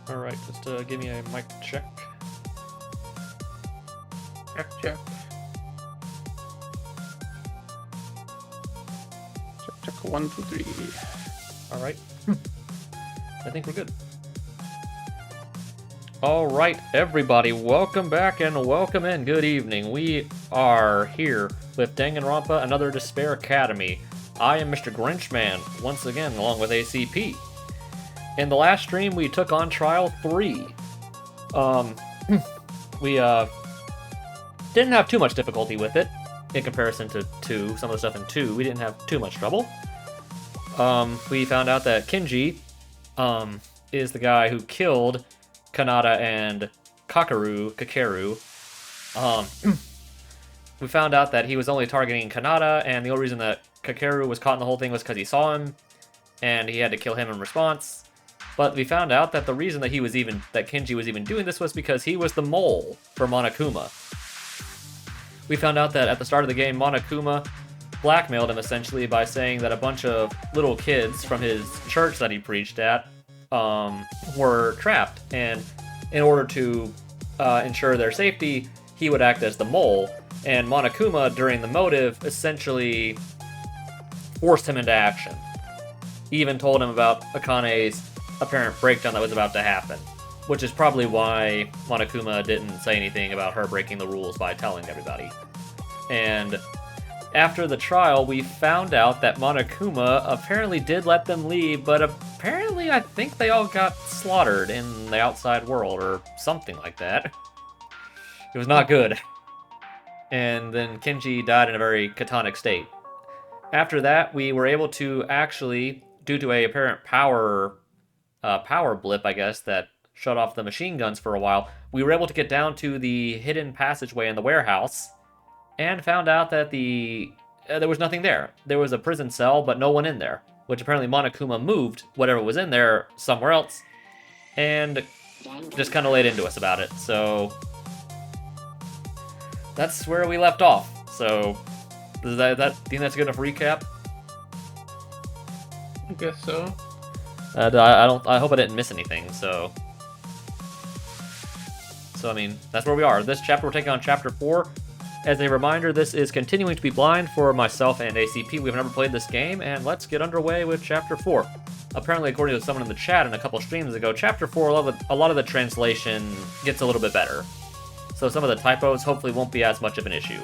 Alright, just give me a mic check. Check. Check 1, 2, 3. Alright. I think we're good. Alright, everybody, welcome back and welcome in. Good evening. We are here with Danganronpa, Another Despair Academy. I am Mr. Grinchman, once again, along with ACP. In the last stream, we took on Trial 3. We didn't have too much difficulty with it in comparison to 2. Some of the stuff in 2, we didn't have too much trouble. We found out that Kinji is the guy who killed Kanata and Kakeru. We found out that he was only targeting Kanata, and the only reason that Kakeru was caught in the whole thing was because he saw him, and he had to kill him in response. But we found out that the reason that Kinji was even doing this was because he was the mole for Monokuma. We found out that at the start of the game, Monokuma blackmailed him essentially by saying that a bunch of little kids from his church that he preached at were trapped, and in order to ensure their safety, he would act as the mole, and Monokuma, during the motive, essentially forced him into action. He even told him about Akane's apparent breakdown that was about to happen, which is probably why Monokuma didn't say anything about her breaking the rules by telling everybody. And after the trial, we found out that Monokuma apparently did let them leave, but apparently I think they all got slaughtered in the outside world, or something like that. It was not good. And then Kinji died in a very catatonic state. After that, we were able to actually, due to a apparent power blip, I guess, that shut off the machine guns for a while, we were able to get down to the hidden passageway in the warehouse, and found out that there was nothing there. There was a prison cell, but no one in there, which apparently Monokuma moved whatever was in there somewhere else, and just kind of laid into us about it. So that's where we left off. So think that's a good enough recap? I guess so. I hope I didn't miss anything. So I mean, that's where we are. This chapter, we're taking on Chapter 4. As a reminder, this is continuing to be blind for myself and ACP. We've never played this game, and let's get underway with Chapter 4. Apparently, according to someone in the chat and a couple streams ago, Chapter 4, a lot of the translation gets a little bit better. So some of the typos hopefully won't be as much of an issue.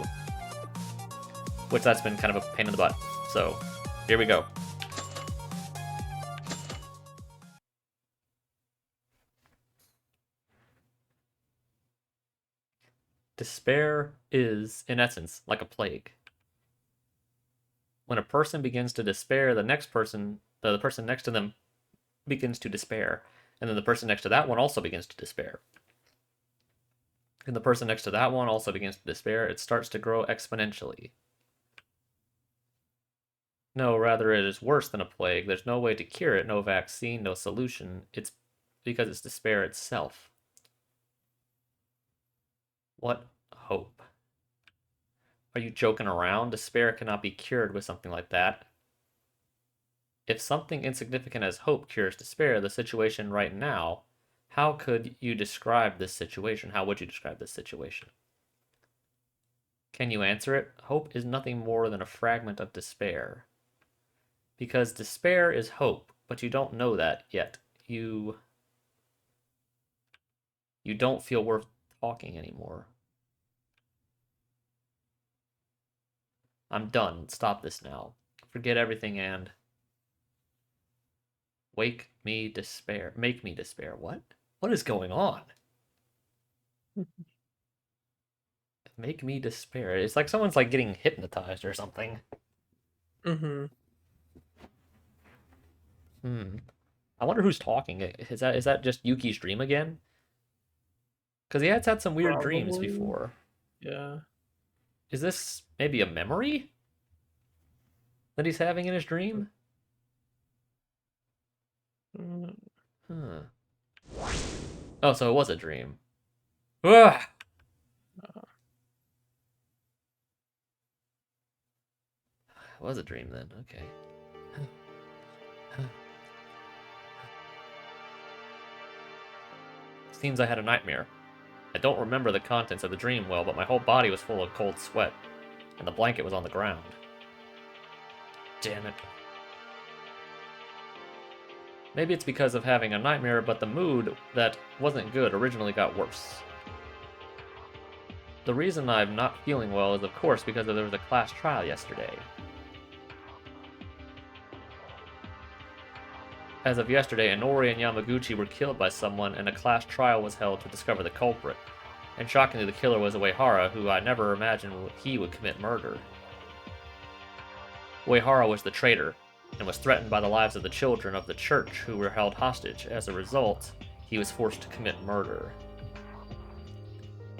Which that's been kind of a pain in the butt. So, here we go. Despair is, in essence, like a plague. When a person begins to despair, the person next to them begins to despair. And then the person next to that one also begins to despair. And the person next to that one also begins to despair. It starts to grow exponentially. No, rather it is worse than a plague. There's no way to cure it, no vaccine, no solution. It's because it's despair itself. What hope? Are you joking around? Despair cannot be cured with something like that. If something insignificant as hope cures despair, the situation right now, how could you describe this situation? How would you describe this situation? Can you answer it? Hope is nothing more than a fragment of despair. Because despair is hope, but you don't know that yet. You don't feel worth talking anymore. I'm done. Stop this now. Forget everything and make me despair. What? What is going on? Make me despair. It's like someone's like getting hypnotized or something. Mm-hmm. I wonder who's talking. Is that just Yuki's dream again? Because he had some weird dreams before. Yeah. Is this maybe a memory that he's having in his dream? Oh, so it was a dream. Ugh! It was a dream then, okay. Seems I had a nightmare. I don't remember the contents of the dream well, but my whole body was full of cold sweat, and the blanket was on the ground. Damn it. Maybe it's because of having a nightmare, but the mood that wasn't good originally got worse. The reason I'm not feeling well is, of course, because there was a class trial yesterday. As of yesterday, Inori and Yamaguchi were killed by someone, and a class trial was held to discover the culprit. And shockingly, the killer was Uehara, who I never imagined he would commit murder. Uehara was the traitor, and was threatened by the lives of the children of the church who were held hostage. As a result, he was forced to commit murder.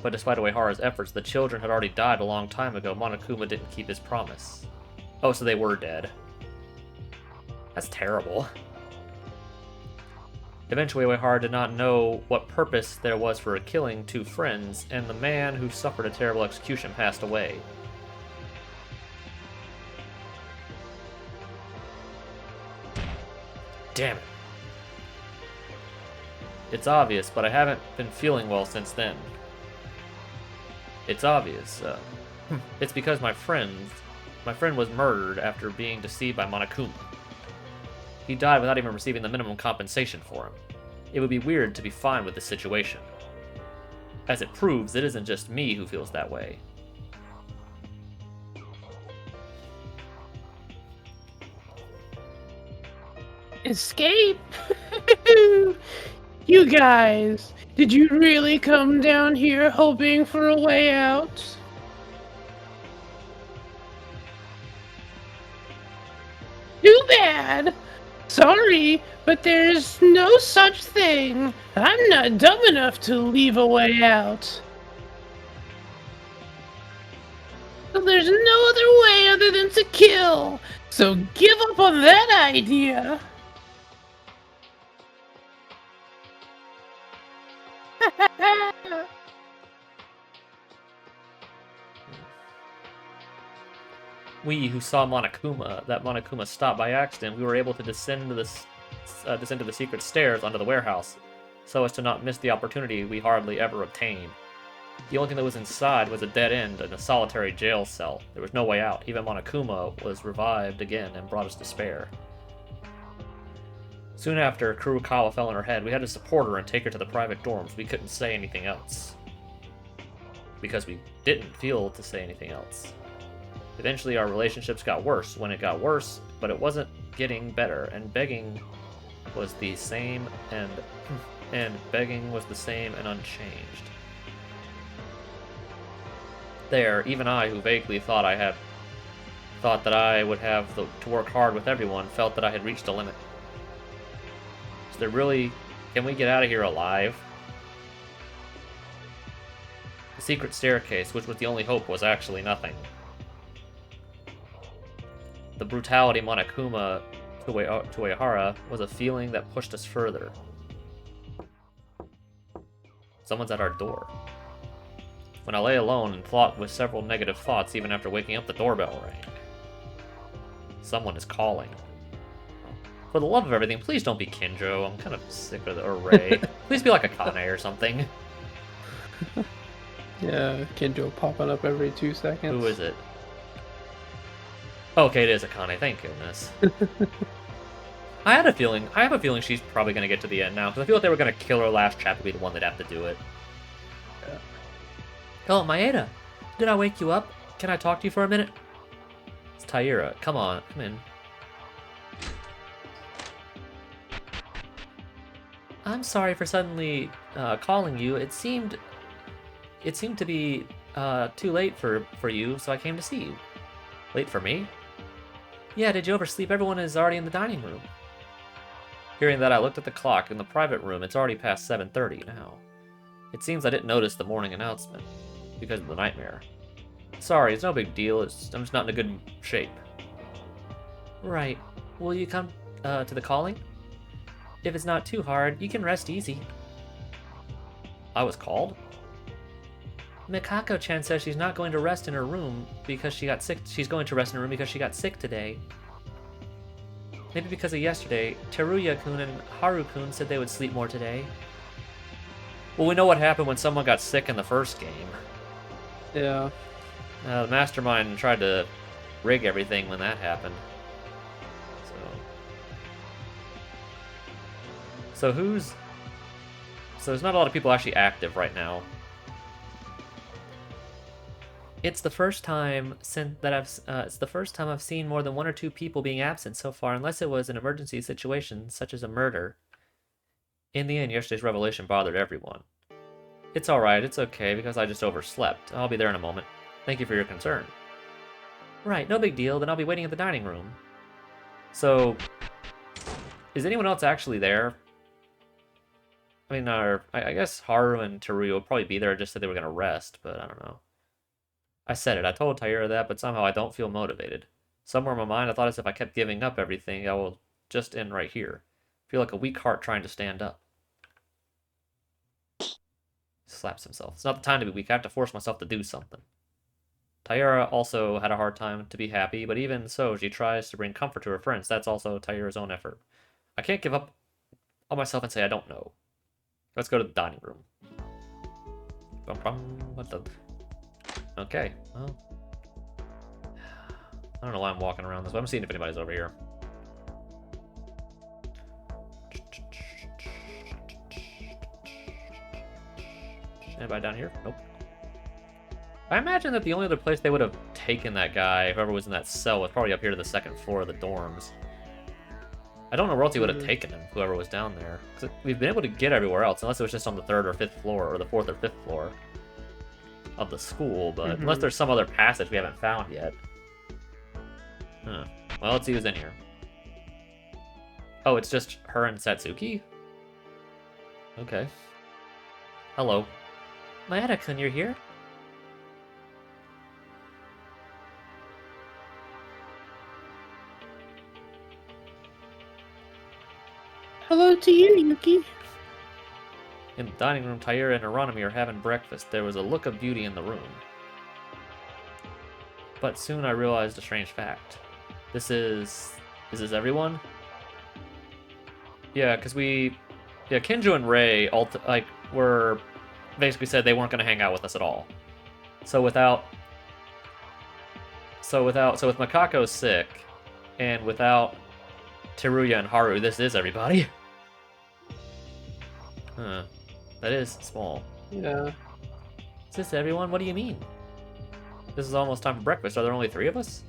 But despite Uehara's efforts, the children had already died a long time ago. Monokuma didn't keep his promise. Oh, so they were dead. That's terrible. Eventually, Uehara did not know what purpose there was for killing two friends, and the man who suffered a terrible execution passed away. Damn it. It's obvious, but I haven't been feeling well since then. It's obvious. It's because my friend was murdered after being deceived by Monokuma. He died without even receiving the minimum compensation for him. It would be weird to be fine with this situation. As it proves, it isn't just me who feels that way. Escape? You guys, did you really come down here hoping for a way out? Too bad! Sorry, but there's no such thing. I'm not dumb enough to leave a way out. So there's no other way other than to kill. So give up on that idea. We who saw Monokuma stop by accident, we were able to descend to the secret stairs under the warehouse, so as to not miss the opportunity we hardly ever obtained. The only thing that was inside was a dead end and a solitary jail cell. There was no way out. Even Monokuma was revived again and brought us despair. Soon after, Kurokawa fell on her head. We had to support her and take her to the private dorms. We couldn't say anything else. Because we didn't feel to say anything else. Eventually, our relationships got worse when it got worse, but it wasn't getting better, and begging was the same and unchanged. There, even I, who vaguely thought that I would have to work hard with everyone, felt that I had reached a limit. Is there really... Can we get out of here alive? The secret staircase, which was the only hope, was actually nothing. The brutality Monokuma to Uehara was a feeling that pushed us further. Someone's at our door. When I lay alone and thought with several negative thoughts, even after waking up, the doorbell rang. Someone is calling. For the love of everything, please don't be Kinjo. I'm kind of sick of or Ray. Please be like a Kane or something. Yeah, Kinjo popping up every 2 seconds. Who is it? Okay, it is Akane, thank goodness. I have a feeling she's probably going to get to the end now, because I feel like they were going to kill her last chapter, be the one that'd have to do it. Yeah. Oh, Maeda, did I wake you up? Can I talk to you for a minute? It's Taira. Come on, come in. I'm sorry for suddenly calling you. It seemed to be too late for you, so I came to see you. Late for me? Yeah, did you oversleep? Everyone is already in the dining room. Hearing that, I looked at the clock in the private room. It's already past 7:30 now. It seems I didn't notice the morning announcement because of the nightmare. Sorry, it's no big deal. I'm just not in a good shape. Right. Will you come to the calling? If it's not too hard, you can rest easy. I was called? Mikako-chan says she's not going to rest in her room because she got sick. She's going to rest in her room because she got sick today. Maybe because of yesterday, Teruya-kun and Haru-kun said they would sleep more today. Well, we know what happened when someone got sick in the first game. Yeah. The mastermind tried to rig everything when that happened. So there's not a lot of people actually active right now. It's the first time I've seen more than 1 or 2 people being absent so far, unless it was an emergency situation such as a murder. In the end, yesterday's revelation bothered everyone. It's alright, it's okay, because I just overslept. I'll be there in a moment. Thank you for your concern. Right, no big deal, then I'll be waiting in the dining room. So, is anyone else actually there? I mean, I guess Haru and Teruya will probably be there, just said they were going to rest, but I don't know. I said it, I told Taira that, but somehow I don't feel motivated. Somewhere in my mind, I thought as if I kept giving up everything, I will just end right here. Feel like a weak heart trying to stand up. Slaps himself. It's not the time to be weak, I have to force myself to do something. Taira also had a hard time to be happy, but even so, she tries to bring comfort to her friends. That's also Taira's own effort. I can't give up on myself and say I don't know. Let's go to the dining room. What the... Okay, well... I don't know why I'm walking around this way. I'm seeing if anybody's over here. Anybody down here? Nope. I imagine that the only other place they would have taken that guy, whoever was in that cell, was probably up here to the 2nd floor of the dorms. I don't know where else he would have taken him, whoever was down there. Because we've been able to get everywhere else, unless it was just on the 3rd or 5th floor, or the 4th or 5th floor of the school, but unless there's some other passage we haven't found yet. Huh. Well, let's see who's in here. Oh, it's just her and Satsuki? Okay. Hello. Maeda-kun, you're here? Hello to you, Yuki. In the dining room, Taira and Aranami are having breakfast. There was a look of beauty in the room. But soon I realized a strange fact. Is this everyone? Yeah, because Kinjo and Rei were basically said they weren't going to hang out with us at all. So with Makako sick, and without Teruya and Haru, this is everybody. Huh. That is small. Yeah. Is this everyone? What do you mean? This is almost time for breakfast. Are there only 3 of us?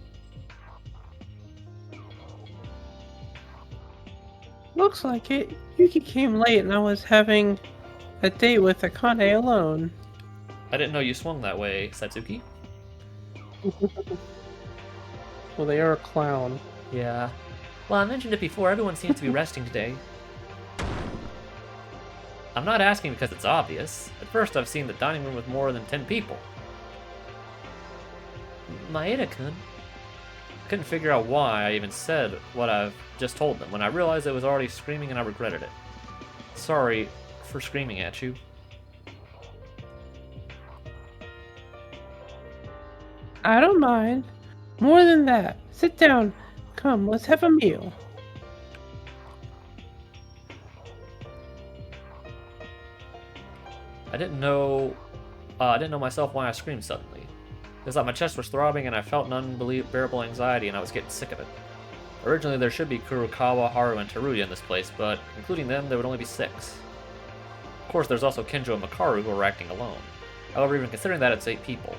Looks like it. Yuki came late and I was having a date with Akane alone. I didn't know you swung that way, Satsuki. Well, they are a clown. Yeah. Well, I mentioned it before. Everyone seems to be resting today. I'm not asking because it's obvious. At first, I've seen the dining room with more than 10 people. Maeda-kun? I couldn't figure out why I even said what I've just told them when I realized I was already screaming and I regretted it. Sorry for screaming at you. I don't mind. More than that. Sit down. Come, let's have a meal. I didn't know myself why I screamed suddenly. It was like my chest was throbbing and I felt an unbearable anxiety and I was getting sick of it. Originally there should be Kurokawa, Haru, and Teruya in this place, but including them there would only be 6. Of course there's also Kinjo and Makaru who are acting alone. However, even considering that, it's 8 people.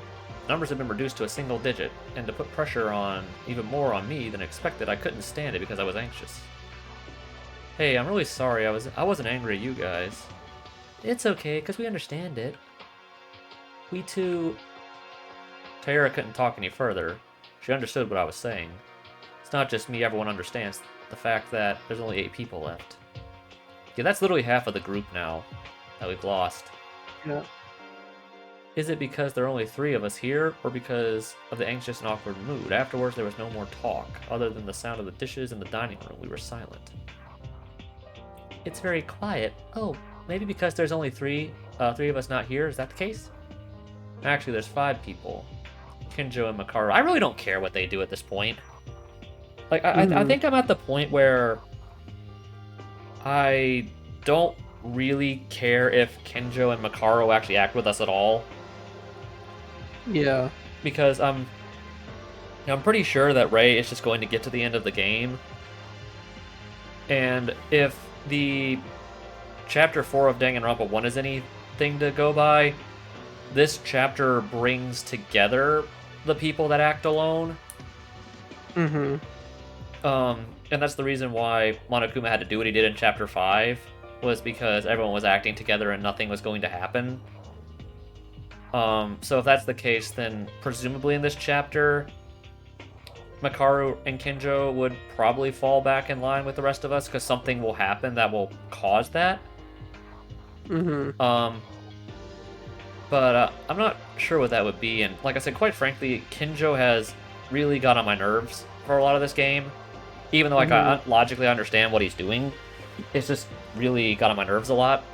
Numbers have been reduced to a single digit, and to put pressure on even more on me than expected, I couldn't stand it because I was anxious. Hey, I'm really sorry, I wasn't angry at you guys. It's okay, because we understand it. We too... Taira couldn't talk any further. She understood what I was saying. It's not just me, everyone understands the fact that there's only 8 people left. Yeah, that's literally half of the group now that we've lost. Yeah. Is it because there are only 3 of us here, or because of the anxious and awkward mood? Afterwards, there was no more talk. Other than the sound of the dishes in the dining room, we were silent. It's very quiet. Oh, maybe because there's only 3 Three of us not here. Is that the case? Actually, there's 5 people. Kinjo and Makaru. I really don't care what they do at this point. Like, I think I'm at the point where I don't really care if Kinjo and Makaru actually act with us at all. Yeah. Because I'm pretty sure that Rei is just going to get to the end of the game. And if the Chapter 4 of Danganronpa 1 is anything to go by, this chapter brings together the people that act alone. Mm-hmm. And that's the reason why Monokuma had to do what he did in Chapter 5, was because everyone was acting together and nothing was going to happen. So if that's the case, then presumably in this chapter, Makaru and Kinjo would probably fall back in line with the rest of us, because something will happen that will cause that. Mm-hmm. But I'm not sure what that would be, and like I said, quite frankly, Kinjo has really got on my nerves for a lot of this game. Even though I logically understand what he's doing, it's just really got on my nerves a lot.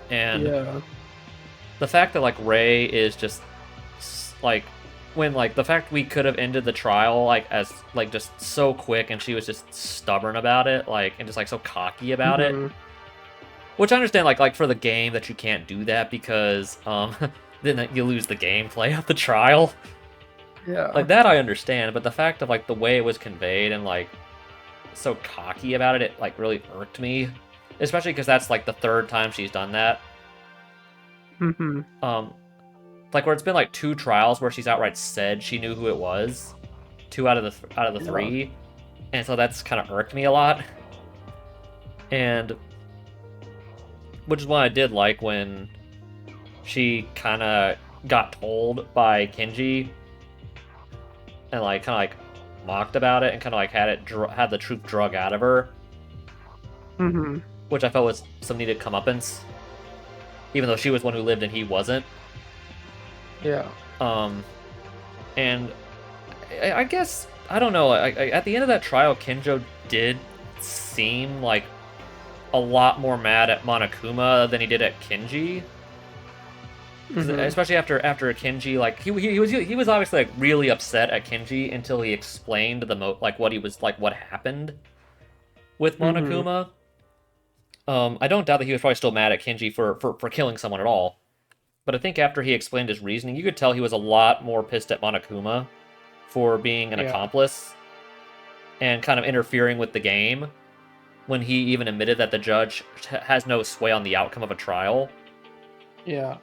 And Yeah. the fact that like Rei is just like, when like the fact we could have ended the trial like as like just so quick, and she was just stubborn about it, like, and just like so cocky about it. Which I understand, like for the game, that you can't do that because then you lose the gameplay of the trial. Yeah. Like that I understand, but the fact of like the way it was conveyed and like so cocky about it, it like really irked me. Especially because that's like the 3rd time she's done that. Mm-hmm. Like where it's been like 2 trials where she's outright said she knew who it was. 2 out of the 3. And so that's kind of irked me a lot. And which is why I did like when she kind of got told by Kenji and like kind of like mocked about it and kind of like had the truth drug out of her. Mm-hmm. Which I felt was some needed comeuppance, even though she was one who lived and he wasn't. Yeah. And I guess I don't know. At the end of that trial, Kinjo did seem like a lot more mad at Monokuma than he did at Kenji. Especially after Kenji, like he was obviously like really upset at Kenji until he explained what happened with Monokuma. I don't doubt that he was probably still mad at Kenji for killing someone at all. But I think after he explained his reasoning, you could tell he was a lot more pissed at Monokuma for being an accomplice and kind of interfering with the game, when he even admitted that the judge has no sway on the outcome of a trial. Yeah.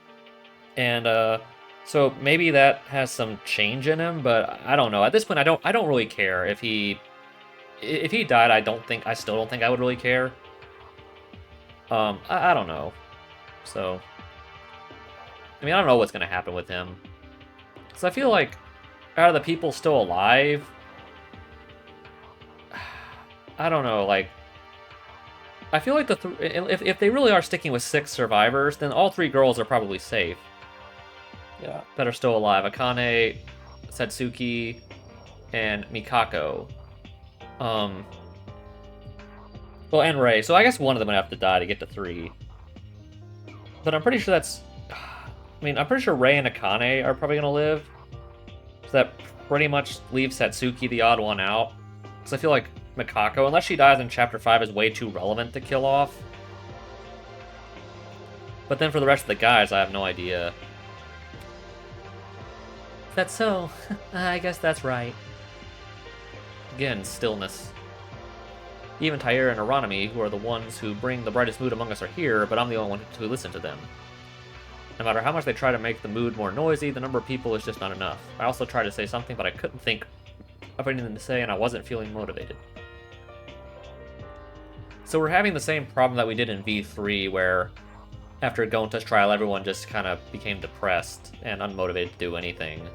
And so maybe that has some change in him, but I don't know. At this point, I don't really care if he died. I still don't think I would really care. I don't know. So, I mean, I don't know what's gonna happen with him. So I feel like out of the people still alive, I don't know. Like, I feel like if they really are sticking with 6 survivors, then all 3 girls are probably safe. Yeah. That are still alive. Akane, Satsuki, and Mikako. Well, and Rei. So I guess one of them would have to die to get to 3. But I'm pretty sure I'm pretty sure Rei and Akane are probably going to live. So that pretty much leaves Satsuki the odd one out. Because I feel like Mikako, unless she dies in Chapter 5, is way too relevant to kill off. But then for the rest of the guys, I have no idea. That's so. I guess that's right. Again, stillness. Even Taira and Aranami, who are the ones who bring the brightest mood among us, are here, but I'm the only one to listen to them. No matter how much they try to make the mood more noisy, the number of people is just not enough. I also tried to say something, but I couldn't think of anything to say, and I wasn't feeling motivated. So we're having the same problem that we did in V3, where after Gonta's trial, everyone just kind of became depressed and unmotivated to do anything.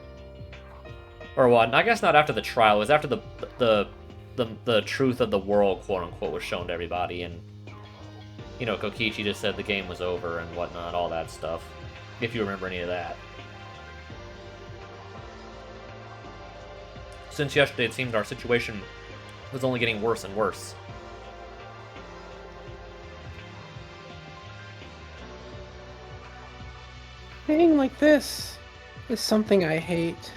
Or what? I guess not after the trial. It was after the truth of the world, quote unquote, was shown to everybody, and you know, Kokichi just said the game was over and whatnot, all that stuff. If you remember any of that. Since yesterday, it seemed our situation was only getting worse and worse. Being like this is something I hate.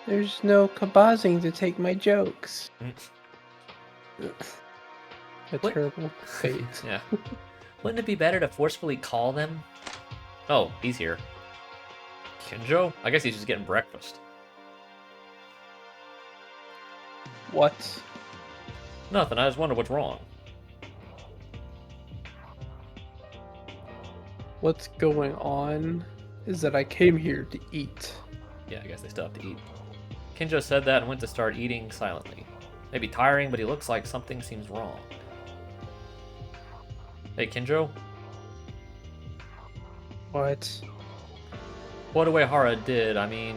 There's no kabazing to take my jokes. A What? terrible fate. Yeah. Wouldn't it be better to forcefully call them? Oh, he's here. Kinjo? I guess he's just getting breakfast. What? Nothing, I just wonder what's wrong. What's going on is that I came here to eat. Yeah, I guess they still have to eat. Kinjo said that and went to start eating silently. Maybe tiring, but he looks like something seems wrong. Hey, Kinjo? What? What Uehara did, I mean...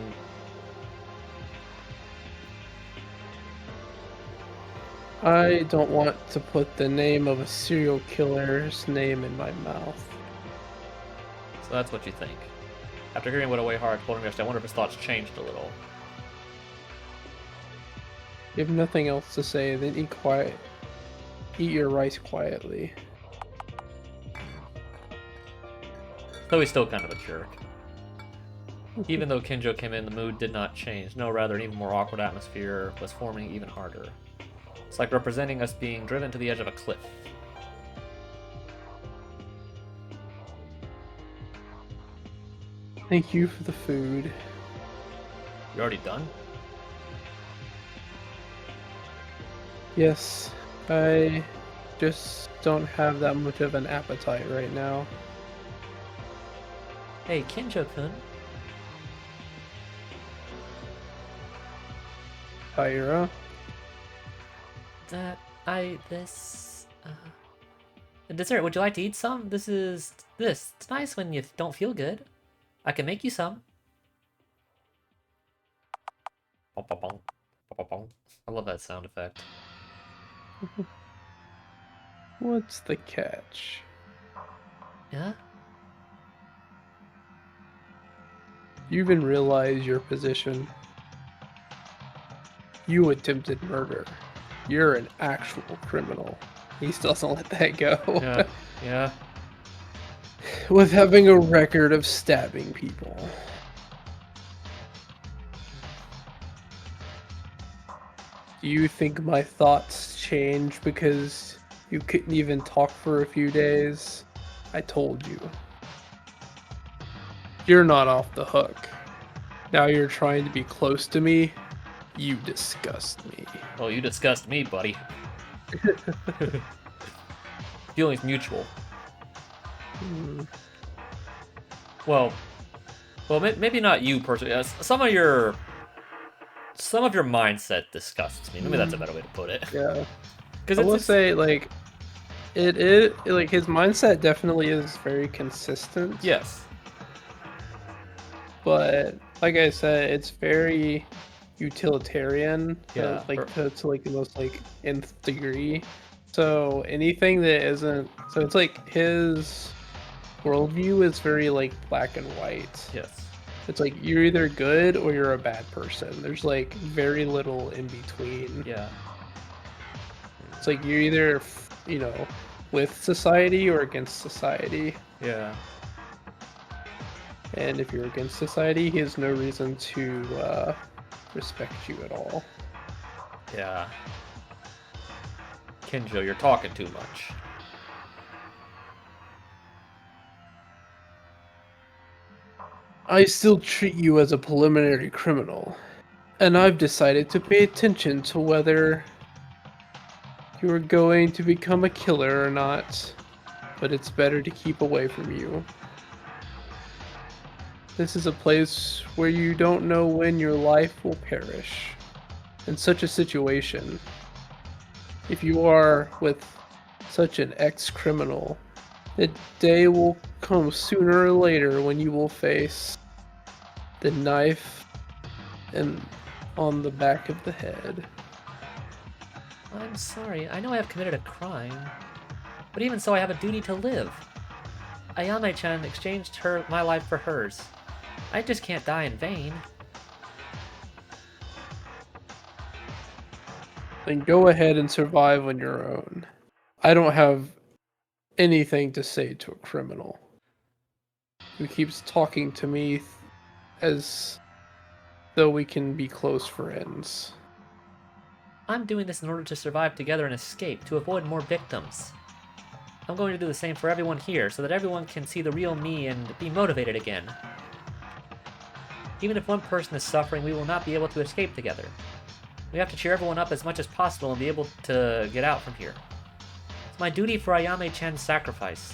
I don't want to put the name of a serial killer's name in my mouth. So that's what you think. After hearing what Uehara told him yesterday, I wonder if his thoughts changed a little. You have nothing else to say, then eat quiet. Eat your rice quietly. Though he's still kind of a jerk. Even though Kinjo came in, the mood did not change. No, rather, an even more awkward atmosphere was forming even harder. It's like representing us being driven to the edge of a cliff. Thank you for the food. You already done? Yes, I just don't have that much of an appetite right now. Hey, Kinjo-kun. Taira? Dessert, would you like to eat some? It's nice when you don't feel good. I can make you some. I love that sound effect. What's the catch? Yeah? You even realize your position. You attempted murder. You're an actual criminal. He still doesn't let that go. Yeah. Yeah. With having a record of stabbing people. Do you think my thoughts changed because you couldn't even talk for a few days? I told you. You're not off the hook. Now you're trying to be close to me? You disgust me. Oh, you disgust me, buddy. Feelings mutual. Well, maybe not you personally. Some of your mindset disgusts me. Maybe that's a better way to put it. Yeah. Because I will say, like, it is like his mindset definitely is very consistent. Yes. But like I said, it's very utilitarian. Yeah. To like the most like nth degree. So anything that isn't, so it's like his worldview is very like black and white. Yes. It's like you're either good or you're a bad person. There's like very little in between. Yeah. It's like you're either, with society or against society. Yeah. And if you're against society, he has no reason to respect you at all. Yeah. Kinjo, you're talking too much. I still treat you as a preliminary criminal, and I've decided to pay attention to whether you are going to become a killer or not, but it's better to keep away from you. This is a place where you don't know when your life will perish. In such a situation, if you are with such an ex-criminal, the day will come sooner or later when you will face the knife and on the back of the head. I'm sorry. I know I have committed a crime. But even so, I have a duty to live. Ayane-chan exchanged my life for hers. I just can't die in vain. Then go ahead and survive on your own. I don't have anything to say to a criminal who keeps talking to me as though we can be close friends. I'm doing this in order to survive together and escape, to avoid more victims. I'm going to do the same for everyone here, so that everyone can see the real me and be motivated again. Even if one person is suffering, we will not be able to escape together. We have to cheer everyone up as much as possible and be able to get out from here. It's my duty for Ayame-chan's sacrifice.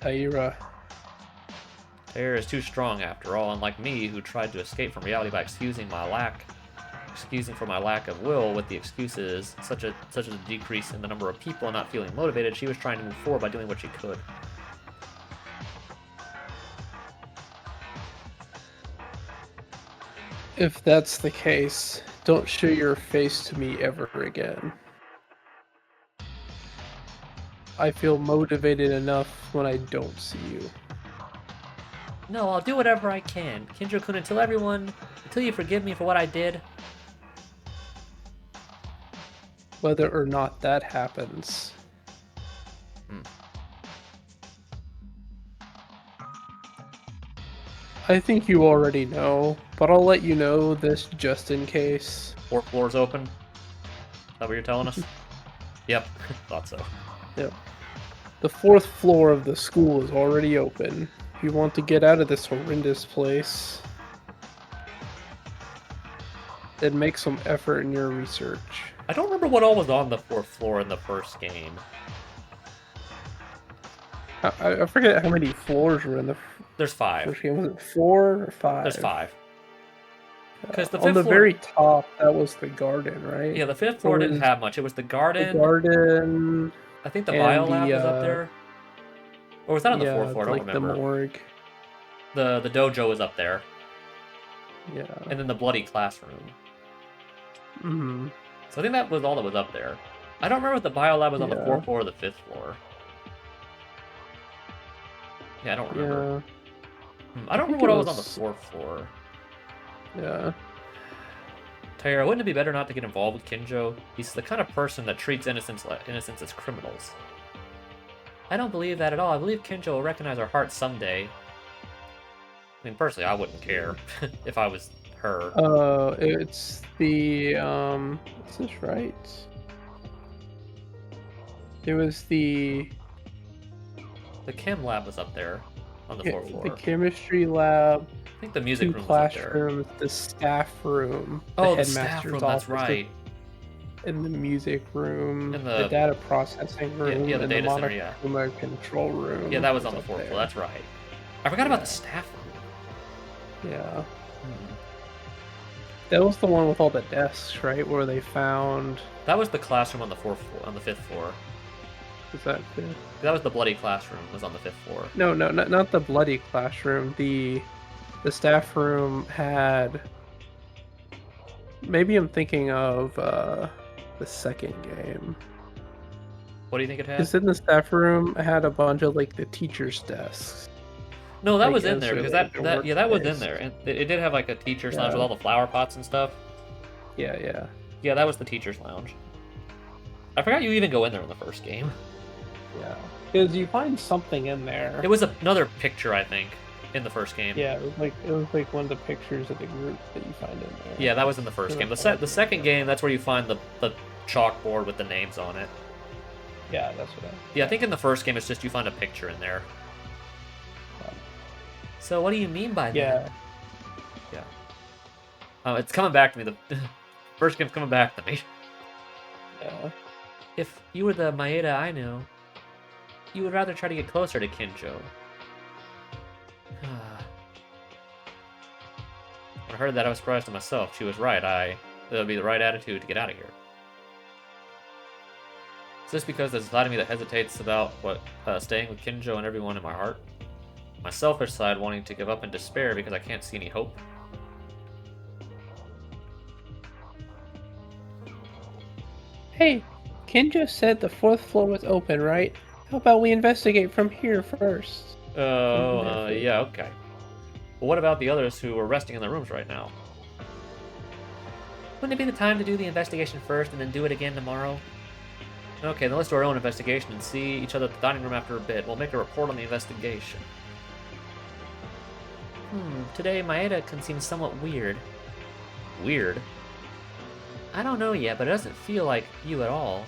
Taira. Taira is too strong after all, unlike me, who tried to escape from reality by excusing for my lack of will with the excuses such as a decrease in the number of people and not feeling motivated. She was trying to move forward by doing what she could. If that's the case, don't show your face to me ever again. I feel motivated enough when I don't see you. No, I'll do whatever I can. Kinjo-kun, until you forgive me for what I did. Whether or not that happens. I think you already know, but I'll let you know this just in case. 4th floor's open? Is that what you're telling us? Yep, thought so. Yep. The 4th floor of the school is already open. If you want to get out of this horrendous place, then make some effort in your research. I don't remember what all was on the 4th floor in the first game. I forget how many floors were in the There's 5. first game. Was it 4 or 5? There's 5. Because the on the floor... very top, that was the garden, right? Yeah, the 5th floor didn't have much. It was the garden. The garden. I think the bio lab was up there. Or was that on the 4th floor? I don't remember. The morgue. The dojo was up there. Yeah. And then the bloody classroom. Mm-hmm. So I think that was all that was up there. I don't remember if the bio lab was on the 4th floor or the 5th floor. Yeah, I don't remember. Yeah. I don't remember what was on the 4th floor. Yeah. Taira, wouldn't it be better not to get involved with Kinjo? He's the kind of person that treats innocents as criminals. I don't believe that at all. I believe Kinjo will recognize our hearts someday. I mean, personally, I wouldn't care if I was her. It's the, is this right? It was the chem lab was up there on the 4th floor. The chemistry lab. I think the music room was up there. Classrooms, the staff room. Oh, the the staff room, that's right. In the music room, and the data processing room, yeah, the and data the center, yeah. Monokuma control room. Yeah, that was on the 4th floor, that's right. I forgot about the staff room. Yeah. That was the one with all the desks, right? Where they found... That was the classroom on the 4th floor, on the 5th floor. Is that it? That was the bloody classroom, was on the 5th floor. No, not the bloody classroom. The staff room had... Maybe I'm thinking of the second game. What do you think it had? Because in the staff room, it had a bunch of like the teachers' desks. No, that was in there because that was in there, and it did have like a teacher's lounge with all the flower pots and stuff. Yeah. Yeah, that was the teacher's lounge. I forgot you even go in there in the first game. Yeah, because you find something in there. It was another picture, I think, in the first game. Yeah, it was like one of the pictures of the group that you find in there. Yeah, that was in the first game. The second game, that's where you find the chalkboard with the names on it. Yeah, that's what Yeah, I think in the first game it's just you find a picture in there. So what do you mean by that? Yeah. It's coming back to me. The first game's coming back to me. Yeah. If you were the Maeda I know, you would rather try to get closer to Kinjo. When I heard that, I was surprised to myself. She was right. That would be the right attitude to get out of here. Is this because there's a side of me that hesitates about staying with Kinjo and everyone in my heart? My selfish side wanting to give up in despair because I can't see any hope? Hey, Kinjo said the 4th floor was open, right? How about we investigate from here first? Yeah, okay. Well, what about the others who are resting in their rooms right now? Wouldn't it be the time to do the investigation first and then do it again tomorrow? Okay, then let's do our own investigation and see each other at the dining room after a bit. We'll make a report on the investigation. Today Maeda-kun seems somewhat weird. Weird? I don't know yet, but it doesn't feel like you at all.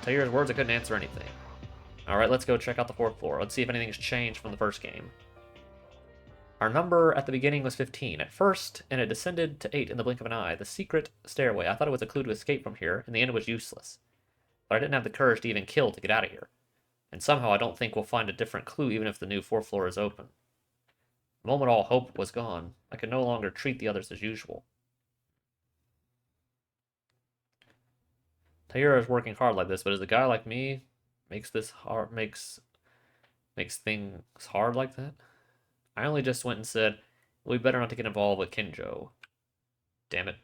Tahira's words, I couldn't answer anything. Alright, let's go check out the 4th floor. Let's see if anything's changed from the first game. Our number at the beginning was 15 at first, and it descended to 8 in the blink of an eye. The secret stairway. I thought it was a clue to escape from here. In the end, it was useless. But I didn't have the courage to even kill to get out of here. And somehow I don't think we'll find a different clue even if the new 4th floor is open. The moment all hope was gone, I could no longer treat the others as usual. Tahira is working hard like this, but as a guy like me makes this hard, makes things hard like that? I only just went and said, we better not to get involved with Kinjo. Damn it.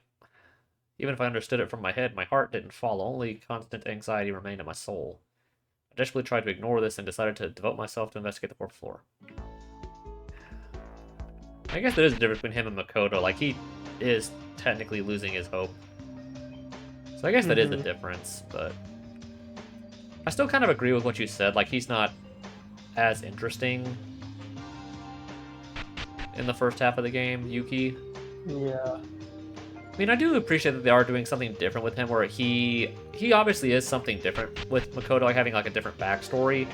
Even if I understood it from my head, my heart didn't follow. Only constant anxiety remained in my soul. I desperately tried to ignore this and decided to devote myself to investigate the 4th floor. I guess there is a difference between him and Makoto. Like, he is technically losing his hope. So I guess that is the difference, but... I still kind of agree with what you said. Like, he's not as interesting in the first half of the game, Yuki. Yeah. I mean, I do appreciate that they are doing something different with him, where he obviously is something different with Makoto, like having like a different backstory.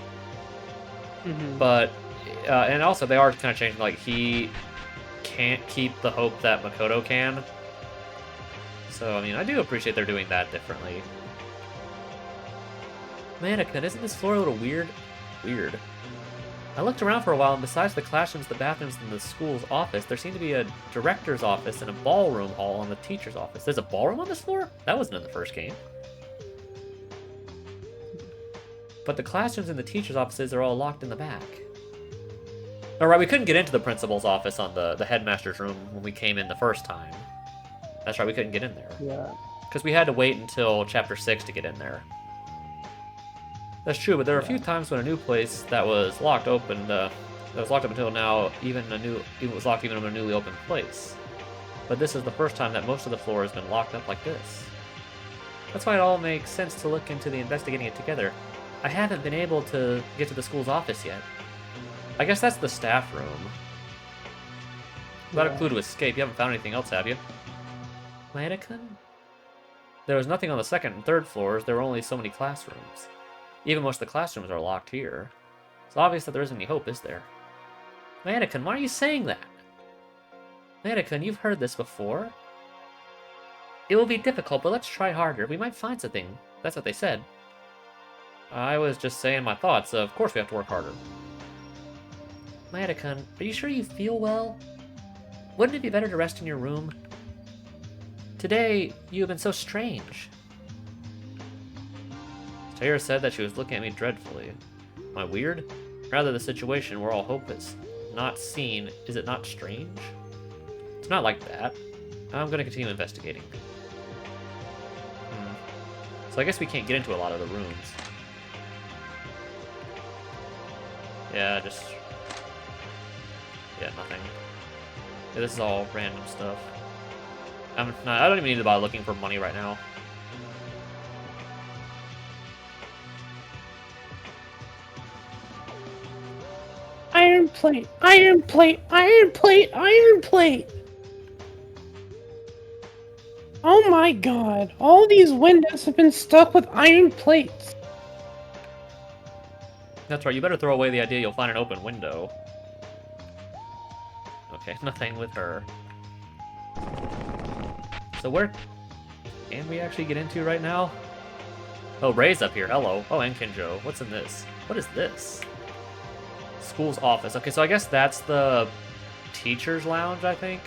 But, and also they are kind of changing, like he can't keep the hope that Makoto can. So, I mean, I do appreciate they're doing that differently. Mannequin, isn't this floor a little weird? Weird. I looked around for a while, and besides the classrooms, the bathrooms, and the school's office, there seemed to be a director's office and a ballroom hall on the teacher's office. There's a ballroom on this floor? That wasn't in the first game. But the classrooms and the teacher's offices are all locked in the back. Alright, we couldn't get into the principal's office on the headmaster's room when we came in the first time. That's right, we couldn't get in there. Yeah. Because we had to wait until Chapter 6 to get in there. That's true, but there are a few times when a new place that was locked opened, that was locked up until now, even was locked even in a newly opened place. But this is the first time that most of the floor has been locked up like this. That's why it all makes sense to look into the investigating it together. I haven't been able to get to the school's office yet. I guess that's the staff room. Without a clue to escape, you haven't found anything else, have you? Mannequin? There was nothing on the 2nd and 3rd floors, there were only so many classrooms. Even most of the classrooms are locked here. It's obvious that there isn't any hope, is there? Mannequin, why are you saying that? Mannequin, you've heard this before. It will be difficult, but let's try harder. We might find something. That's what they said. I was just saying my thoughts. Of course we have to work harder. Mannequin, are you sure you feel well? Wouldn't it be better to rest in your room? Today, you have been so strange. Tahira said that she was looking at me dreadfully. Am I weird? Rather, the situation where all hope is not seen, is it not strange? It's not like that. I'm going to continue investigating. So I guess we can't get into a lot of the rooms. Yeah, just... yeah, nothing. Yeah, this is all random stuff. I don't even need to bother looking for money right now. Iron plate, iron plate, iron plate, iron plate! Oh my god, all these windows have been stuck with iron plates. That's right, you better throw away the idea you'll find an open window. Okay, nothing with her. So where can we actually get into right now? Oh, Ray's up here, hello. Oh, and Kinjo. What's in this? What is this? School's office. Okay, so I guess that's the teacher's lounge, I think.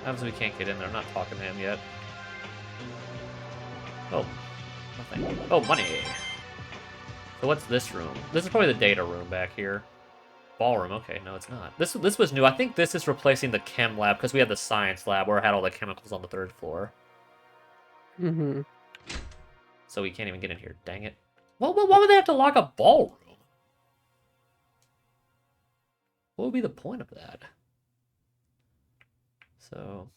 Obviously we can't get in there. I'm not talking to him yet. Oh, nothing. Oh, money. So what's this room? This is probably the data room back here. Ballroom. Okay, no, it's not. This was new. I think this is replacing the chem lab because we had the science lab where it had all the chemicals on the 3rd floor. So we can't even get in here. Dang it. Well, why would they have to lock a ballroom? What would be the point of that? So,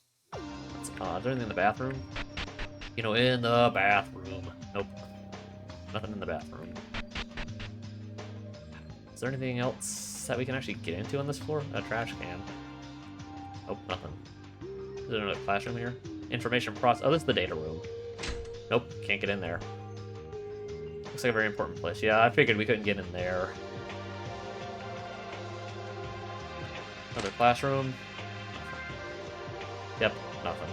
is there anything in the bathroom? You know, in the bathroom. Nope. Nothing in the bathroom. Is there anything else that we can actually get into on this floor? A trash can. Nope, nothing. Is there another classroom here? Information process. Oh, this is the data room. Nope, can't get in there. Looks like a very important place. Yeah, I figured we couldn't get in there. Another classroom. Yep, nothing.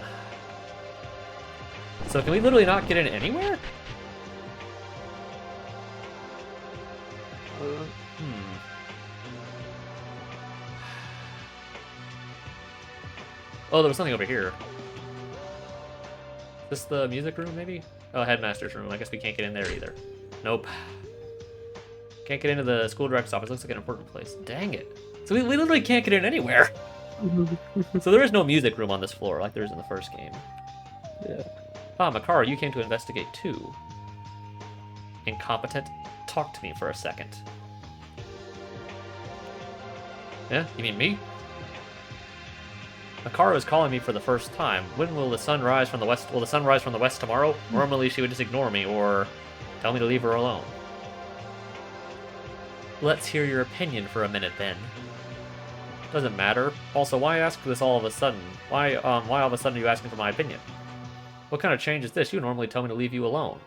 So can we literally not get in anywhere? Oh, there was something over here. Is this the music room, maybe? Oh, headmaster's room. I guess we can't get in there either. Nope. Can't get into the school director's office. Looks like an important place. Dang it. So we literally can't get in anywhere. So there is no music room on this floor like there is in the first game. Yeah. Ah, Makaru, you came to investigate too. Incompetent. Talk to me for a second. Yeah, you mean me? Makaru is calling me for the first time. When will the sun rise from the west? Will the sun rise from the west tomorrow? Normally she would just ignore me or tell me to leave her alone. Let's hear your opinion for a minute then. Doesn't matter. Also, why ask this all of a sudden? Why all of a sudden are you asking for my opinion? What kind of change is this? You normally tell me to leave you alone.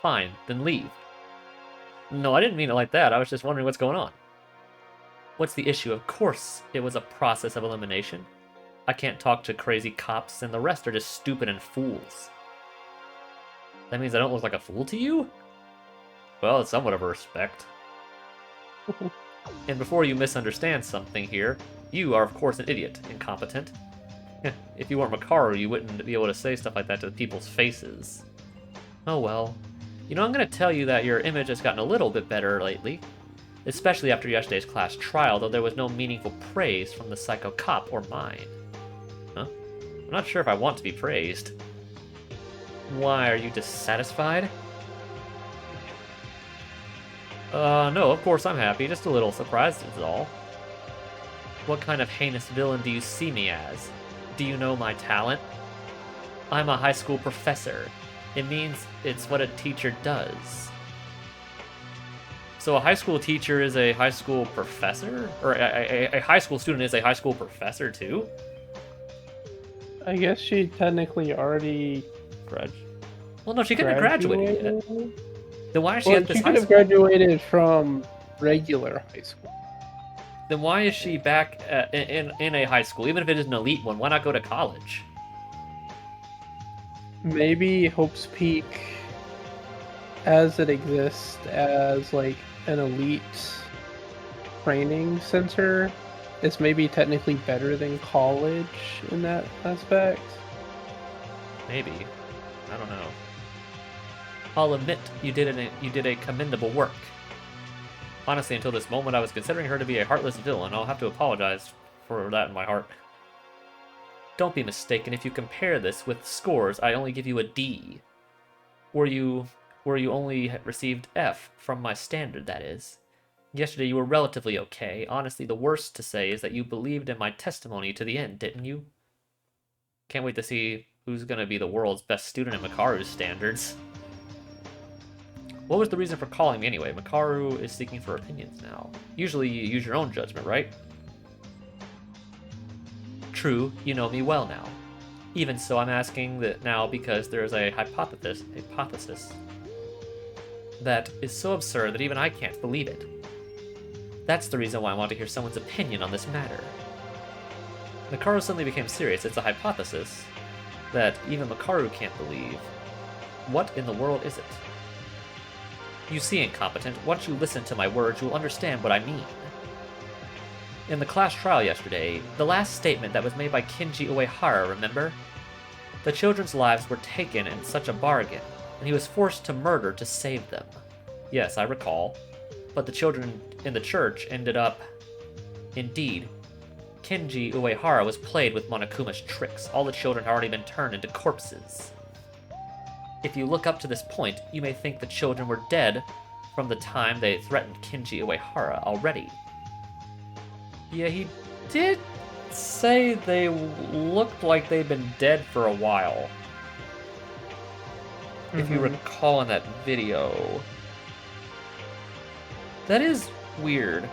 Fine, then leave. No, I didn't mean it like that. I was just wondering what's going on. What's the issue? Of course, it was a process of elimination. I can't talk to crazy cops, and the rest are just stupid and fools. That means I don't look like a fool to you? Well, it's somewhat of a respect. And before you misunderstand something here, you are of course an idiot, incompetent. If you weren't Makaru, you wouldn't be able to say stuff like that to people's faces. Oh well. You know, I'm gonna tell you that your image has gotten a little bit better lately. Especially after yesterday's class trial, though there was no meaningful praise from the psycho cop or mine. Huh? I'm not sure if I want to be praised. Why, are you dissatisfied? No, of course I'm happy, just a little surprised is all. What kind of heinous villain do you see me as? Do you know my talent? I'm a high school professor. It means it's what a teacher does. So a high school teacher is a high school professor? Or a high school student is a high school professor too? I guess she technically already Well, no, she couldn't have graduated yet. Then why is she at this she high could have school? graduated from regular high school. Then why is she back in a high school? Even if it is an elite one, why not go to college? Maybe Hope's Peak, as it exists as like an elite training center, is maybe technically better than college in that aspect. Maybe. I don't know. I'll admit you did a commendable work. Honestly, until this moment, I was considering her to be a heartless villain. I'll have to apologize for that in my heart. Don't be mistaken. If you compare this with scores, I only give you a D. Where you only received F from my standard, that is. Yesterday you were relatively okay. Honestly, the worst to say is that you believed in my testimony to the end, didn't you? Can't wait to see who's gonna be the world's best student in Makaru's standards. What was the reason for calling me anyway? Makaru is seeking for opinions now. Usually you use your own judgment, right? True, you know me well now. Even so, I'm asking that now because there is a hypothesis that is so absurd that even I can't believe it. That's the reason why I want to hear someone's opinion on this matter. Makaru suddenly became serious. It's a hypothesis that even Makaru can't believe. What in the world is it? You see, incompetent, once you listen to my words, you'll understand what I mean. In the class trial yesterday, the last statement that was made by Kinji Uehara, remember? The children's lives were taken in such a bargain, and he was forced to murder to save them. Yes, I recall. But the children in the church ended up... Indeed. Kinji Uehara was played with Monokuma's tricks. All the children had already been turned into corpses. If you look up to this point, you may think the children were dead from the time they threatened Kinji Uehara already. Yeah, he did say they looked like they'd been dead for a while. If you recall in that video. That is weird.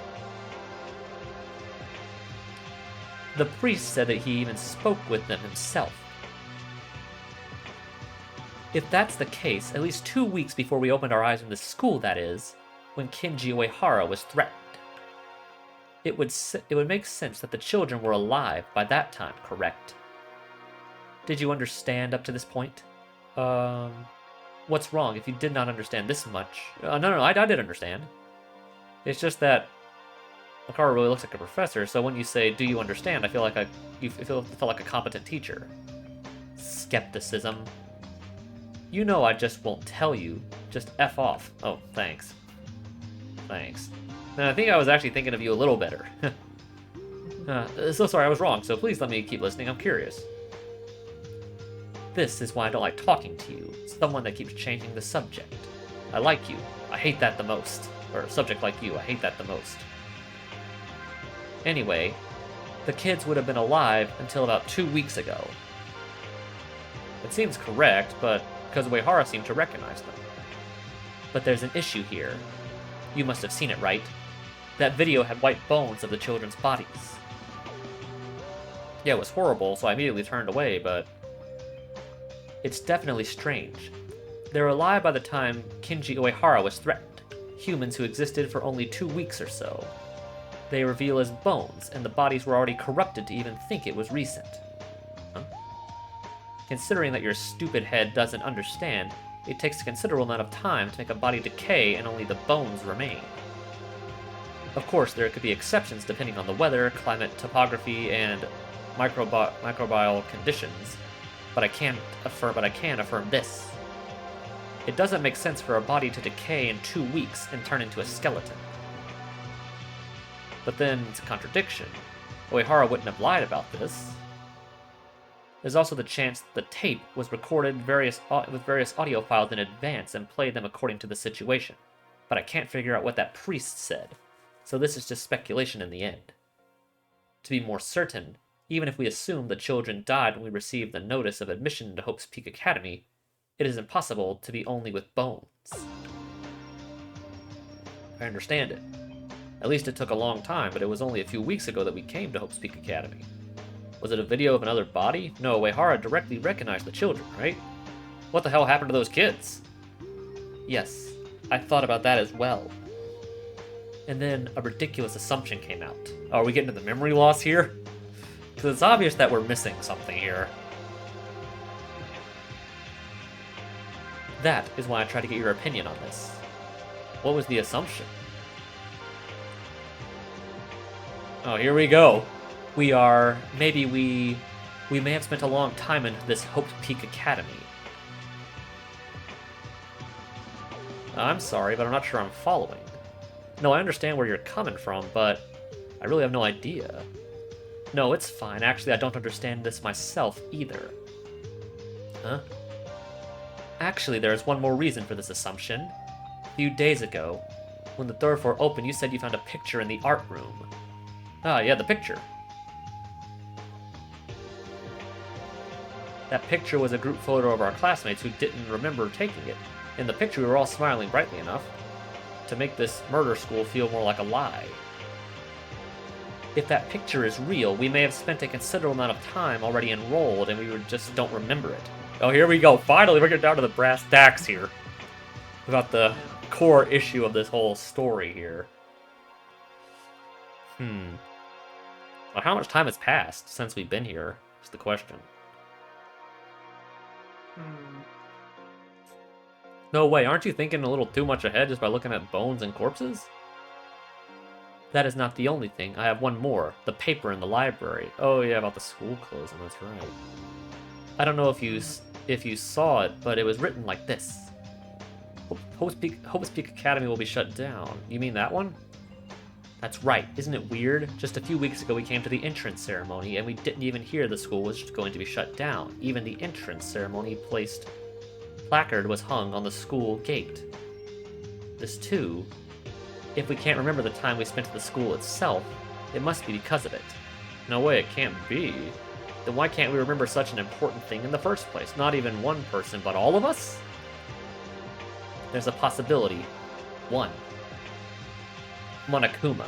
The priest said that he even spoke with them himself. If that's the case, at least 2 weeks before we opened our eyes in the school, that is, when Kenji Uehara was threatened. It would make sense that the children were alive by that time, correct? Did you understand up to this point? What's wrong if you did not understand this much? No, I did understand. It's just that Makara really looks like a professor, so when you say, do you understand, I feel like you felt like a competent teacher. Skepticism. You know I just won't tell you. Just F off. Oh, thanks. Thanks. And I think I was actually thinking of you a little better. So sorry, I was wrong, so please let me keep listening, I'm curious. This is why I don't like talking to you. Someone that keeps changing the subject. I like you. I hate that the most. Or a subject like you, I hate that the most. Anyway, the kids would have been alive until about 2 weeks ago. It seems correct, but because Uehara seemed to recognize them. But there's an issue here. You must have seen it, right? That video had white bones of the children's bodies. Yeah, it was horrible, so I immediately turned away, but it's definitely strange. They were alive by the time Kenji Uehara was threatened, humans who existed for only 2 weeks or so. They reveal as bones, and the bodies were already corrupted to even think it was recent. Huh? Considering that your stupid head doesn't understand, it takes a considerable amount of time to make a body decay and only the bones remain. Of course, there could be exceptions depending on the weather, climate, topography, and microbial conditions, but I can affirm this. It doesn't make sense for a body to decay in 2 weeks and turn into a skeleton. But then it's a contradiction. Uehara wouldn't have lied about this. There's also the chance that the tape was recorded with various audio files in advance and played them according to the situation. But I can't figure out what that priest said, so this is just speculation in the end. To be more certain, even if we assume the children died when we received the notice of admission to Hope's Peak Academy, it is impossible to be only with bones. I understand it. At least it took a long time, but it was only a few weeks ago that we came to Hope's Peak Academy. Was it a video of another body? No, Uehara directly recognized the children, right? What the hell happened to those kids? Yes, I thought about that as well. And then a ridiculous assumption came out. Oh, are we getting to the memory loss here? Because it's obvious that we're missing something here. That is why I tried to get your opinion on this. What was the assumption? Oh, here we go. We may have spent a long time in this Hope's Peak Academy. I'm sorry, but I'm not sure I'm following. No, I understand where you're coming from, but I really have no idea. No, it's fine. Actually, I don't understand this myself either. Huh? Actually, there is one more reason for this assumption. A few days ago, when the third floor opened, you said you found a picture in the art room. Ah, yeah, the picture. That picture was a group photo of our classmates who didn't remember taking it. In the picture, we were all smiling brightly enough to make this murder school feel more like a lie. If that picture is real, we may have spent a considerable amount of time already enrolled and we just don't remember it. Oh, here we go. Finally, we're getting down to the brass tacks here. About the core issue of this whole story here. Well, how much time has passed since we've been here? Is the question. No way, aren't you thinking a little too much ahead just by looking at bones and corpses? That is not the only thing. I have one more. The paper in the library. Oh yeah, about the school closing, that's right. I don't know if you saw it, but it was written like this. Hope's Peak Academy will be shut down. You mean that one? That's right. Isn't it weird? Just a few weeks ago we came to the entrance ceremony and we didn't even hear the school was going to be shut down. Even the entrance ceremony placard was hung on the school gate. This too, if we can't remember the time we spent at the school itself, it must be because of it. No way, it can't be. Then why can't we remember such an important thing in the first place? Not even one person, but all of us? There's a possibility. One. Monokuma.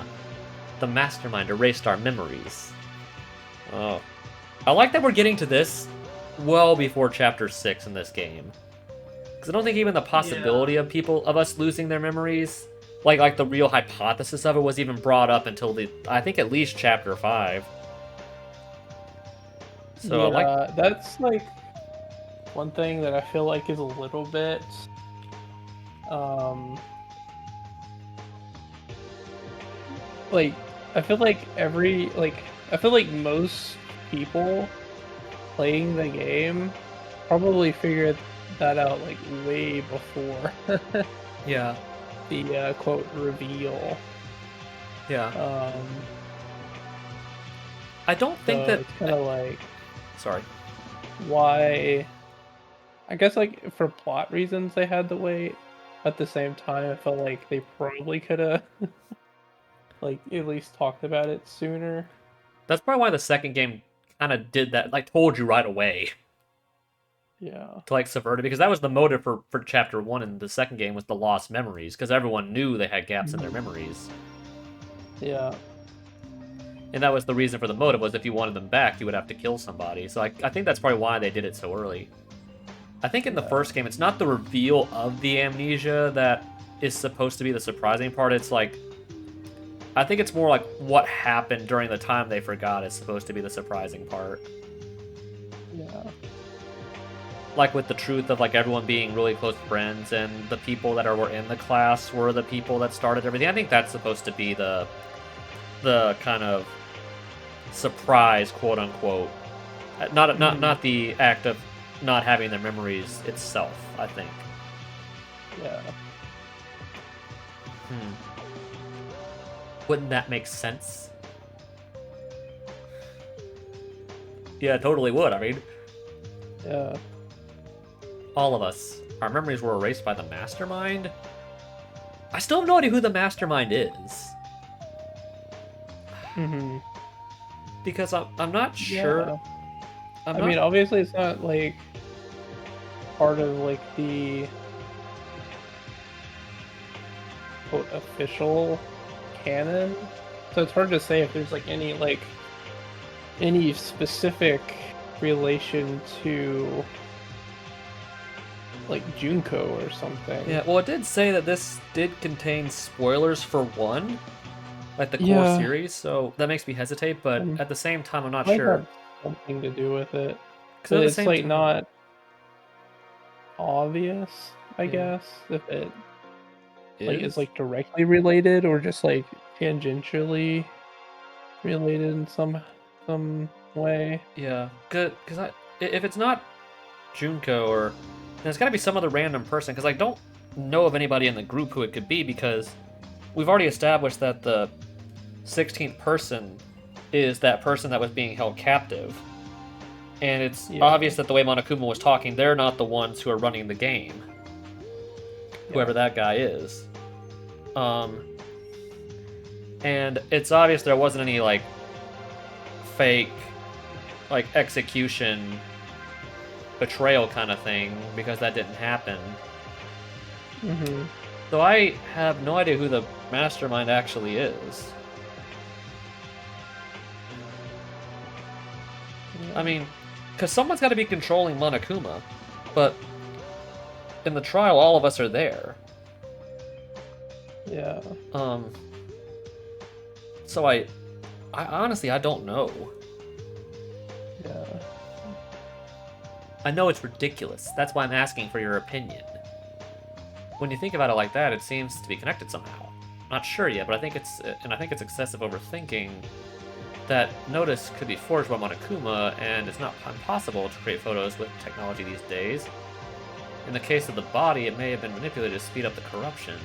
The mastermind erased our memories. Oh. I like that we're getting to this well before Chapter 6 in this game. Because I don't think even the possibility of us losing their memories, like the real hypothesis of it, was even brought up until I think at least Chapter 5. So yeah, that's like one thing that I feel like is a little bit like I feel like most people playing the game probably figured that out like way before yeah. the quote reveal. Yeah. I don't think so that it's kind of like sorry. why I guess like for plot reasons they had to wait. At the same time, I felt like they probably could have like at least talked about it sooner. That's probably why the second game kind of did that, like told you right away Yeah. to like subvert it, because that was the motive for Chapter 1 in the second game, was the lost memories, because everyone knew they had gaps in their memories. Yeah. And that was the reason for the motive, was if you wanted them back, you would have to kill somebody. So I think that's probably why they did it so early. I think in the first game, it's not the reveal of the amnesia that is supposed to be the surprising part. It's like, I think it's more like what happened during the time they forgot is supposed to be the surprising part. Yeah. Like with the truth of like everyone being really close friends and the people that were in the class were the people that started everything. I think that's supposed to be the kind of surprise, quote unquote. Not the act of not having their memories itself, I think. Yeah. Wouldn't that make sense? Yeah, it totally would. I mean, Yeah. all of us, our memories were erased by the mastermind. I still have no idea who the mastermind is. Because I'm not sure. Yeah. I mean, obviously it's not like part of like the quote official canon, so it's hard to say if there's like any specific relation to like Junko or something. Yeah, well, it did say that this did contain spoilers for 1, like the core series, so that makes me hesitate, but at the same time, I'm not Might sure. have something to do with it. Because But it's like not obvious, I guess, if it like is like directly related or just like tangentially related in some way. Yeah, good, because if it's not Junko, or then it's got to be some other random person, because I don't know of anybody in the group who it could be, because we've already established that the 16th person is that person that was being held captive. And it's obvious that the way Monokuma was talking, they're not the ones who are running the game. Whoever that guy is. And it's obvious there wasn't any, like, fake, like, execution, betrayal kind of thing, because that didn't happen. So I have no idea who the mastermind actually is. I mean, because someone's got to be controlling Monokuma, but in the trial, all of us are there. Yeah. So I honestly, I don't know. Yeah. I know it's ridiculous. That's why I'm asking for your opinion. When you think about it like that, it seems to be connected somehow. Not sure yet, but I think it's excessive overthinking. That notice could be forged by Monokuma, and it's not impossible to create photos with technology these days. In the case of the body, it may have been manipulated to speed up the corruption.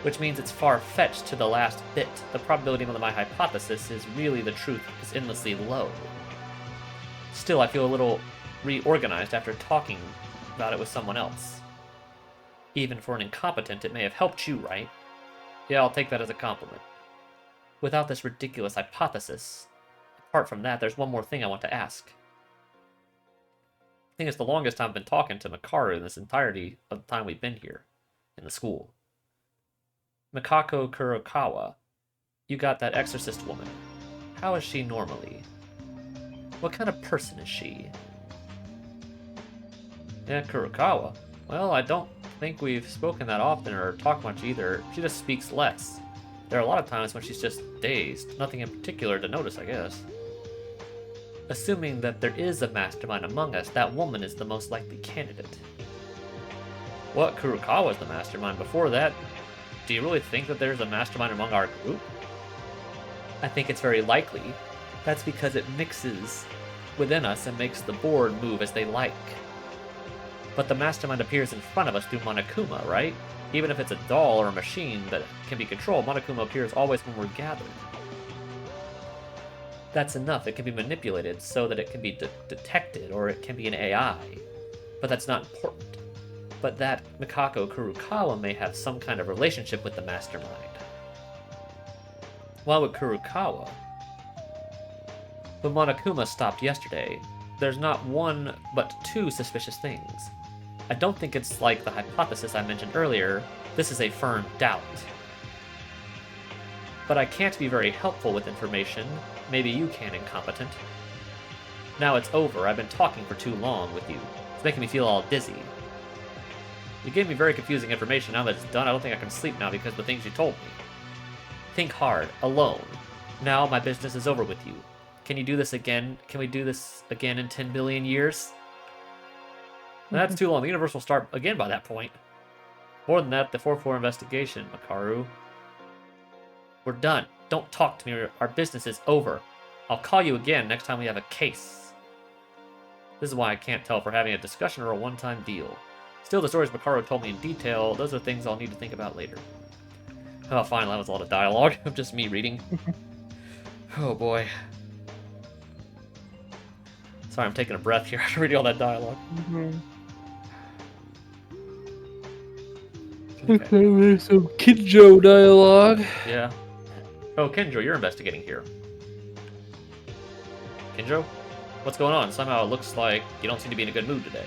Which means it's far-fetched to the last bit. The probability of my hypothesis is really the truth is endlessly low. Still, I feel a little reorganized after talking about it with someone else. Even for an incompetent, it may have helped you, right? Yeah, I'll take that as a compliment. Without this ridiculous hypothesis, apart from that, there's one more thing I want to ask. I think it's the longest time I've been talking to Makaru in this entirety of the time we've been here in the school. Mikako Kurokawa, you got that exorcist woman. How is she normally? What kind of person is she? Yeah, Kurokawa. Well, I don't think we've spoken that often or talked much either. She just speaks less. There are a lot of times when she's just dazed. Nothing in particular to notice, I guess. Assuming that there is a mastermind among us, that woman is the most likely candidate. What, Kurokawa's the mastermind? Before that, do you really think that there's a mastermind among our group? I think it's very likely. That's because it mixes within us and makes the board move as they like. But the mastermind appears in front of us through Monokuma, right? Even if it's a doll or a machine that can be controlled, Monokuma appears always when we're gathered. That's enough. It can be manipulated so that it can be detected, or it can be an AI. But that's not important. But that Mikako Kurokawa may have some kind of relationship with the mastermind. While with Kurokawa, when Monokuma stopped yesterday, there's not one, but two suspicious things. I don't think it's like the hypothesis I mentioned earlier. This is a firm doubt. But I can't be very helpful with information. Maybe you can, incompetent. Now it's over. I've been talking for too long with you. It's making me feel all dizzy. You gave me very confusing information. Now that it's done, I don't think I can sleep now because of the things you told me. Think hard. Alone. Now my business is over with you. Can you do this again? Can we do this again in 10 billion years? That's too long. The universe will start again by that point. More than that, the 4-4 investigation, Makaru. We're done. Don't talk to me. Our business is over. I'll call you again next time we have a case. This is why I can't tell if we're having a discussion or a one-time deal. Still, the stories Makaru told me in detail, those are things I'll need to think about later. Oh, fine, that was a lot of dialogue of just me reading. Oh, boy. Sorry, I'm taking a breath here after reading all that dialogue. Okay, there's some Kinjo dialogue. Yeah. Oh, Kenjo, you're investigating here. Kenjo? What's going on? Somehow it looks like you don't seem to be in a good mood today.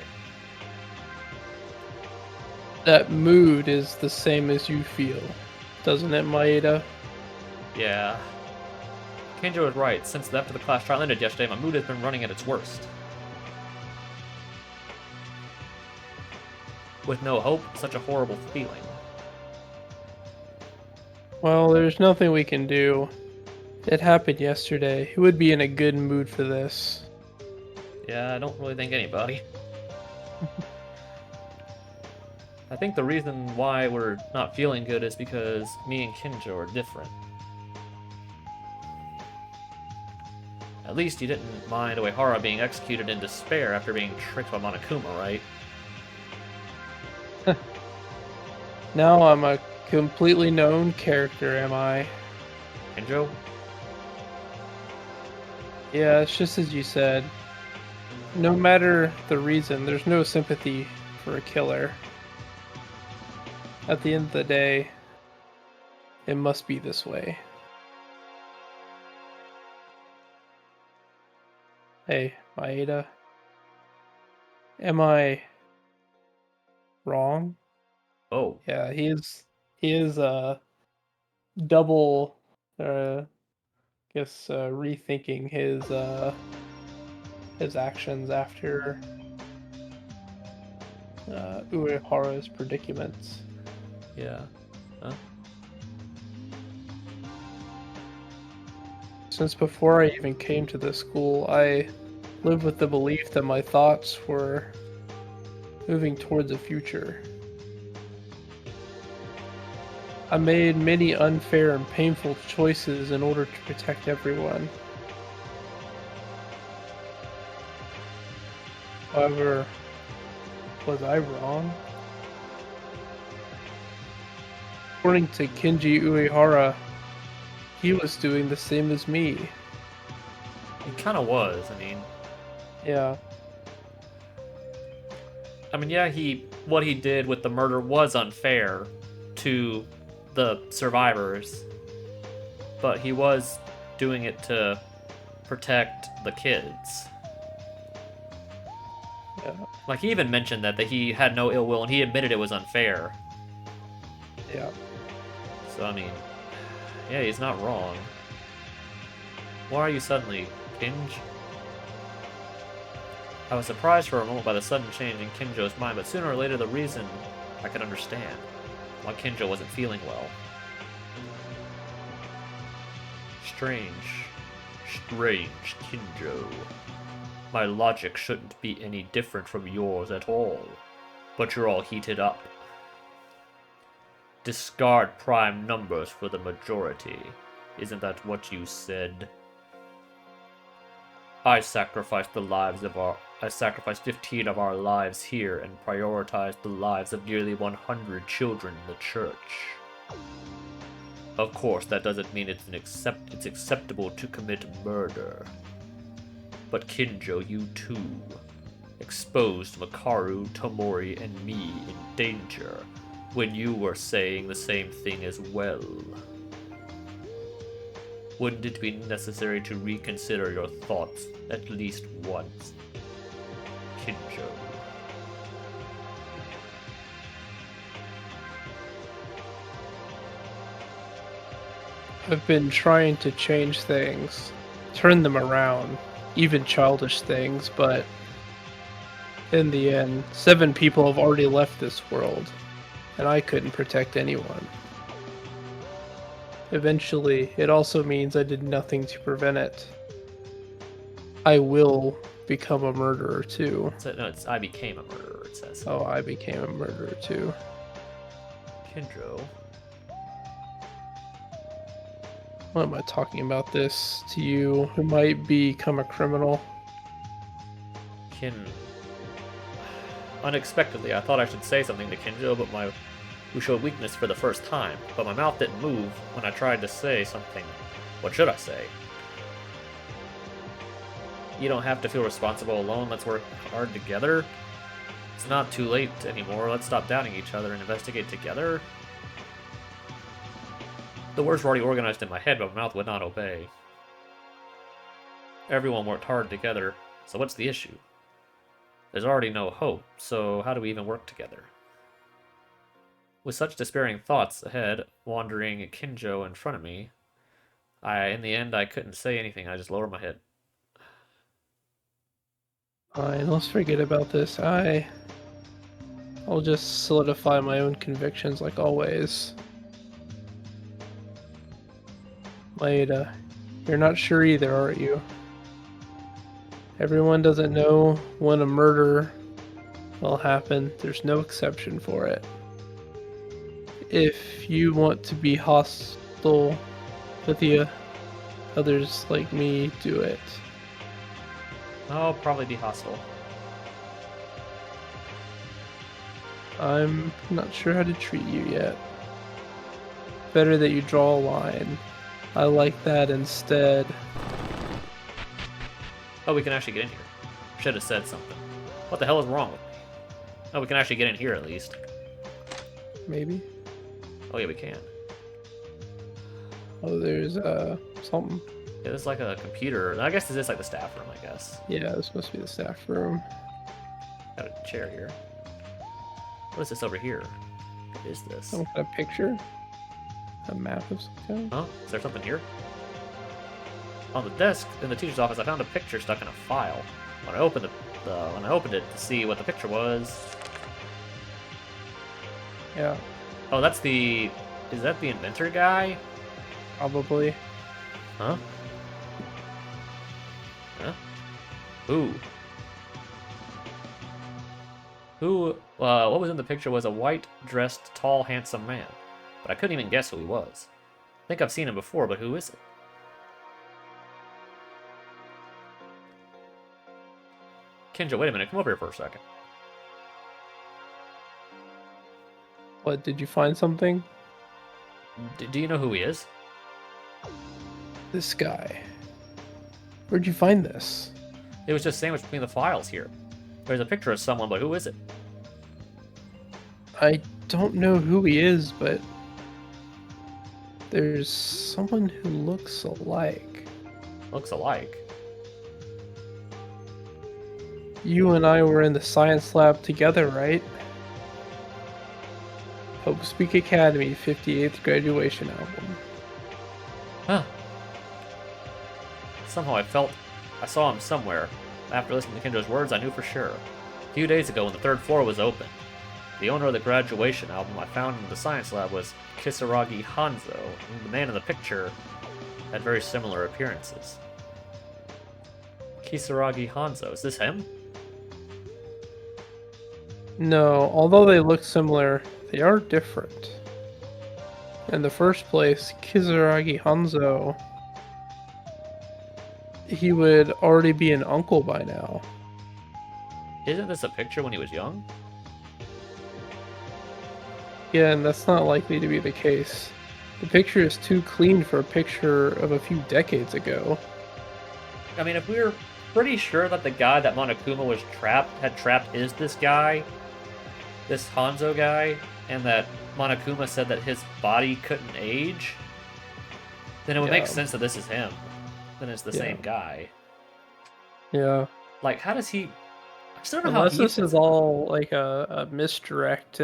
That mood is the same as you feel, doesn't it, Maeda? Yeah. Kenjo is right. Since after the class trial ended yesterday, my mood has been running at its worst. With no hope, such a horrible feeling. Well, there's nothing we can do. It happened yesterday. Who would be in a good mood for this? Yeah, I don't really think anybody. I think the reason why we're not feeling good is because me and Kenjo are different. At least you didn't mind Uehara being executed in despair after being tricked by Monokuma, right? Now I'm a completely known character, am I? Kenjo? Yeah, it's just as you said. No matter the reason, there's no sympathy for a killer. At the end of the day, it must be this way. Hey, Maeda. Am I wrong? Oh. Yeah, he is double rethinking his actions after Uehara's predicaments. Yeah. Huh? Since before I even came to this school, I lived with the belief that my thoughts were moving towards a future. I made many unfair and painful choices in order to protect everyone. However, was I wrong? According to Kenji Uehara, he was doing the same as me. He kind of was, I mean. Yeah. Yeah, what he did with the murder was unfair to the survivors, but he was doing it to protect the kids. Yeah. Like, he even mentioned that he had no ill will, and he admitted it was unfair. Yeah. So, I mean, yeah, he's not wrong. Why are you suddenly, Kinj? I was surprised for a moment by the sudden change in Kinjo's mind, but sooner or later the reason I could understand why Kinjo wasn't feeling well. Strange, Kinjo. My logic shouldn't be any different from yours at all, but you're all heated up. Discard prime numbers for the majority. Isn't that what you said? I sacrificed 15 of our lives here and prioritized the lives of nearly 100 children in the church. Of course, that doesn't mean it's acceptable to commit murder. But Kinjo, you too exposed Makaru, Tomori, and me in danger when you were saying the same thing as well. Wouldn't it be necessary to reconsider your thoughts at least once, Kinjo? I've been trying to change things, turn them around, even childish things, but in the end, 7 people have already left this world, and I couldn't protect anyone. Eventually, it also means I did nothing to prevent it. I will become a murderer too. No, it's I became a murderer, it says. Oh, I became a murderer too. Kinjo. Why am I talking about this to you who might become a criminal? Unexpectedly, I thought I should say something to Kinjo, who showed weakness for the first time, but my mouth didn't move when I tried to say something. What should I say? You don't have to feel responsible alone. Let's work hard together. It's not too late anymore. Let's stop doubting each other and investigate together. The words were already organized in my head, but my mouth would not obey. Everyone worked hard together, so what's the issue? There's already no hope, so how do we even work together? With such despairing thoughts ahead, wandering Kinjo in front of me, in the end, I couldn't say anything. I just lowered my head. Fine, let's forget about this. I'll just solidify my own convictions like always. Maeda, you're not sure either, are you? Everyone doesn't know when a murder will happen. There's no exception for it. If you want to be hostile with the others like me, do it. I'll probably be hostile. I'm not sure how to treat you yet. Better that you draw a line. I like that instead. Oh, we can actually get in here. Should have said something. What the hell is wrong with me? Oh, we can actually get in here at least. Maybe. Oh yeah, we can. Oh, there's something. Yeah, this is like a computer. I guess this is like the staff room, I guess. Yeah, this must be the staff room. Got a chair here. What is this over here? What is this? Some kind of picture? A map of some kind? Huh? Is there something here? On the desk in the teacher's office, I found a picture stuck in a file. When I opened it to see what the picture was. Yeah, Oh, that's the. Is that the inventor guy? probably. Huh? Huh? Who? What was in the picture was a white-dressed, tall, handsome man. But I couldn't even guess who he was. I think I've seen him before, but who is it? Kinjo, wait a minute. Come over here for a second. What, did you find something? Do you know who he is? This guy. Where'd you find this? It was just sandwiched between the files here. There's a picture of someone, but who is it? I don't know who he is, but there's someone who looks alike. Looks alike. You and I were in the science lab together, right? Hope Speak Academy 58th graduation album. Huh. Somehow I saw him somewhere. After listening to Kenjo's words, I knew for sure. A few days ago when the third floor was open, the owner of the graduation album I found in the science lab was Kisaragi Hanzo, and the man in the picture had very similar appearances. Kisaragi Hanzo, is this him? No, although they look similar, they are different. In the first place, Kizuragi Hanzo, he would already be an uncle by now. Isn't this a picture when he was young? Yeah, and that's not likely to be the case. The picture is too clean for a picture of a few decades ago. I mean, if we're pretty sure that the guy that Monokuma had trapped is this guy, this Hanzo guy, and that Monokuma said that his body couldn't age, then it would make sense that this is him. Then it's the same guy. Yeah. Like, how does he... I just don't know Unless how he... this is all like a misdirect,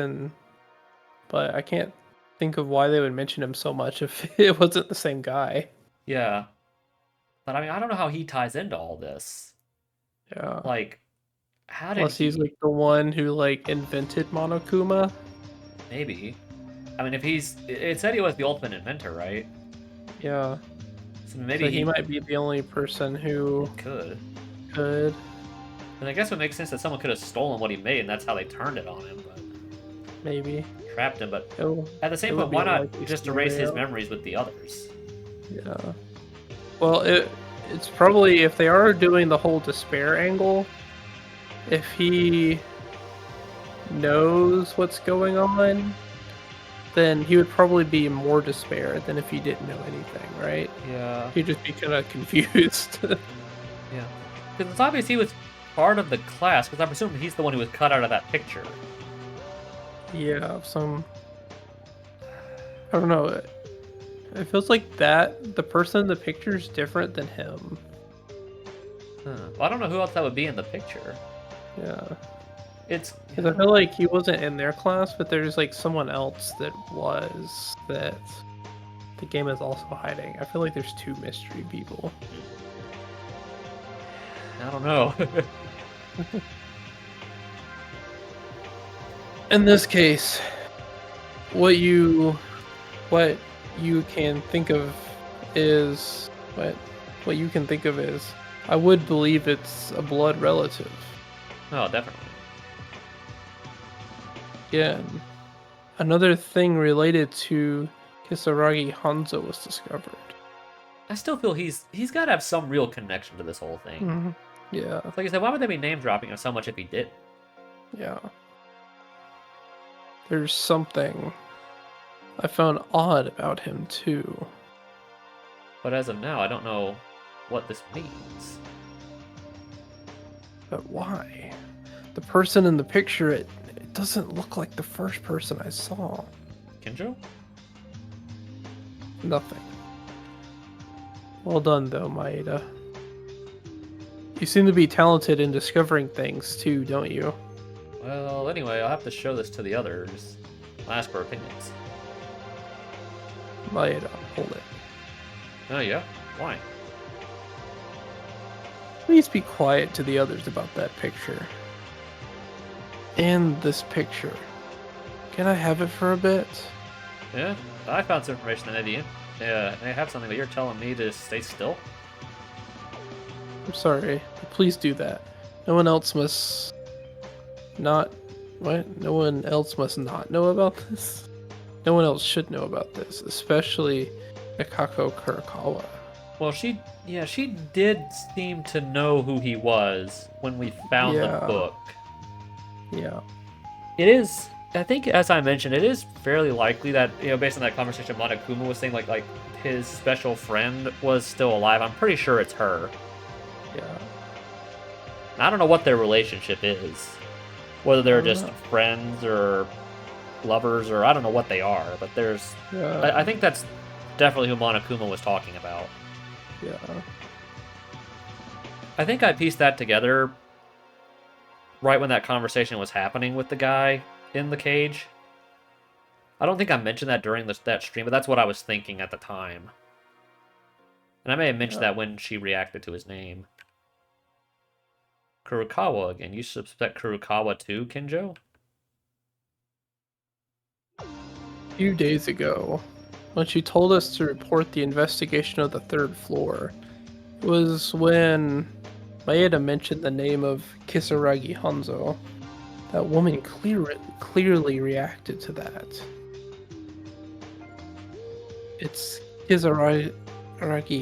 but I can't think of why they would mention him so much if it wasn't the same guy. Yeah. But I mean, I don't know how he ties into all this. Yeah. Like, how did Unless he's like the one who like invented Monokuma. Maybe. I mean, if he's... It said he was the ultimate inventor, right? Yeah. So maybe So he might be the only person who could. And I guess it would make sense that someone could have stolen what he made, and that's how they turned it on him. But maybe trapped him. But at the same point, why not just erase his memories with the others? Yeah. Well, it's probably, if they are doing the whole despair angle, if he knows what's going on, then he would probably be more despair than if he didn't know anything, right? Yeah. He'd just be kind of confused. Yeah. Because it's obvious he was part of the class, because I'm assuming he's the one who was cut out of that picture. Yeah, I don't know. It feels like the person in the picture is different than him. Huh. Well, I don't know who else that would be in the picture. Yeah. It's... Because I feel like he wasn't in their class, but there's like someone else that the game is also hiding. I feel like there's two mystery people. I don't know. In this case, what you can think of is I would believe it's a blood relative. Oh, definitely. Yeah. Another thing related to Kisaragi Hanzo was discovered. I still feel he's got to have some real connection to this whole thing. Mm-hmm. Yeah. Like I said, why would they be name dropping him so much if he did? Yeah. There's something I found odd about him too. But as of now, I don't know what this means. But why? The person in the picture, it doesn't look like the first person I saw. Kenjo? Nothing. Well done though, Maeda. You seem to be talented in discovering things too, don't you? Well, anyway, I'll have to show this to the others. I'll ask for opinions. Maeda, hold it. Oh, yeah? Why? Please be quiet to the others about that picture. And this picture. Can I have it for a bit? Yeah, I found some information in the Yeah, they have something, but you're telling me to stay still? I'm sorry, but please do that. No one else must not... What? No one else must not know about this? No one else should know about this, especially Nikako Kurakawa. Well, she did seem to know who he was when we found the book. Yeah. It is, I think, as I mentioned, it is fairly likely that, based on that conversation Monokuma was saying, like his special friend was still alive. I'm pretty sure it's her. Yeah. I don't know what their relationship is. Whether they're just friends or lovers, or I don't know what they are, but there's... Yeah. I think that's definitely who Monokuma was talking about. Yeah. I think I pieced that together right when that conversation was happening with the guy in the cage. I don't think I mentioned that during that stream, but that's what I was thinking at the time. And I may have mentioned that when she reacted to his name. Kurokawa again. You suspect Kurokawa too, Kinjo? A few days ago, when she told us to report the investigation of the third floor, it was when Maeda mentioned the name of Kisaragi Hanzo. That woman clearly reacted to that. It's Kisaragi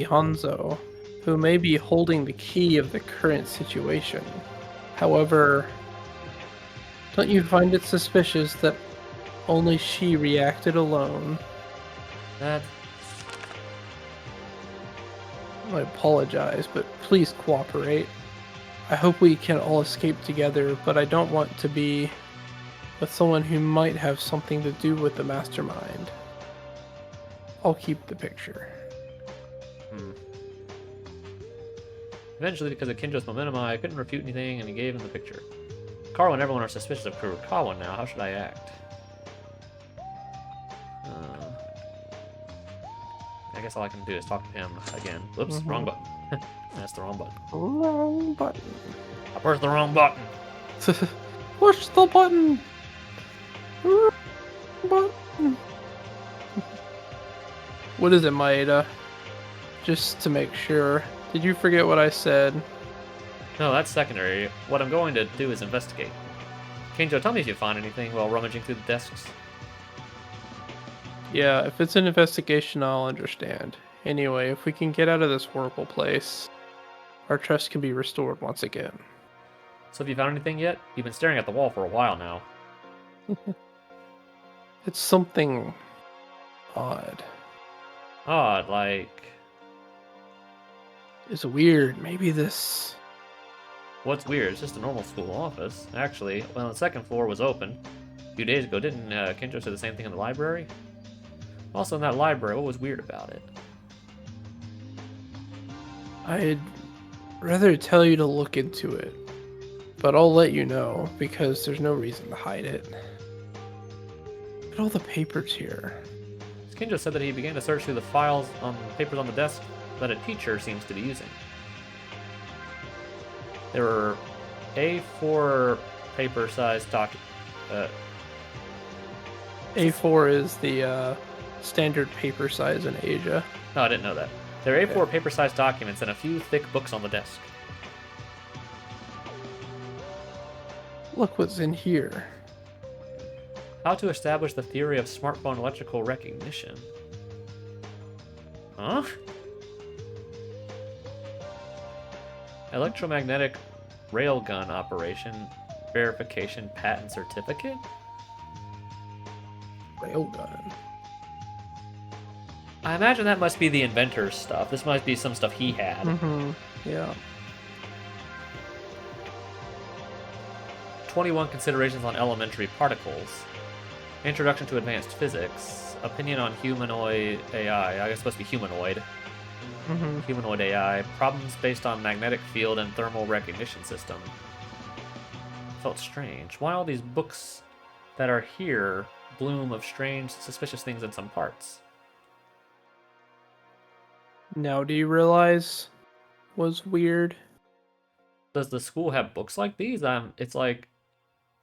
Hanzo, who may be holding the key of the current situation. However, don't you find it suspicious that only she reacted alone? That... I apologize, but please cooperate. I hope we can all escape together, but I don't want to be with someone who might have something to do with the mastermind. I'll keep the picture. Eventually, because of Kinjo's momentum, I couldn't refute anything, and he gave him the picture. Karo and everyone are suspicious of Kurokawa now. How should I act? I guess all I can do is talk to him again. Oops, wrong button. That's the wrong button. Wrong button. I pressed the wrong button. Push the button. Wrong button. What is it, Maeda? Just to make sure. Did you forget what I said? No, that's secondary. What I'm going to do is investigate. Kinjo, tell me if you find anything while rummaging through the desks. Yeah, if it's an investigation, I'll understand. Anyway, if we can get out of this horrible place, our trust can be restored once again. So have you found anything yet? You've been staring at the wall for a while now. It's something odd. Odd, like... It's weird. Maybe this... What's weird? It's just a normal school office. Actually, well, the second floor was open. A few days ago, didn't Kinjo say the same thing in the library? Also, in that library, what was weird about it? I'd rather tell you to look into it, but I'll let you know, because there's no reason to hide it. Look at all the papers here. Kinjo said that he began to search through the files on papers on the desk that a teacher seems to be using. There were A4 paper-sized A4 is the standard paper size in Asia. No, I didn't know that. There are A4 paper-sized documents and a few thick books on the desk. Look what's in here. How to establish the theory of smartphone electrical recognition. Huh? Electromagnetic railgun operation verification patent certificate? Railgun. I imagine that must be the inventor's stuff. This must be some stuff he had. Mm-hmm. Yeah. 21 considerations on elementary particles. Introduction to advanced physics. Opinion on humanoid AI. I guess it's supposed to be humanoid. Mm-hmm. Humanoid AI. Problems based on magnetic field and thermal recognition system. Felt strange. Why all these books that are here bloom of strange, suspicious things in some parts? Now do you realize was weird? Does the school have books like these? It's like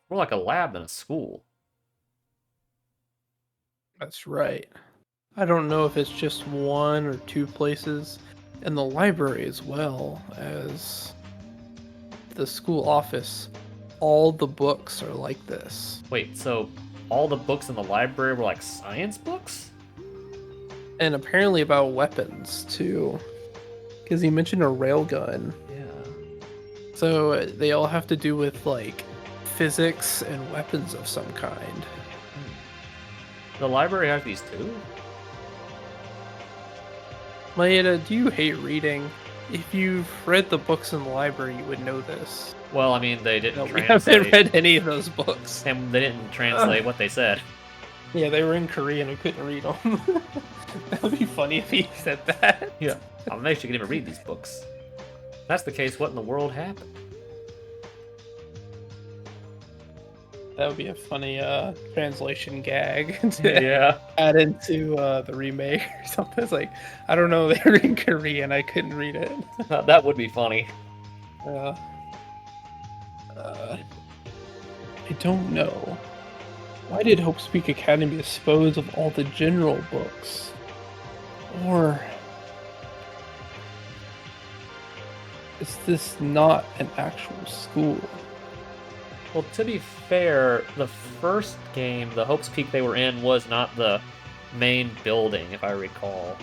more like a lab than a school. That's right. I don't know if it's just one or two places in the library as well as the school office. All the books are like this. Wait, so all the books in the library were like science books? And apparently about weapons too. Because he mentioned a railgun. Yeah. So they all have to do with like physics and weapons of some kind. The library has these too? Maeda, do you hate reading? If you've read the books in the library, you would know this. Well, I mean, they didn't No, we translate. haven't read any of those books. And they didn't translate what they said. Yeah, they were in Korean. We couldn't read them. That would be funny if he said that. Yeah. I'm amazed you can even read these books. If that's the case, what in the world happened? That would be a funny translation gag to Yeah. add into the remake or something. It's like, I don't know, they were in Korean, I couldn't read it. That would be funny. Uh, I don't know. Why did Hope Speak Academy dispose of all the general books? Or is this not an actual school? Well, to be fair, the first game, the Hope's Peak they were in, was not the main building, if I recall.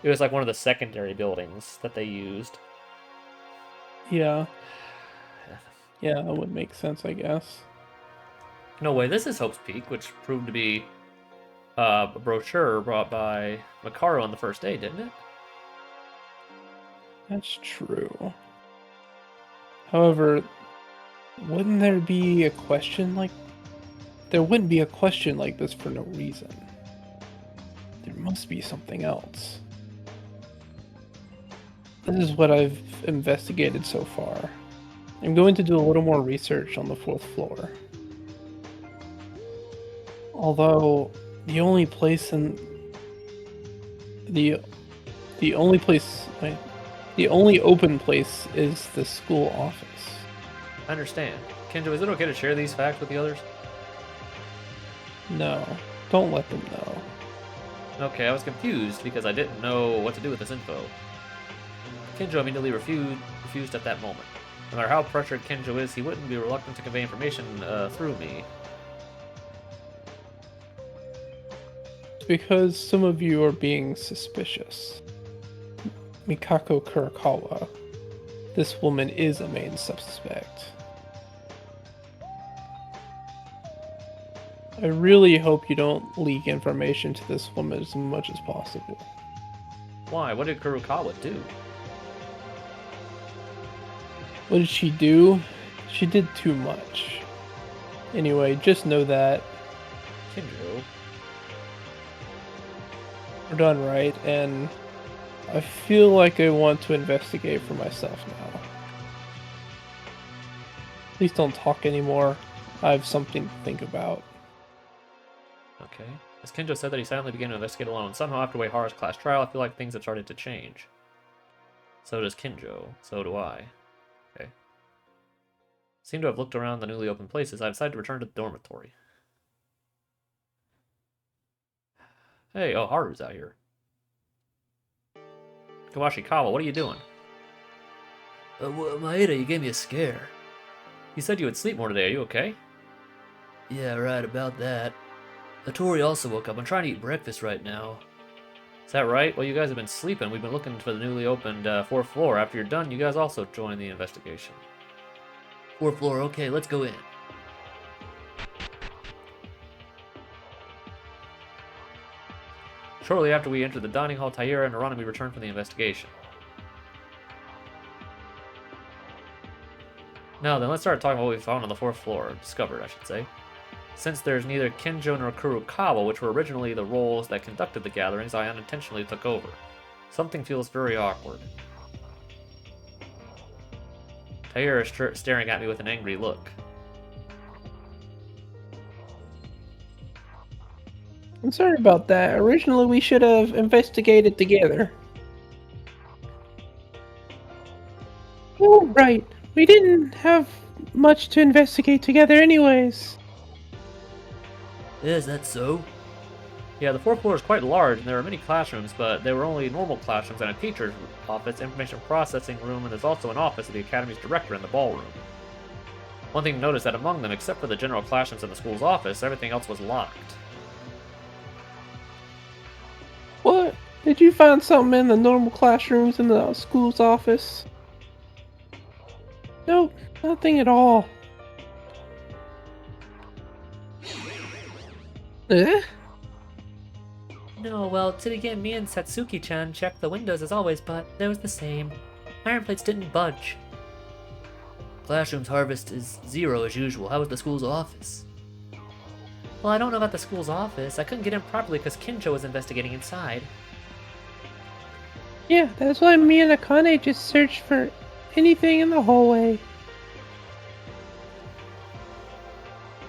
It was like one of the secondary buildings that they used. Yeah. Yeah, that would make sense, I guess. No way, this is Hope's Peak, which proved to be a brochure brought by Makaru on the first day, didn't it? That's true. However, wouldn't there be a question like... There wouldn't be a question like this for no reason. There must be something else. This is what I've investigated so far. I'm going to do a little more research on the 4th floor. Although, the only place in... The only place... Wait, the only open place is the school office. I understand. Kenjo, is it okay to share these facts with the others? No, don't let them know. Okay, I was confused because I didn't know what to do with this info. Kenjo immediately refused at that moment. No matter how pressured Kenjo is, he wouldn't be reluctant to convey information through me. It's because some of you are being suspicious. Mikako Kurakawa. This woman is a main suspect. I really hope you don't leak information to this woman as much as possible. Why? What did Kurokawa do? What did she do? She did too much. Anyway, just know that Kenjo. we're done, right? And I feel like I want to investigate for myself now. Please don't talk anymore. I have something to think about. Okay. As Kenjo said that he silently began to investigate alone. Somehow after Uehara's class trial, I feel like things have started to change. So does Kenjo. So do I. Okay. Seem to have looked around the newly opened places. I decided to return to the dormitory. Hey, oh, Haru's out here. Kawashikawa, what are you doing? Maeda, you gave me a scare. You said you would sleep more today. Are you okay? Yeah, right, about that. Tori also woke up. I'm trying to eat breakfast right now. Is that right? Well, you guys have been sleeping. We've been looking for the newly opened 4th floor. After you're done, you guys also join the investigation. 4th floor, okay, let's go in. Shortly after we entered the dining hall, Taira and Aranami returned from the investigation. Now then, let's start talking about what we found on the 4th floor. Discovered, I should say. Since there's neither Kenjo nor Kurokawa, which were originally the roles that conducted the gatherings, I unintentionally took over. Something feels very awkward. Taira is staring at me with an angry look. I'm sorry about that. Originally, we should have investigated together. Oh, right. We didn't have much to investigate together anyways. Is that so? Yeah, the 4th floor is quite large, and there are many classrooms, but they were only normal classrooms and a teacher's office, information processing room, and there's also an office of the academy's director in the ballroom. One thing to notice that among them, except for the general classrooms in the school's office, everything else was locked. What? Did you find something in the normal classrooms in the school's office? Nope, nothing at all. Eh? No, well, to begin, me and Satsuki-chan checked the windows as always, but they was the same. Iron plates didn't budge. Classroom's harvest is 0 as usual. How was the school's office? Well, I don't know about the school's office. I couldn't get in properly because Kenjo was investigating inside. Yeah, that's why me and Akane just searched for anything in the hallway.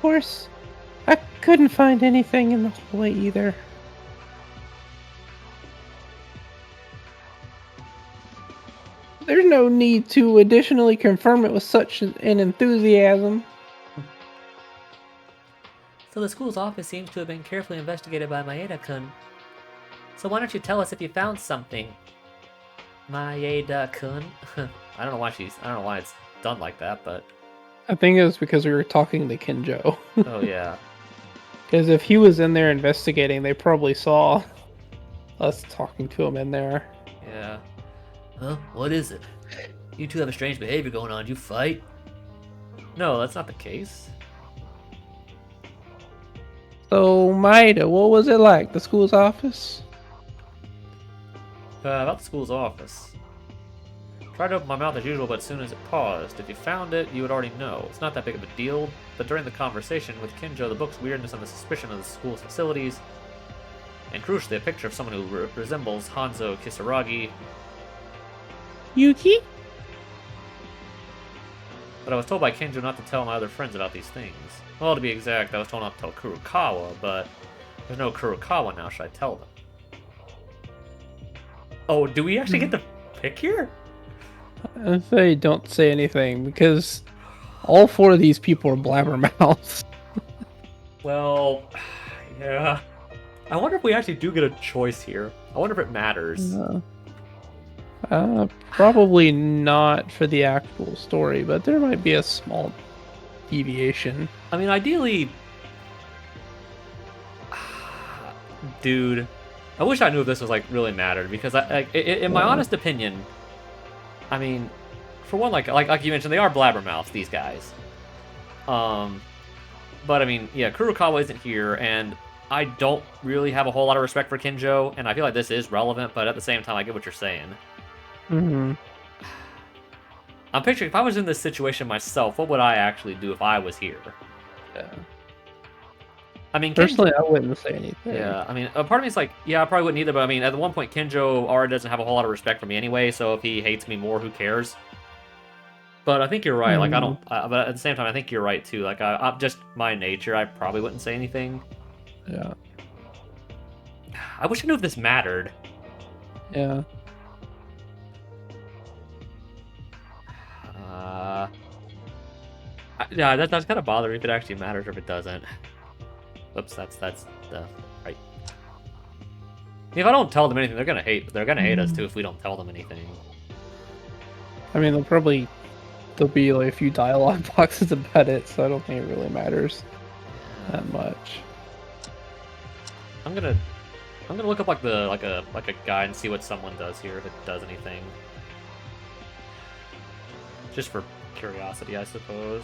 course, I couldn't find anything in the hallway either. There's no need to additionally confirm it with such an enthusiasm. So the school's office seems to have been carefully investigated by Maeda-kun. So why don't you tell us if you found something, Maeda-kun? I don't know why it's done like that, but... I think it was because we were talking to Kinjo. Oh, yeah. Because if he was in there investigating, they probably saw us talking to him in there. Yeah. Huh? What is it? You two have a strange behavior going on. Did you fight? No, that's not the case. So, Maeda, what was it like, the school's office? About the school's office. Tried to open my mouth as usual, but as soon as it paused, if you found it, you would already know. It's not that big of a deal, but during the conversation with Kinjo, the book's weirdness and the suspicion of the school's facilities, and crucially, a picture of someone who resembles Hanzo Kisaragi. Yuki? But I was told by Kinjo not to tell my other friends about these things. Well, to be exact, I was told not to tell Kurokawa, but there's no Kurokawa now, should I tell them? Oh, do we actually get to pick here? I say don't say anything, because all four of these people are blabbermouths. Well, yeah. I wonder if we actually do get a choice here. I wonder if it matters. Probably not for the actual story, but there might be a small deviation. I mean, ideally... Dude, I wish I knew if this was, like, really mattered, because, in my honest opinion, I mean, for one, like you mentioned, they are blabbermouths, these guys. But, I mean, yeah, Kurokawa isn't here, and I don't really have a whole lot of respect for Kinjo, and I feel like this is relevant, but at the same time, I get what you're saying. Mm-hmm. I'm picturing, if I was in this situation myself, what would I actually do if I was here? Yeah. I mean, Personally, I wouldn't say anything. Yeah, I mean, a part of me is like, yeah, I probably wouldn't either, but I mean, at one point, Kinjo already doesn't have a whole lot of respect for me anyway, so if he hates me more, who cares? But I think you're right, like, I don't, but at the same time, I think you're right, too. Like, I'm just my nature, I probably wouldn't say anything. Yeah. I wish I knew if this mattered. Yeah. Yeah, that's kind of bothering if it actually matters or if it doesn't. Oops, that's the right. If I don't tell them anything, they're gonna hate us too if we don't tell them anything. I mean, there'll be like a few dialogue boxes about it, so I don't think it really matters that much. I'm gonna look up like a guide and see what someone does here if it does anything. Just for curiosity, I suppose.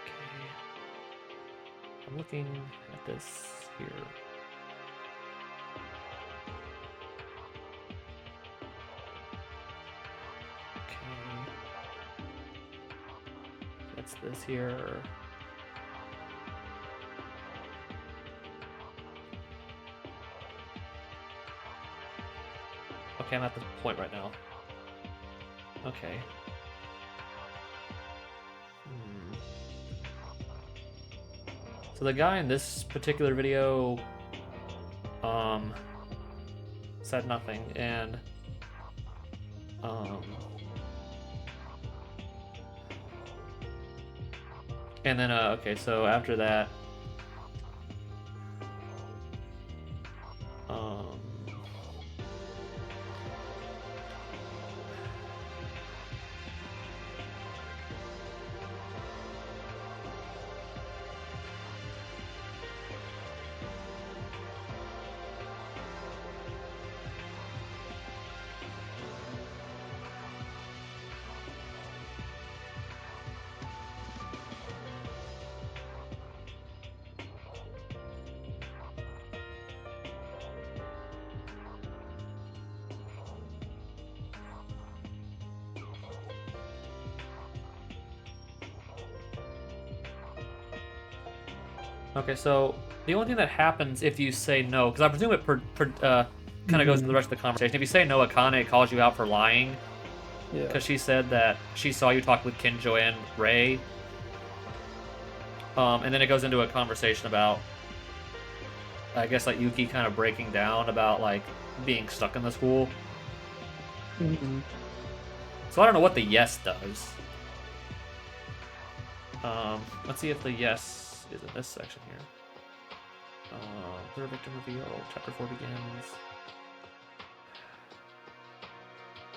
Okay. I'm looking at this here. Okay. That's this here. Okay, I'm at the point right now. Okay. So the guy in this particular video, said nothing, and, and then, okay, so after that, Okay, so the only thing that happens if you say no, because I presume it kind of goes into the rest of the conversation. If you say no, Akane calls you out for lying, Yeah. because she said that she saw you talk with Kinjo and Ray. And then it goes into a conversation about, I guess, like Yuki kind of breaking down about like being stuck in the school. Mhm. So I don't know what the yes does. Let's see if the yes is in this section here. Third victim reveal. Chapter 4 begins.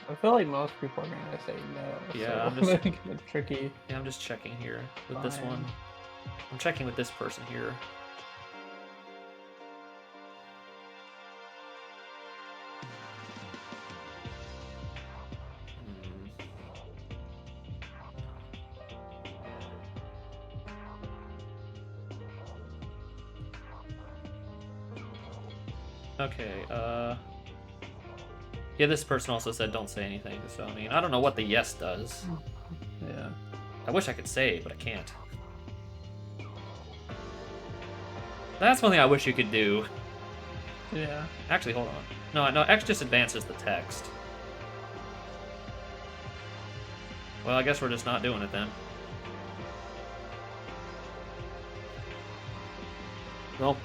I feel like most people are gonna say no. Yeah, so I'm just- it's tricky. Yeah, I'm just checking here with this Fine. one. I'm checking with this person here. Okay, yeah, this person also said don't say anything, so I mean, I don't know what the yes does. Yeah. I wish I could say, but I can't. That's one thing I wish you could do. Yeah. Actually, hold on. No, X just advances the text. Well, I guess we're just not doing it then. Well,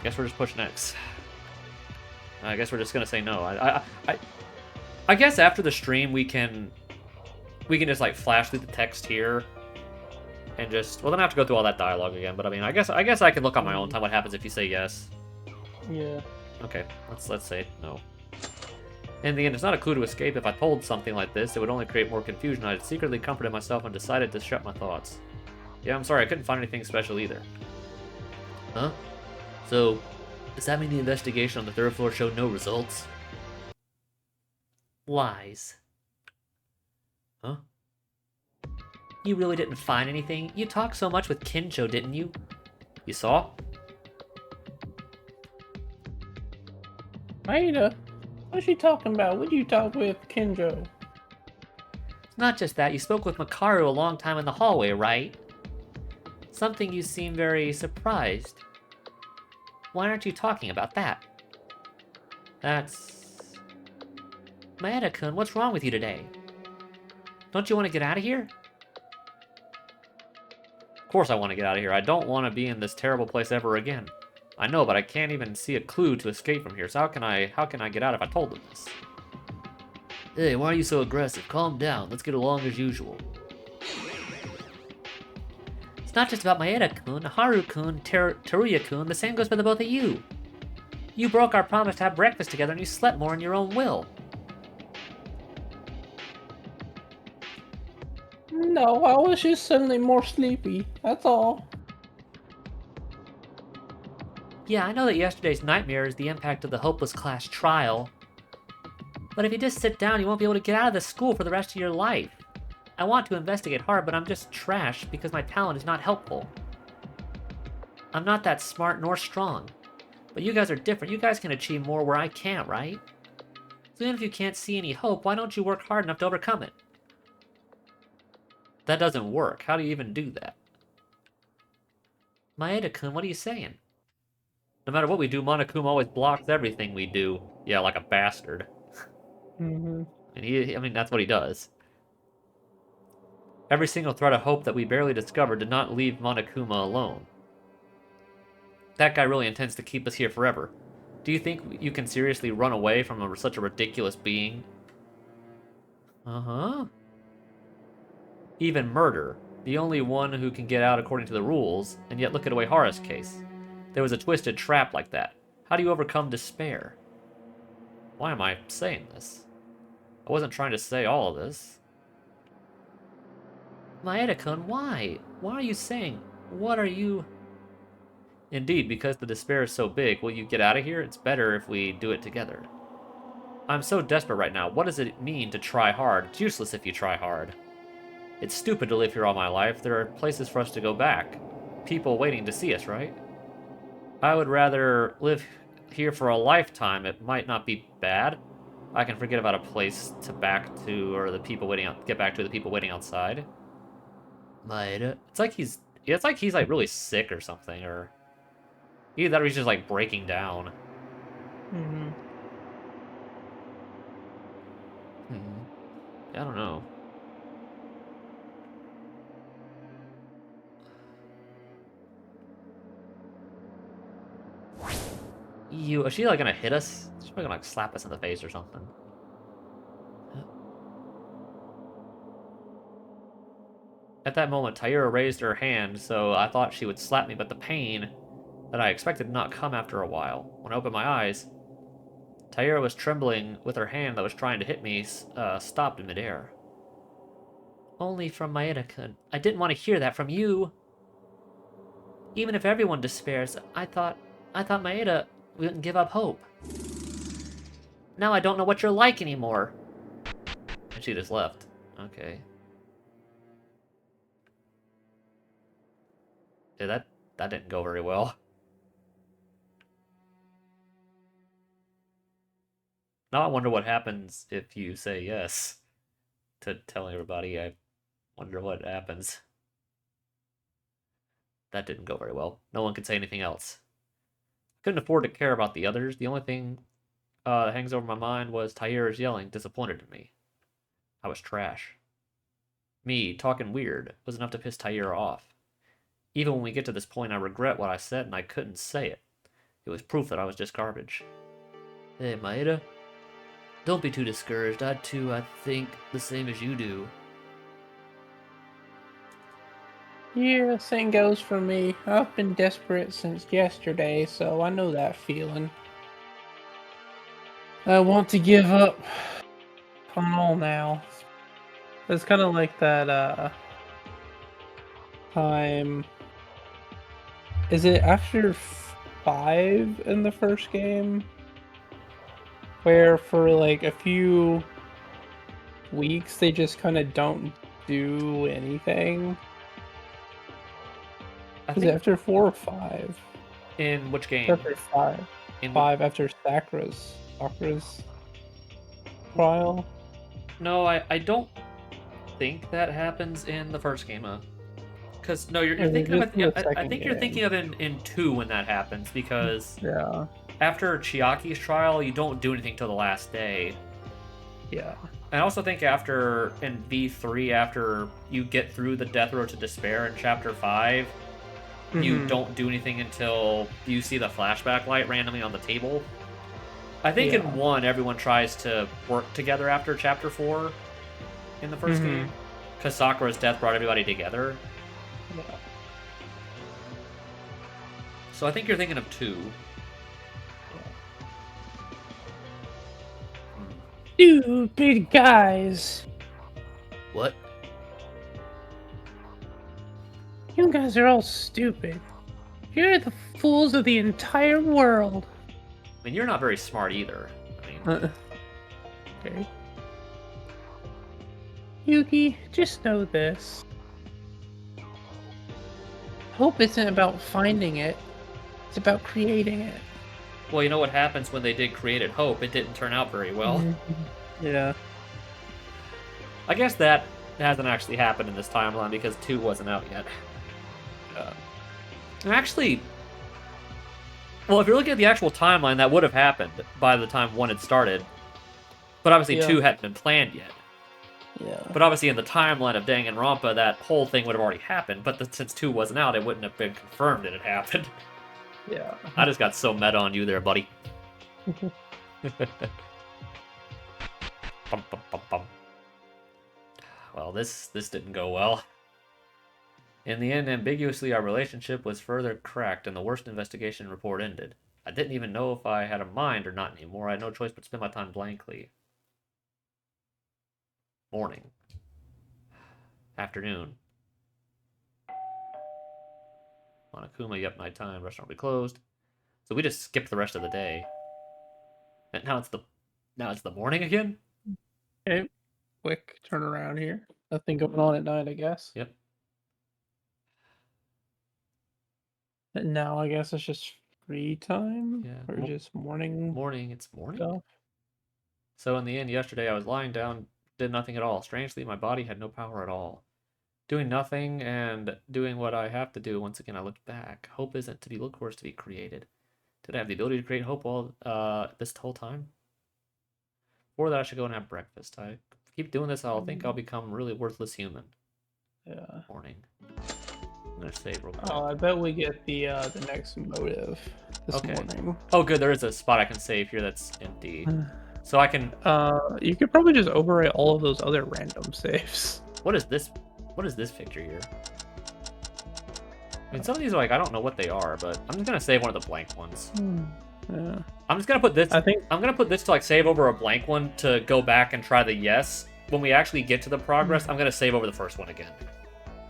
guess we're just pushing X. I guess we're just gonna say no. I guess after the stream we can just like flash through the text here and just, well, then I have to go through all that dialogue again. But I mean, I guess I can look on my own time what happens if you say yes. Yeah. Okay, let's say no. In the end, it's not a clue to escape. If I told something like this, it would only create more confusion. I had secretly comforted myself and decided to shut my thoughts. Yeah, I'm sorry, I couldn't find anything special either. Huh? So, does that mean the investigation on the third floor showed no results? Lies. Huh? You really didn't find anything? You talked so much with Kinjo, didn't you? You saw? Maida, what's she talking about? What you talk with Kinjo? It's not just that. You spoke with Makaru a long time in the hallway, right? Something you seem very surprised. Why aren't you talking about that? That's... Maeda-kun, what's wrong with you today? Don't you want to get out of here? Of course I want to get out of here. I don't want to be in this terrible place ever again. I know, but I can't even see a clue to escape from here, so how can I get out if I told them this? Hey, why are you so aggressive? Calm down. Let's get along as usual. It's not just about Maeda-kun, Haru-kun, Teruya-kun. The same goes for the both of you. You broke our promise to have breakfast together and you slept more in your own will. No, I was just suddenly more sleepy. That's all. Yeah, I know that yesterday's nightmare is the impact of the hopeless class trial. But if you just sit down, you won't be able to get out of this school for the rest of your life. I want to investigate hard, but I'm just trash because my talent is not helpful. I'm not that smart nor strong. But you guys are different. You guys can achieve more where I can't, right? So even if you can't see any hope, why don't you work hard enough to overcome it? That doesn't work. How do you even do that? Maeda-kun, what are you saying? No matter what we do, Monokuma always blocks everything we do. Yeah, like a bastard. Mm-hmm. And I mean, that's what he does. Every single thread of hope that we barely discovered did not leave Monokuma alone. That guy really intends to keep us here forever. Do you think you can seriously run away from such a ridiculous being? Uh-huh. Even murder. The only one who can get out according to the rules, and yet look at Uehara's case. There was a twisted trap like that. How do you overcome despair? Why am I saying this? I wasn't trying to say all of this. Maeda-kun, why? Why are you saying? What are you... Indeed, because the despair is so big, will you get out of here? It's better if we do it together. I'm so desperate right now. What does it mean to try hard? It's useless if you try hard. It's stupid to live here all my life. There are places for us to go back. People waiting to see us, right? I would rather live here for a lifetime. It might not be bad. I can forget about a place to back to, or the people waiting out, get back to the people waiting outside. Maeda. It's like he's Yeah, it's like he's like really sick or something, or either that or he's just like breaking down. Mm-hmm. I don't know. Is she like gonna hit us? She's probably gonna like slap us in the face or something. At that moment, Taira raised her hand, so I thought she would slap me, but the pain that I expected did not come after a while. When I opened my eyes, Taira was trembling with her hand that was trying to hit me, stopped in midair. Only from Maeda-kun. I didn't want to hear that from you. Even if everyone despairs, I thought Maeda wouldn't give up hope. Now I don't know what you're like anymore. And she just left. Okay. Yeah, that didn't go very well. Now I wonder what happens if you say yes to telling everybody. I wonder what happens. That didn't go very well. No one could say anything else. Couldn't afford to care about the others. The only thing that hangs over my mind was Taira's yelling, disappointed in me. I was trash. Me, talking weird, was enough to piss Taira off. Even when we get to this point, I regret what I said and I couldn't say it. It was proof that I was just garbage. Hey, Maeda. Don't be too discouraged. I think the same as you do. Yeah, same goes for me. I've been desperate since yesterday, so I know that feeling. I want to give up on all now. It's kind of like that time. Is it after 5 in the first game? Where for like a few weeks they just kind of don't do anything? I Is it think after 4 or 5? in which game? After 5. In 5 after Sakura's trial? No, I don't think that happens in the first game. Because no, you're Is it thinking of just in the I second think you're thinking game? of in 2 when that happens, because Yeah. after Chiaki's trial, you don't do anything till the last day. Yeah. I also think after in V3, after you get through the Death Road to Despair in Chapter 5, you Mhm. don't do anything until you see the flashback light randomly on the table. I think Yeah. in 1, everyone tries to work together after Chapter 4 in the 1st Mhm. game, because Sakura's death brought everybody together. Yeah. So I think you're thinking of 2. Stupid guys. What? You guys are all stupid. You're the fools of the entire world. I mean, you're not very smart either. I mean, Okay. Yuki, just know this. Hope isn't about finding it. It's about creating it. well, you know what happens when they did Created Hope? It didn't turn out very well. Yeah. I guess that hasn't actually happened in this timeline because 2 wasn't out yet. And actually, well, if you're looking at the actual timeline, that would have happened by the time 1 had started. But obviously, Yeah. 2 hadn't been planned yet. Yeah. But obviously, in the timeline of Danganronpa, that whole thing would have already happened. But since 2 wasn't out, it wouldn't have been confirmed that it happened. Yeah. I just got so meta on you there, buddy. Bum, bum, bum, bum. Well, this didn't go well. In the end, ambiguously, our relationship was further cracked, and the worst investigation report ended. I didn't even know if I had a mind or not anymore. I had no choice but to spend my time blankly. Morning. Afternoon. Monokuma, yep, nighttime. Restaurant will be closed. So we just skipped the rest of the day. And now it's the morning again? Okay. Quick turnaround here. Nothing going on at night, I guess. Yep. And now I guess it's just free time? Yeah. Or just morning Morning. It's morning? stuff? So in the end, yesterday I was lying down, did nothing at all. Strangely, my body had no power at all. Doing nothing and doing what I have to do. Once again, I looked back. Hope isn't to be looked for, it's to be created. Did I have the ability to create hope all this whole time? Or that I should go and have breakfast. I keep doing this, I'll think I'll become really worthless human. Yeah. Morning. I'm gonna save real quick. Oh, I bet we get the next motive this Okay. morning. Oh, good. There is a spot I can save here that's empty. So I can. You could probably just overwrite all of those other random saves. What is this? What is this picture here? I mean, some of these are like I don't know what they are, but I'm just gonna save one of the blank ones. Yeah. I'm just gonna put this. I think I'm gonna put this to like save over a blank one to go back and try the yes. When we actually get to the progress, I'm gonna save over the first one again.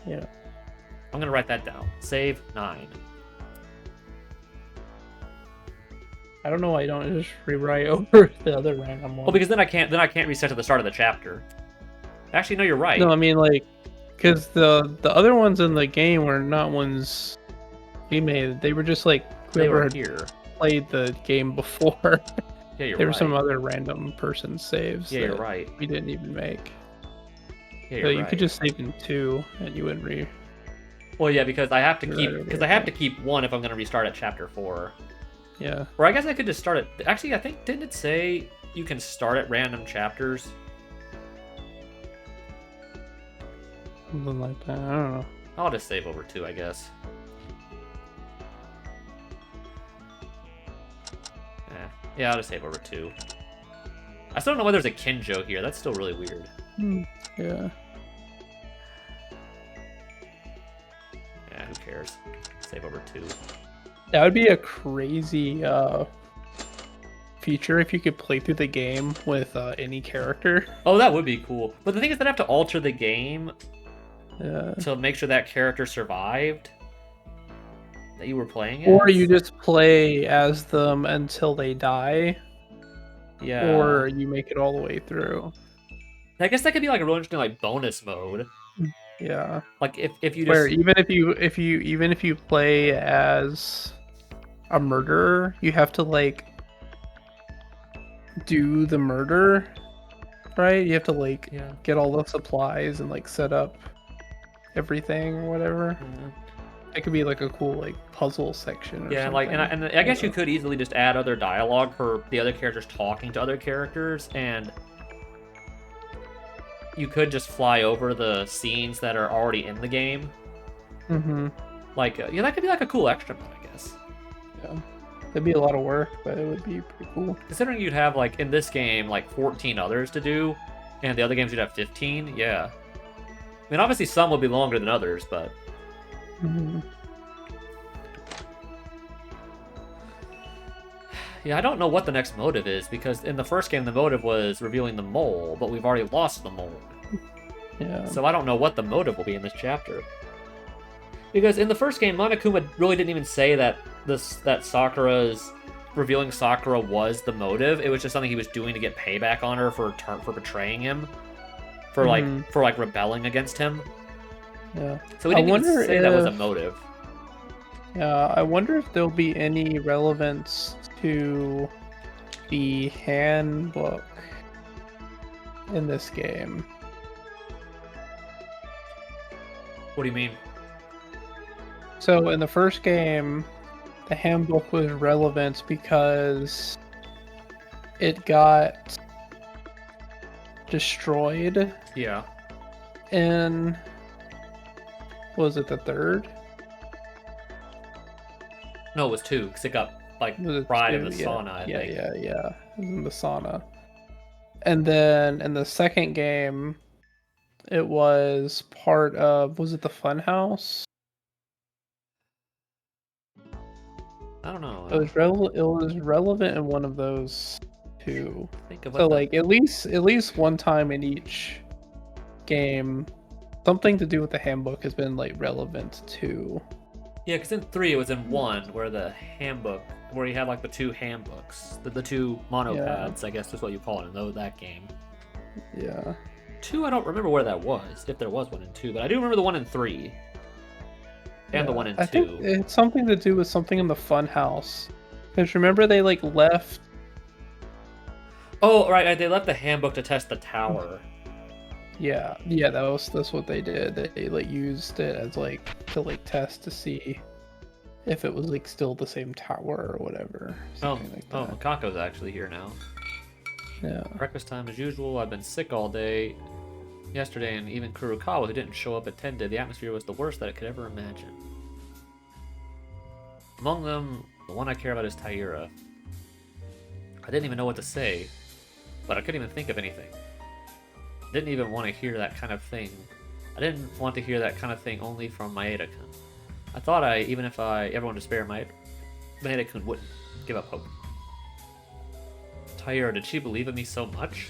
Yeah. I'm gonna write that down. Save 9. I don't know why you don't just rewrite over the other random one. Well, because then I can't reset to the start of the chapter. Actually, no, you're right. No, I mean like, because the other ones in the game were not ones we made. They were just like they whoever were had here. played the game before. Yeah, you're There were right. some other random person saves. Yeah, you're that right. We didn't even make. Yeah, So you're you right. could just save in 2, and you wouldn't re. Well, yeah, because I have to You're keep right, because I have to keep 1 if I'm gonna restart at chapter 4. Yeah. Or I guess I could just start at. Actually, I think didn't it say you can start at random chapters? Something like that. I don't know. I'll just save over 2, I guess. Yeah, I'll just save over 2. I still don't know why there's a Kinjo here. That's still really weird. Yeah. Yeah, who cares? Save over 2. That would be a crazy feature if you could play through the game with any character. Oh, that would be cool. But the thing is that I have to alter the game Yeah. to make sure that character survived that you were playing Or as. you just play as them until they die, Yeah. or you make it all the way through. I guess that could be like a really interesting like bonus mode. Yeah. Like if you just Where even if you play as a murderer, you have to like do the murder, right? You have to like yeah. get all the supplies and like set up everything or whatever. It could be like a cool like puzzle section. Or Yeah, something. like and I guess you could easily just add other dialogue for the other characters talking to other characters, and you could just fly over the scenes that are already in the game. Mm-hmm. Like yeah, that could be like a cool extra mode, I guess. Yeah. It'd be a lot of work, but it would be pretty cool. Considering you'd have like in this game like 14 others to do, and the other games you'd have 15. Yeah. I mean, obviously some will be longer than others, but Mm-hmm. yeah, I don't know what the next motive is, because in the first game the motive was revealing the mole, but we've already lost the mole. Yeah. So I don't know what the motive will be in this chapter. Because in the first game, Monokuma really didn't even say that Sakura's revealing Sakura was the motive. It was just something he was doing to get payback on her for betraying him, for like rebelling against him. Yeah. So he didn't even wonder say that was a if- motive. Yeah, I wonder if there'll be any relevance to the handbook in this game. What do you mean? So in the first game, the handbook was relevant because it got destroyed Yeah. in, was it the third? No, it was 2, because it got like Was it fried in two? the Yeah. sauna. I think. Yeah. It was in the sauna. And then in the second game, it was part of, was it the Funhouse? I don't know. It was relevant in one of those two. Think of So what the- like at least one time in each game, something to do with the handbook has been like relevant to. Yeah, because in 3 it was in 1 where the handbook, where you had like the 2 handbooks, the 2 monopads, I guess is what you call it in that game. Yeah. 2, I don't remember where that was, if there was one in 2, but I do remember the one in 3. And the Yeah. one in I 2. think it's something to do with something in the Funhouse. Because remember they like left. Oh, right, they left the handbook to test the tower. Yeah, that's what they did. They like used it as like to like test to see if it was like still the same tower or whatever, something like Oh, that. Makako's actually here now. Yeah. Breakfast time as usual. I've been sick all day yesterday, and even Kurokawa, who didn't show up, attended. The atmosphere was the worst that I could ever imagine. Among them, the one I care about is Taira. I didn't even know what to say, but I couldn't even think of anything. Didn't even want to hear that kind of thing. I didn't want to hear that kind of thing only from Maeda-kun. I thought even if I ever wanted to spare Maeda-kun wouldn't give up hope. Taira, did she believe in me so much?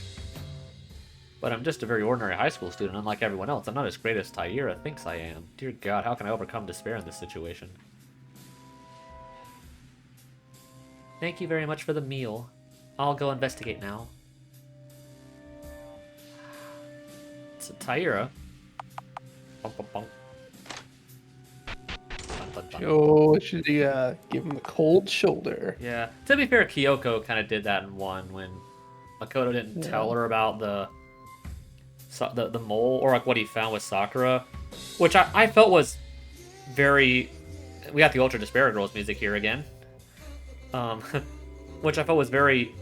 But I'm just a very ordinary high school student, unlike everyone else. I'm not as great as Taira thinks I am. Dear God, how can I overcome despair in this situation? Thank you very much for the meal. I'll go investigate now. It's Taira. Bum, bum, bum. Dun, dun, dun. Oh, should he give him the cold shoulder? Yeah. To be fair, Kyoko kind of did that in one when Makoto didn't tell her about the mole, or like what he found with Sakura, which I felt was very. We got the Ultra Despair Girls music here again, which I felt was very,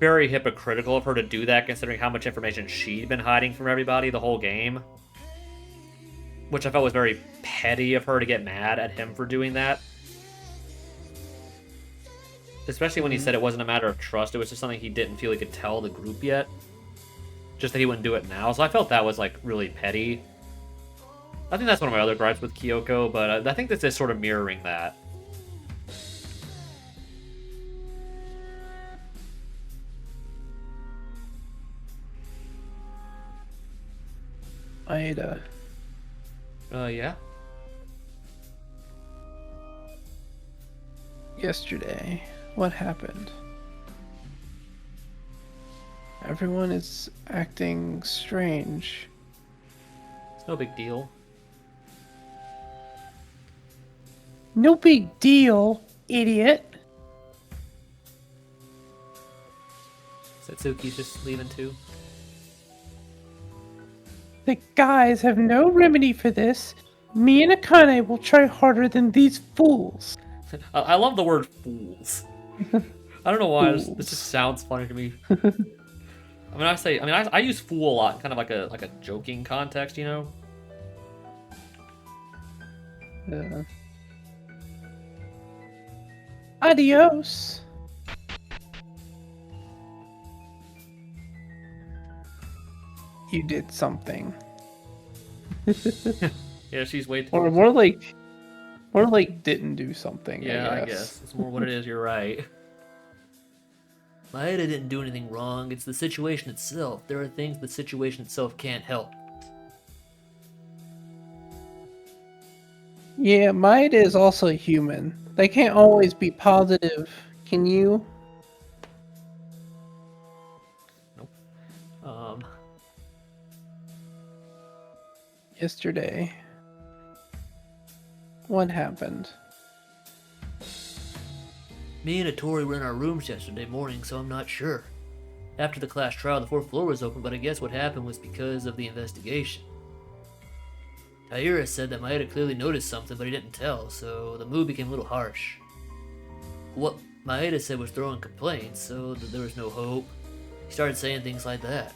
very hypocritical of her to do that, considering how much information she'd been hiding from everybody the whole game. Which I felt was very petty of her to get mad at him for doing that. Especially when he said it wasn't a matter of trust, it was just something he didn't feel he could tell the group yet. Just that he wouldn't do it now. So I felt that was like really petty. I think that's one of my other gripes with Kyoko, but I think this is sort of mirroring that. Maeda. Yeah. Yesterday, what happened? Everyone is acting strange. It's no big deal. No big deal, idiot. Satsuki's just leaving too. The guys have no remedy for this. Me and Akane will try harder than these fools. I love the word fools. I don't know why. This Fools. just sounds funny to me. I use fool a lot, in kind of like a joking context, you know. Yeah. Adios. You did something. Yeah, she's way too. Or more like didn't do something. Yeah, I I guess. guess. It's more what it is, you're right. Maeda didn't do anything wrong. It's the situation itself. There are things the situation itself can't help. Yeah, Maeda is also human. They can't always be positive. Can you? Um, Yesterday. What happened? Me and Atori were in our rooms yesterday morning, so I'm not sure. After the class trial, the fourth floor was open, but I guess what happened was because of the investigation. Taira said that Maeda clearly noticed something, but he didn't tell, so the mood became a little harsh. What Maeda said was throwing complaints, so that there was no hope. He started saying things like that.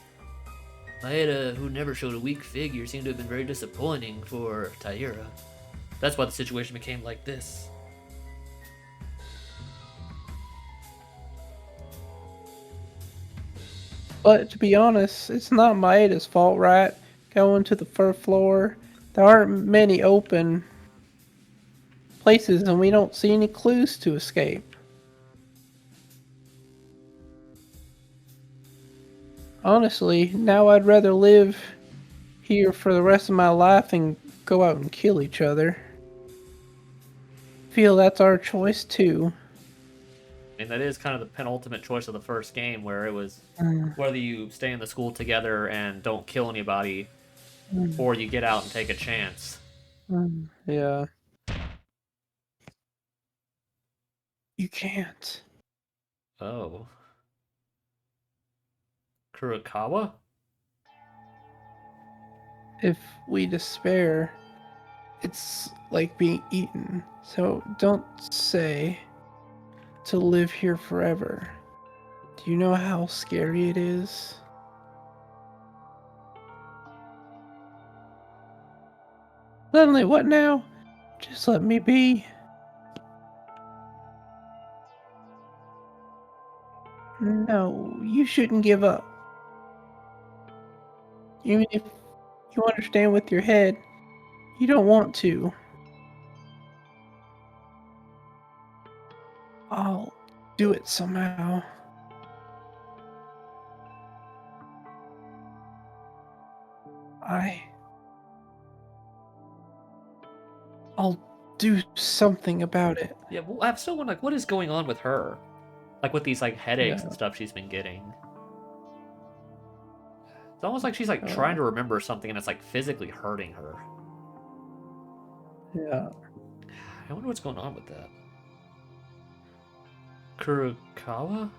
Maeda, who never showed a weak figure, seemed to have been very disappointing for Taira. That's why the situation became like this. But to be honest, it's not Maeda's fault, right? Going to the first floor. There aren't many open places and we don't see any clues to escape. Honestly, now I'd rather live here for the rest of my life than go out and kill each other. Feel that's our choice too. I mean, that is kind of the penultimate choice of the first game, where it was whether you stay in the school together and don't kill anybody, or you get out and take a chance. Yeah. You can't. Oh. Kurokawa? If we despair, it's like being eaten. So don't say to live here forever. Do you know how scary it is? Suddenly, what now? Just let me be. No, you shouldn't give up. Even if you understand with your head, you don't want to. I'll do it somehow. I'll do something about it. Yeah, well, I'm still wondering, like, what is going on with her? Like, with these, like, headaches Yeah. and stuff she's been getting. It's almost like she's, like, Uh, trying to remember something and it's, like, physically hurting her. Yeah. I wonder what's going on with that. Kurokawa?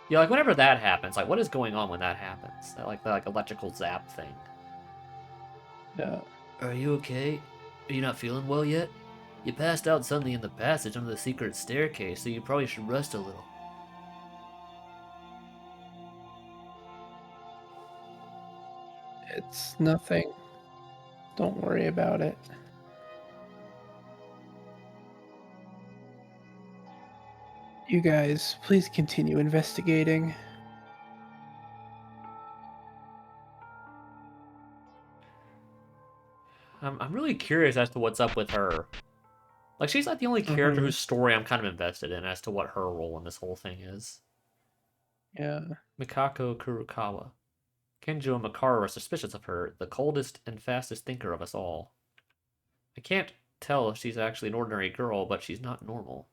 Yeah, like, whenever that happens, like, what is going on when that happens? That, like, electrical zap thing. Yeah. Are you okay? Are you not feeling well yet? You passed out suddenly in the passage under the secret staircase, so you probably should rest a little. It's nothing. Don't worry about it. You guys, please continue investigating. I'm really curious as to what's up with her. Like, she's not the only character whose story I'm kind of invested in as to what her role in this whole thing is. Yeah. Mikako Kurokawa. Kenjo and Makaru are suspicious of her, the coldest and fastest thinker of us all. I can't tell if she's actually an ordinary girl, but she's not normal.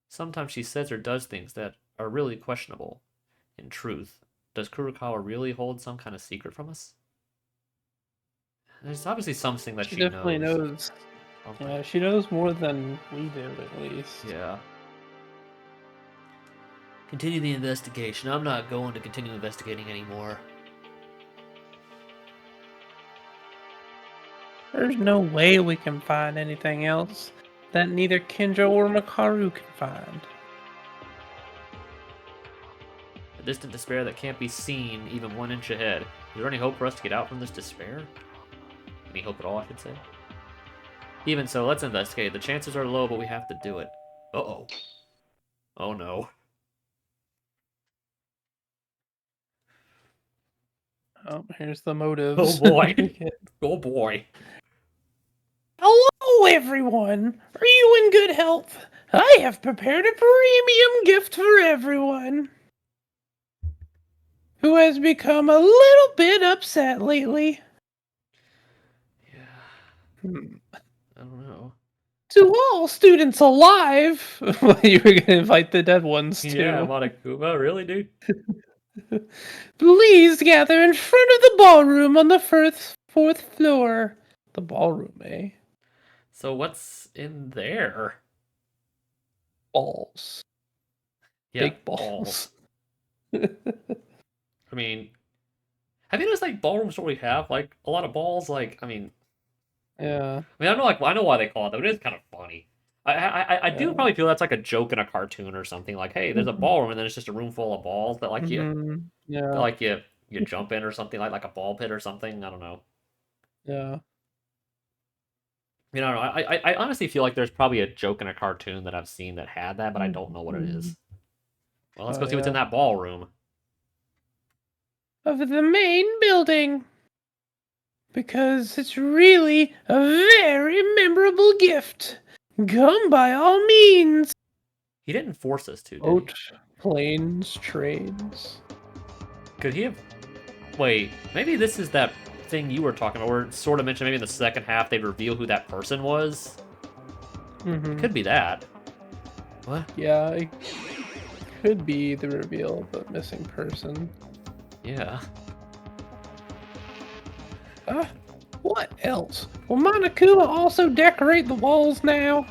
Sometimes she says or does things that are really questionable. In truth, does Kurokawa really hold some kind of secret from us? There's obviously something that She she definitely knows. Something. Yeah, she knows more than we do, at least. Yeah. Continue the investigation. I'm not going to continue investigating anymore. There's no way we can find anything else that neither Kenjo or Makaru can find. A distant despair that can't be seen even 1 inch ahead. Is there any hope for us to get out from this despair? Any hope at all, I should say. Even so, let's investigate. The chances are low, but we have to do it. Uh-oh. Oh no. Oh, here's the motives. Oh boy. Oh boy. Hello, everyone. Are you in good health? I have prepared a premium gift for everyone who has become a little bit upset lately. Yeah. I don't know. To all students alive, You were gonna invite the dead ones too. Yeah, Monokuma, really, dude? please gather in front of the ballroom on the fourth floor. The ballroom, eh? So what's in there? Balls. Yeah, Big balls. I mean, have you noticed like ballrooms where we have like a lot of balls? Like, I mean, Yeah. I know like I know why they call it that, but it is kind of funny. I do Yeah. probably feel that's like a joke in a cartoon or something. Like, hey, there's a ballroom and then it's just a room full of balls that like Yeah. that, like you jump in or something like a ball pit or something. I don't know. Yeah. You know, I honestly feel like there's probably a joke in a cartoon that I've seen that had that, but I don't know what it is. Well, let's go see what's in that ballroom. Of the main building. Because it's really a very memorable gift. Come by all means. He didn't force us to, did he? Boat, planes, trains. Could he have... Wait, maybe this is that thing you were talking about, where it sort of mentioned maybe in the second half they'd reveal who that person was? Could be that. What? Yeah, it could be the reveal of the missing person. Yeah. What else? Will Monokuma also decorate the walls now?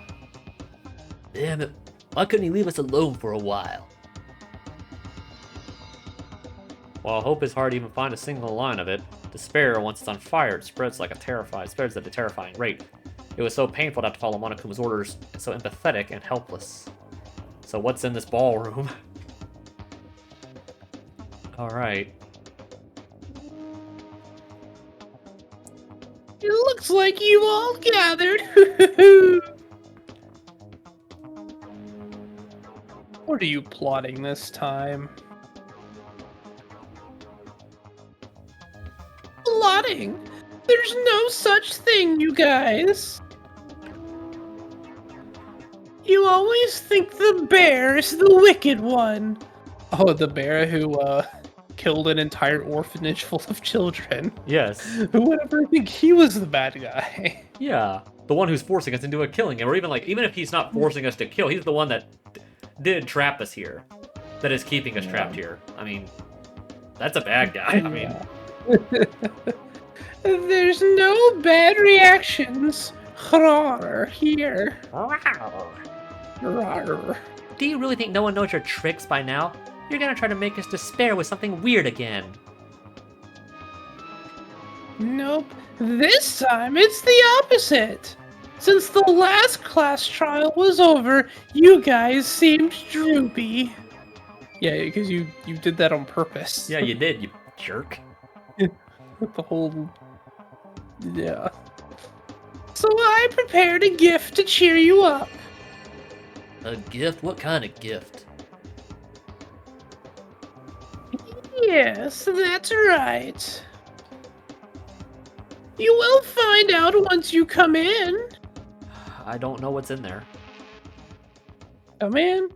Damn it. Why couldn't he leave us alone for a while? While hope is hard to even find a single line of it, despair, once it's on fire, it spreads at a terrifying rate. It was so painful to have to follow Monokuma's orders, and so empathetic and helpless. So what's in this ballroom? Alright. It looks like you all gathered. What are you plotting this time? Plotting? There's no such thing, you guys. You always think the bear is the wicked one. Oh, the bear who killed an entire orphanage full of children. Yes. Who would ever think he was the bad guy? Yeah. The one who's forcing us into a killing, or even if he's not forcing us to kill, he's the one that did trap us here. That is keeping us trapped here. I mean, that's a bad guy. I mean... There's no bad reactions here. Do you really think no one knows your tricks by now? You're gonna try to make us despair with something weird again. Nope. This time it's the opposite. Since the last class trial was over, you guys seemed droopy. Yeah, because you did that on purpose. Yeah, you did, you jerk. The whole... Yeah. So I prepared a gift to cheer you up. A gift? What kind of gift? Yes, that's right. You will find out once you come in. I don't know what's in there. Come in.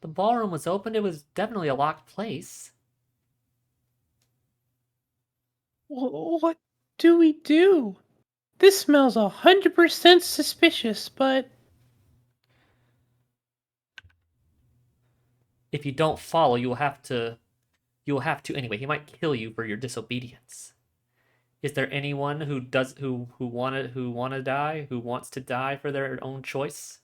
The ballroom was open. It was definitely a locked place. What do we do? This smells 100% suspicious, but... If you don't follow, you'll have to anyway. He might kill you for your disobedience. Is there anyone who wants to die for their own choice?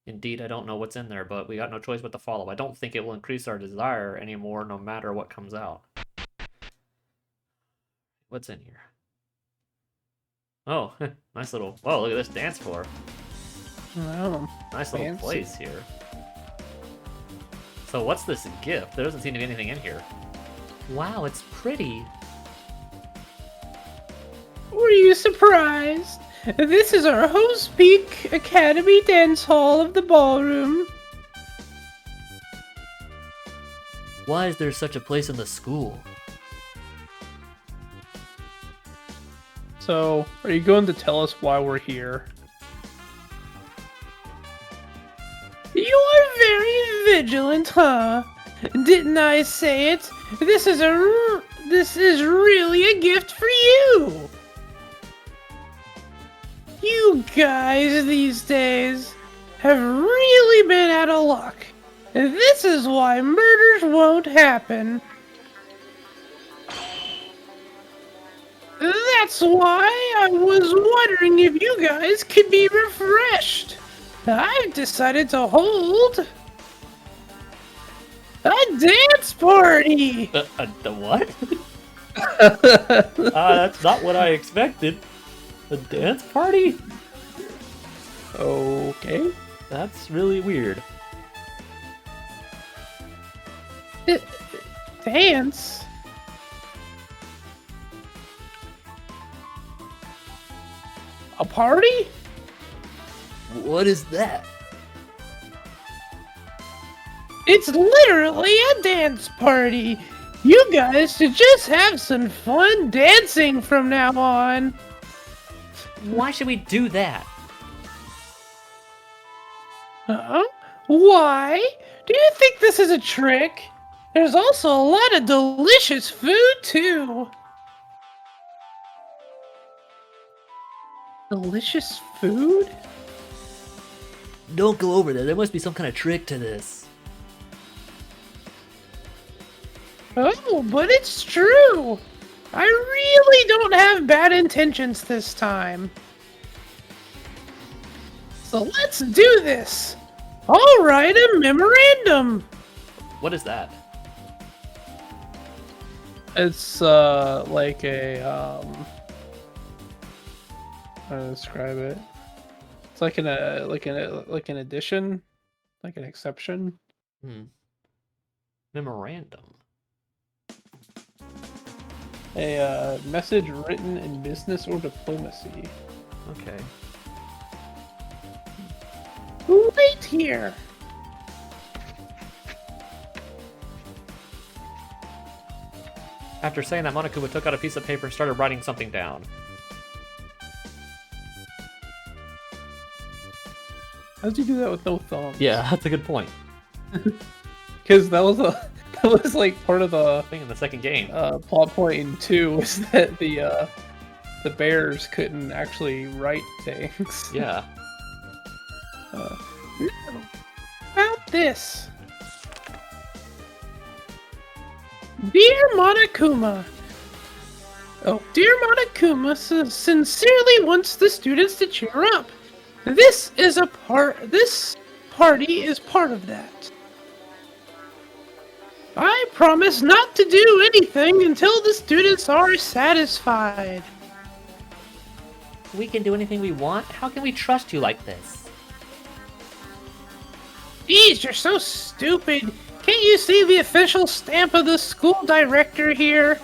Indeed, I don't know what's in there, but we got no choice but to follow. I don't think it will increase our desire anymore, no matter what comes out. What's in here? Oh, nice little... Whoa, look at this dance floor. Wow. Nice little Fancy. place here. So what's this gift? There doesn't seem to be anything in here. Wow, it's pretty. Were you surprised? This is our Host Peak Academy Dance Hall of the ballroom. Why is there such a place in the school? So, are you going to tell us why we're here? You are very vigilant, huh? Didn't I say it? This is really a gift for you. You guys these days have really been out of luck. This is why murders won't happen. That's why I was wondering if you guys could be refreshed. I've decided to hold a dance party. The what? That's not what I expected. A dance party? Okay. That's really weird. Dance? A party? What is that? It's literally a dance party. You guys should just have some fun dancing from now on. Why should we do that? Huh? Why? Do you think this is a trick? There's also a lot of delicious food, too. Delicious food? Don't go over there. There must be some kind of trick to this. Oh, but it's true. I really don't have bad intentions this time. So let's do this! I'll write a memorandum! What is that? It's like a how to describe it? It's like an addition, like an exception. Hmm. Memorandum. A message written in business or diplomacy. Okay. Wait here! After saying that, Monokuma took out a piece of paper and started writing something down. How'd you do that with no thumbs? Yeah, that's a good point. Because that was like part of the I think in the second game. plot point in 2 was that the bears couldn't actually write things. Yeah. Now, about this. Dear Monokuma. Oh, dear Monokuma sincerely wants the students to cheer up. This party is part of that. I promise not to do anything until the students are satisfied. We can do anything we want? How can we trust you like this? Geez, you're so stupid. Can't you see the official stamp of the school director here?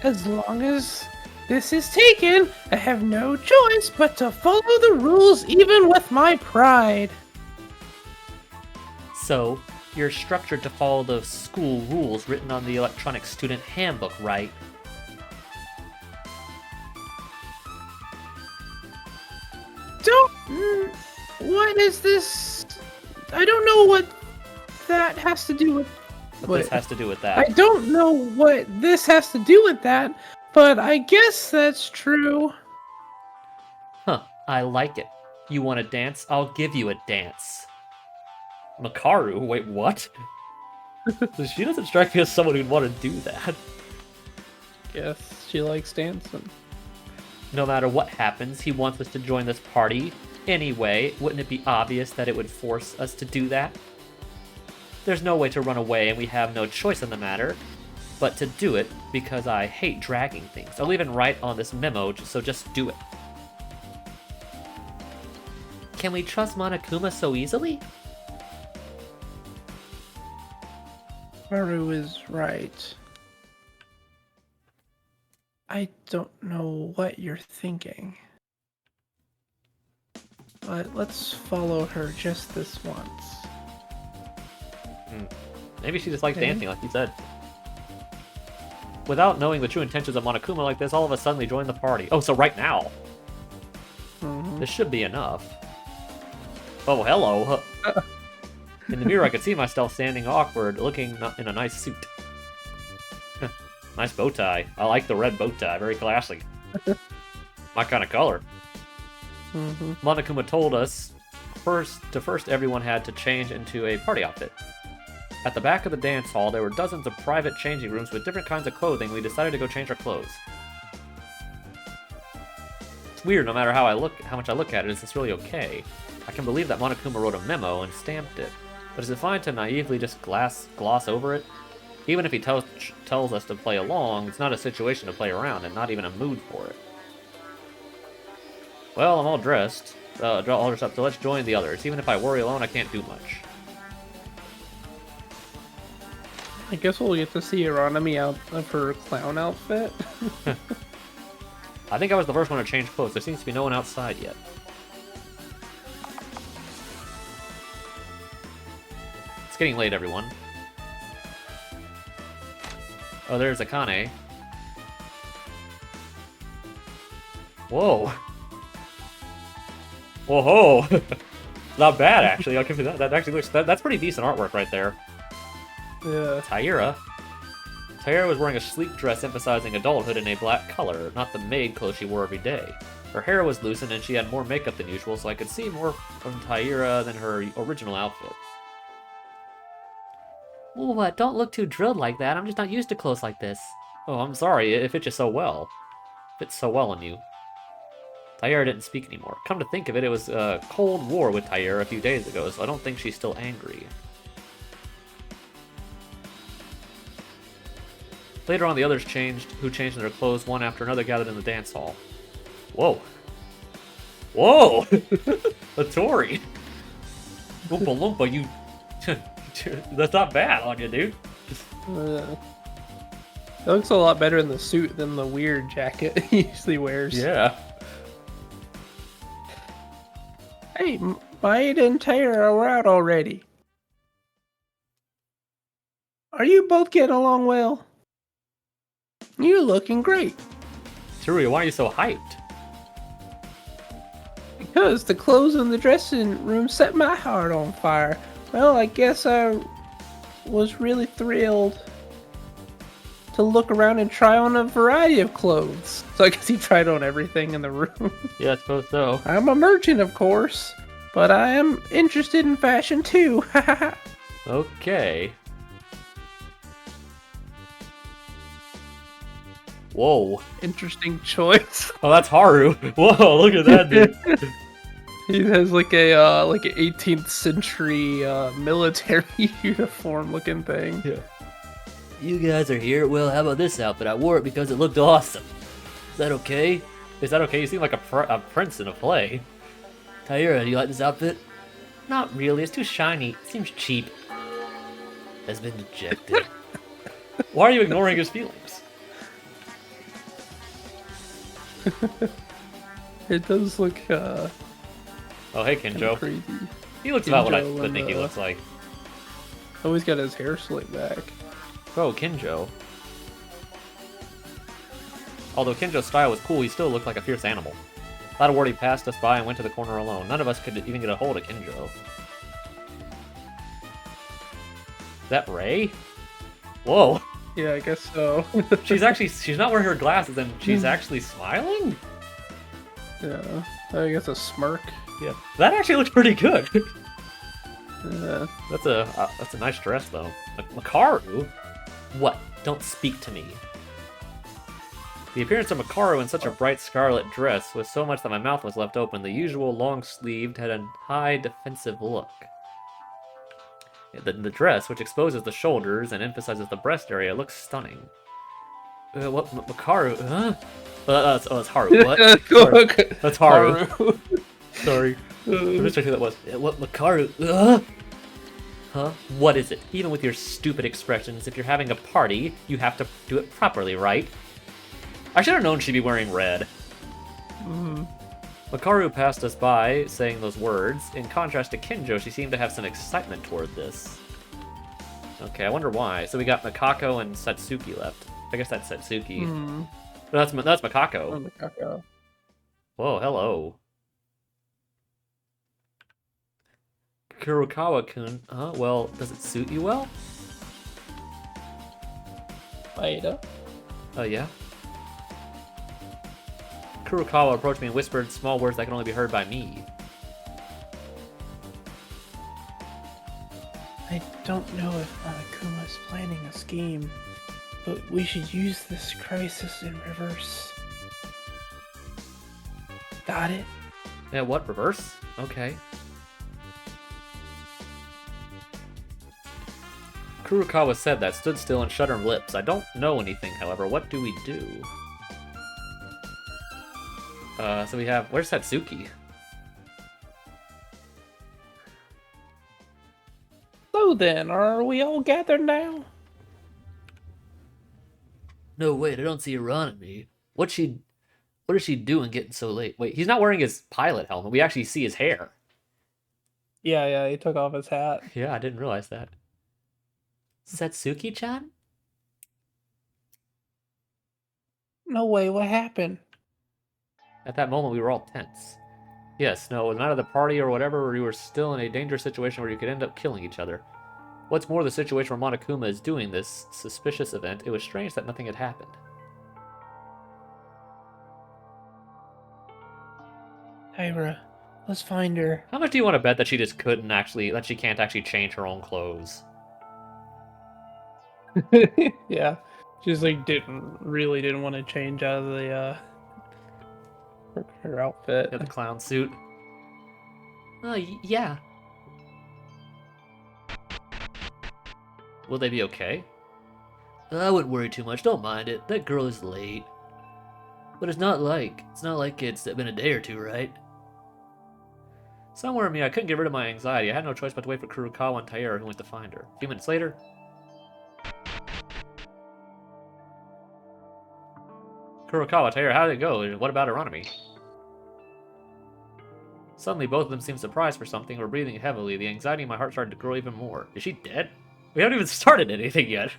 As long as this is taken, I have no choice but to follow the rules even with my pride. So, you're structured to follow the school rules written on the electronic student handbook, right? What is this? I don't know what that has to do with. But this has to do with that. I don't know what this has to do with that, but I guess that's true. Huh, I like it. You want to dance? I'll give you a dance. Makaru? Wait, what? She doesn't strike me as someone who'd want to do that. Guess she likes dancing. No matter what happens, he wants us to join this party. Anyway, wouldn't it be obvious that it would force us to do that? There's no way to run away and we have no choice in the matter, but to do it because I hate dragging things. I'll even write on this memo, so just do it. Can we trust Monokuma so easily? Haru is right. I don't know what you're thinking. But let's follow her just this once. Maybe she just likes Okay. dancing, like you said. Without knowing the true intentions of Monokuma like this, all of us suddenly join the party. Oh, so right now. Mhm. This should be enough. Oh, hello. In the mirror, I could see myself standing awkward, looking in a nice suit. Nice bow tie. I like the red bow tie. Very classy. My kind of color. Mhm. Monokuma told us first everyone had to change into a party outfit. At the back of the dance hall, there were dozens of private changing rooms with different kinds of clothing. We decided to go change our clothes. It's weird, no matter how much I look at it, is this really okay? I can believe that Monokuma wrote a memo and stamped it, but is it fine to naively just gloss over it? Even if he tells us to play along, it's not a situation to play around, and not even a mood for it. Well, I'm all dressed up, so let's join the others. Even if I worry alone, I can't do much. I guess we'll get to see Aranami out of her clown outfit. I think I was the first one to change clothes. There seems to be no one outside yet. It's getting late, everyone. Oh, there's Akane. Whoa. Whoa. Not bad, actually. I'll give you that. That actually looks... That's pretty decent artwork right there. Yeah. Taira. Taira was wearing a sleek dress emphasizing adulthood in a black color, not the maid clothes she wore every day. Her hair was loosened and she had more makeup than usual, so I could see more from Taira than her original outfit. Ooh, what? Don't look too drilled like that. I'm just not used to clothes like this. Oh, I'm sorry. It fits you so well. Fits so well on you. Taira didn't speak anymore. Come to think of it, it was a Cold War with Taira a few days ago, so I don't think she's still angry. Later on, the others who changed their clothes one after another gathered in the dance hall. Whoa. Whoa! A Tori! Oompa Loompa, you... That's not bad on you, dude. It looks a lot better in the suit than the weird jacket he usually wears. Yeah. Hey, Maeda and Taira are out already. Are you both getting along well? You're looking great. Teruya, why are you so hyped? Because the clothes in the dressing room set my heart on fire. Well, I guess I was really thrilled to look around and try on a variety of clothes. So I guess he tried on everything in the room. Yeah, I suppose so. I'm a merchant, of course, but I am interested in fashion too. Okay. Whoa. Interesting choice. Oh, that's Haru. Whoa, look at that, dude. He has like a 18th century military uniform looking thing. Yeah. You guys are here? Well, how about this outfit? I wore it because it looked awesome. Is that okay? Is that okay? You seem like a prince in a play. Taira, do you like this outfit? Not really. It's too shiny. It seems cheap. Has been dejected. Why are you ignoring his feelings? It does look Oh, hey, Kinjo. crazy. He looks about what I Kinjo would and, think he looks like. Oh, he's got his hair slicked back. Oh, Kinjo. Although Kinjo's style was cool, he still looked like a fierce animal. Without a word, he passed us by and went to the corner alone. None of us could even get a hold of Kinjo. Is that Ray? Whoa. Yeah, I guess so. She's not wearing her glasses and she's actually smiling? Yeah, I guess a smirk. Yeah. That actually looks pretty good. Yeah. That's a nice dress though. Makaru? What? Don't speak to me. The appearance of Makaru in such a bright scarlet dress was so much that my mouth was left open. The usual long-sleeved had a high defensive look. The dress, which exposes the shoulders and emphasizes the breast area, looks stunning. What? Makaru? Huh? It's Haru. What? Sorry. That's Haru. Sorry. I missed who that was. What? Makaru? Huh? What is it? Even with your stupid expressions, if you're having a party, you have to do it properly, right? I should have known she'd be wearing red. Makaru passed us by, saying those words. In contrast to Kinjo, she seemed to have some excitement toward this. Okay, I wonder why. So we got Makako and Satsuki left. I guess that's Satsuki. That's Makako. Oh, Makako. Whoa, hello. Kurokawa-kun. Huh? Well, does it suit you well? Maeda. Oh, yeah? Kurokawa approached me and whispered small words that can only be heard by me. I don't know if Monokuma's planning a scheme, but we should use this crisis in reverse. Got it? Yeah, what? Reverse? Okay. Kurokawa said that, stood still and shut her lips. I don't know anything, however. What do we do? So we have... Where's Satsuki? So then, are we all gathered now? No, wait, I don't see her on me. What is she doing getting so late? Wait, he's not wearing his pilot helmet. We actually see his hair. Yeah, he took off his hat. Yeah, I didn't realize that. Satsuki-chan? No way, what happened? At that moment, we were all tense. Yes, no, it was not at the party or whatever, where you were still in a dangerous situation where you could end up killing each other. What's more, the situation where Monokuma is doing this suspicious event, it was strange that nothing had happened. Tyra, let's find her. How much do you want to bet that she just couldn't actually, that she can't actually change her own clothes? Yeah, she's like really didn't want to change out of the Her outfit. Yeah, the clown suit. Yeah. Will they be okay? I wouldn't worry too much. Don't mind it. That girl is late. But it's not like it's been a day or two, right? Somewhere in me, I couldn't get rid of my anxiety. I had no choice but to wait for Kurokawa and Taira, who went to find her. A few minutes later... Kurokawa, Taira, how did it go? What about Aronimi? Suddenly, both of them seemed surprised for something, were breathing heavily. The anxiety in my heart started to grow even more. Is she dead? We haven't even started anything yet.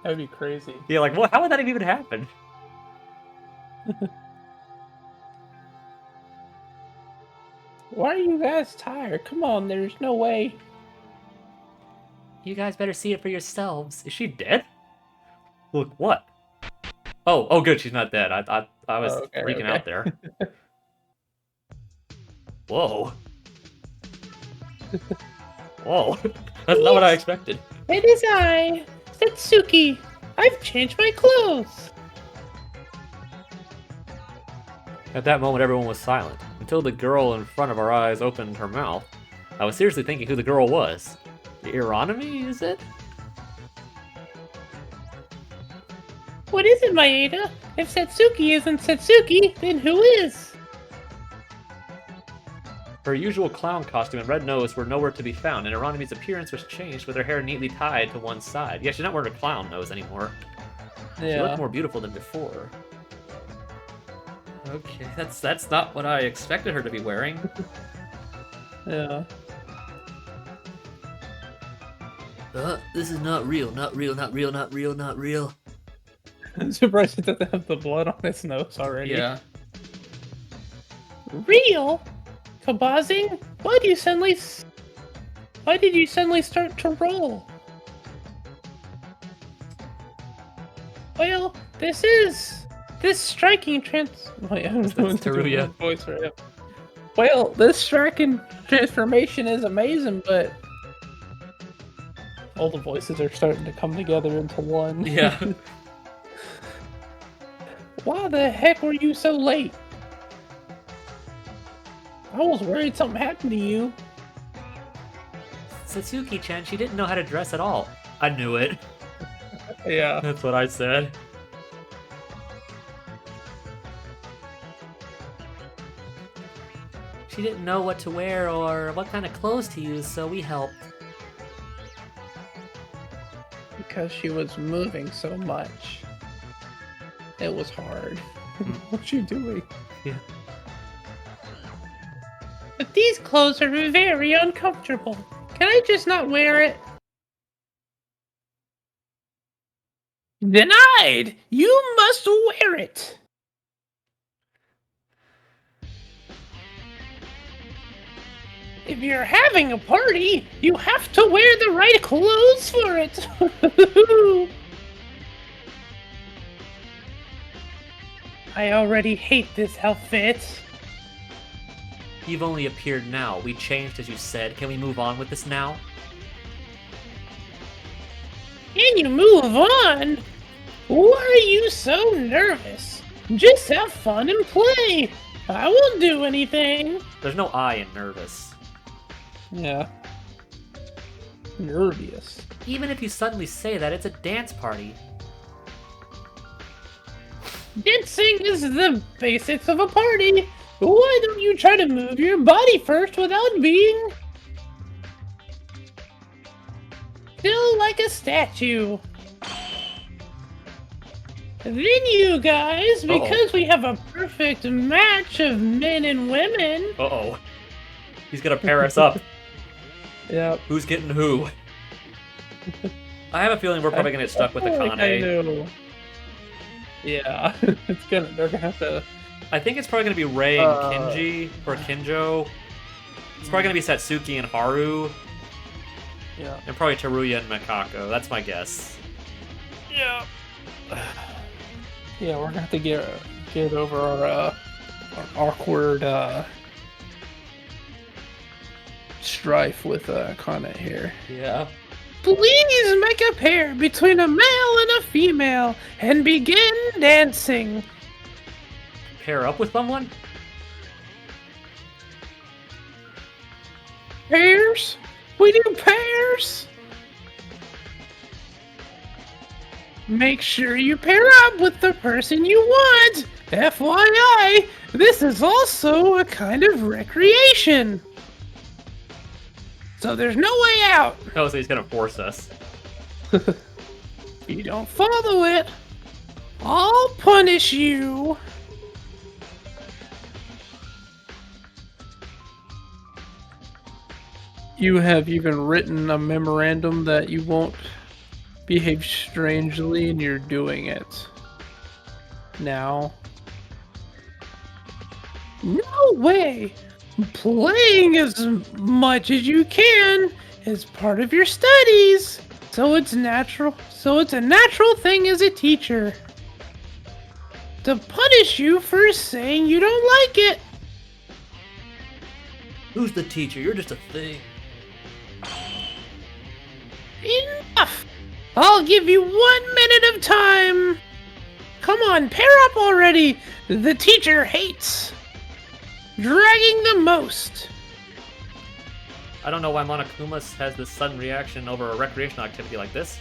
That'd be crazy. Yeah, like, what? How would that even happen? Why are you guys tired? Come on, there's no way. You guys better see it for yourselves. Is she dead? Look, what? Oh, good, she's not dead. I was freaking out there. Whoa. Whoa. That's not what I expected. It is I, Satsuki. I've changed my clothes. At that moment, everyone was silent, until the girl in front of our eyes opened her mouth. I was seriously thinking who the girl was. Aronimi, is it? What is it, Maeda? If Satsuki isn't Satsuki, then who is? Her usual clown costume and red nose were nowhere to be found, and Aronimi's appearance was changed with her hair neatly tied to one side. Yeah, she's not wearing a clown nose anymore. She looked more beautiful than before. Okay, that's not what I expected her to be wearing. Yeah. This is not real, not real, not real, not real, not real. I'm surprised it doesn't have the blood on its nose already. Yeah. Real? Kabazing? Why did you suddenly start to roll? Well, this striking Wait, I'm doing Teruya. voice right now. Well, this striking transformation is amazing, but all the voices are starting to come together into one. Yeah. Why the heck were you so late? I was worried something happened to you. Satsuki-chan, she didn't know how to dress at all. I knew it. Yeah. That's what I said. She didn't know what to wear or what kind of clothes to use, so we helped. Because she was moving so much. It was hard. What's she doing? Yeah. But these clothes are very uncomfortable. Can I just not wear it? Denied! You must wear it! If you're having a party, you have to wear the right clothes for it! I already hate this outfit. You've only appeared now. We changed as you said. Can we move on with this now? Can you move on? Why are you so nervous? Just have fun and play. I won't do anything. There's no I in nervous. Yeah. Nervous. Even if you suddenly say that, it's a dance party. Dancing is the basics of a party. Why don't you try to move your body first without being still like a statue? Then you guys, because we have a perfect match of men and women. Uh-oh. He's gonna pair us up. Yep. Who's getting who? I have a feeling we're probably gonna get stuck with I feel Akane. like I know. Yeah. They're gonna have to. I think it's probably gonna be Rei and Kinji, or Kinjo. It's probably gonna be Satsuki and Haru, Yeah. and probably Teruya and Mikako. That's my guess. Yeah. Yeah, we're gonna have to get over our awkward strife with Kana here. Yeah. Please make a pair between a male and a female and begin dancing. pair up with someone? Pairs? We do pairs! Make sure you pair up with the person you want! FYI, this is also a kind of recreation! So there's no way out! Oh, so he's gonna force us. If you don't follow it, I'll punish you! You have even written a memorandum that you won't behave strangely, and you're doing it. Now. No way! Playing as much as you can is part of your studies! So it's natural. So it's a natural thing as a teacher to punish you for saying you don't like it. Who's the teacher? You're just a thing. Enough! I'll give you 1 minute of time. Come on, pair up already. The teacher hates dragging the most. I don't know why Monokuma has this sudden reaction over a recreational activity like this,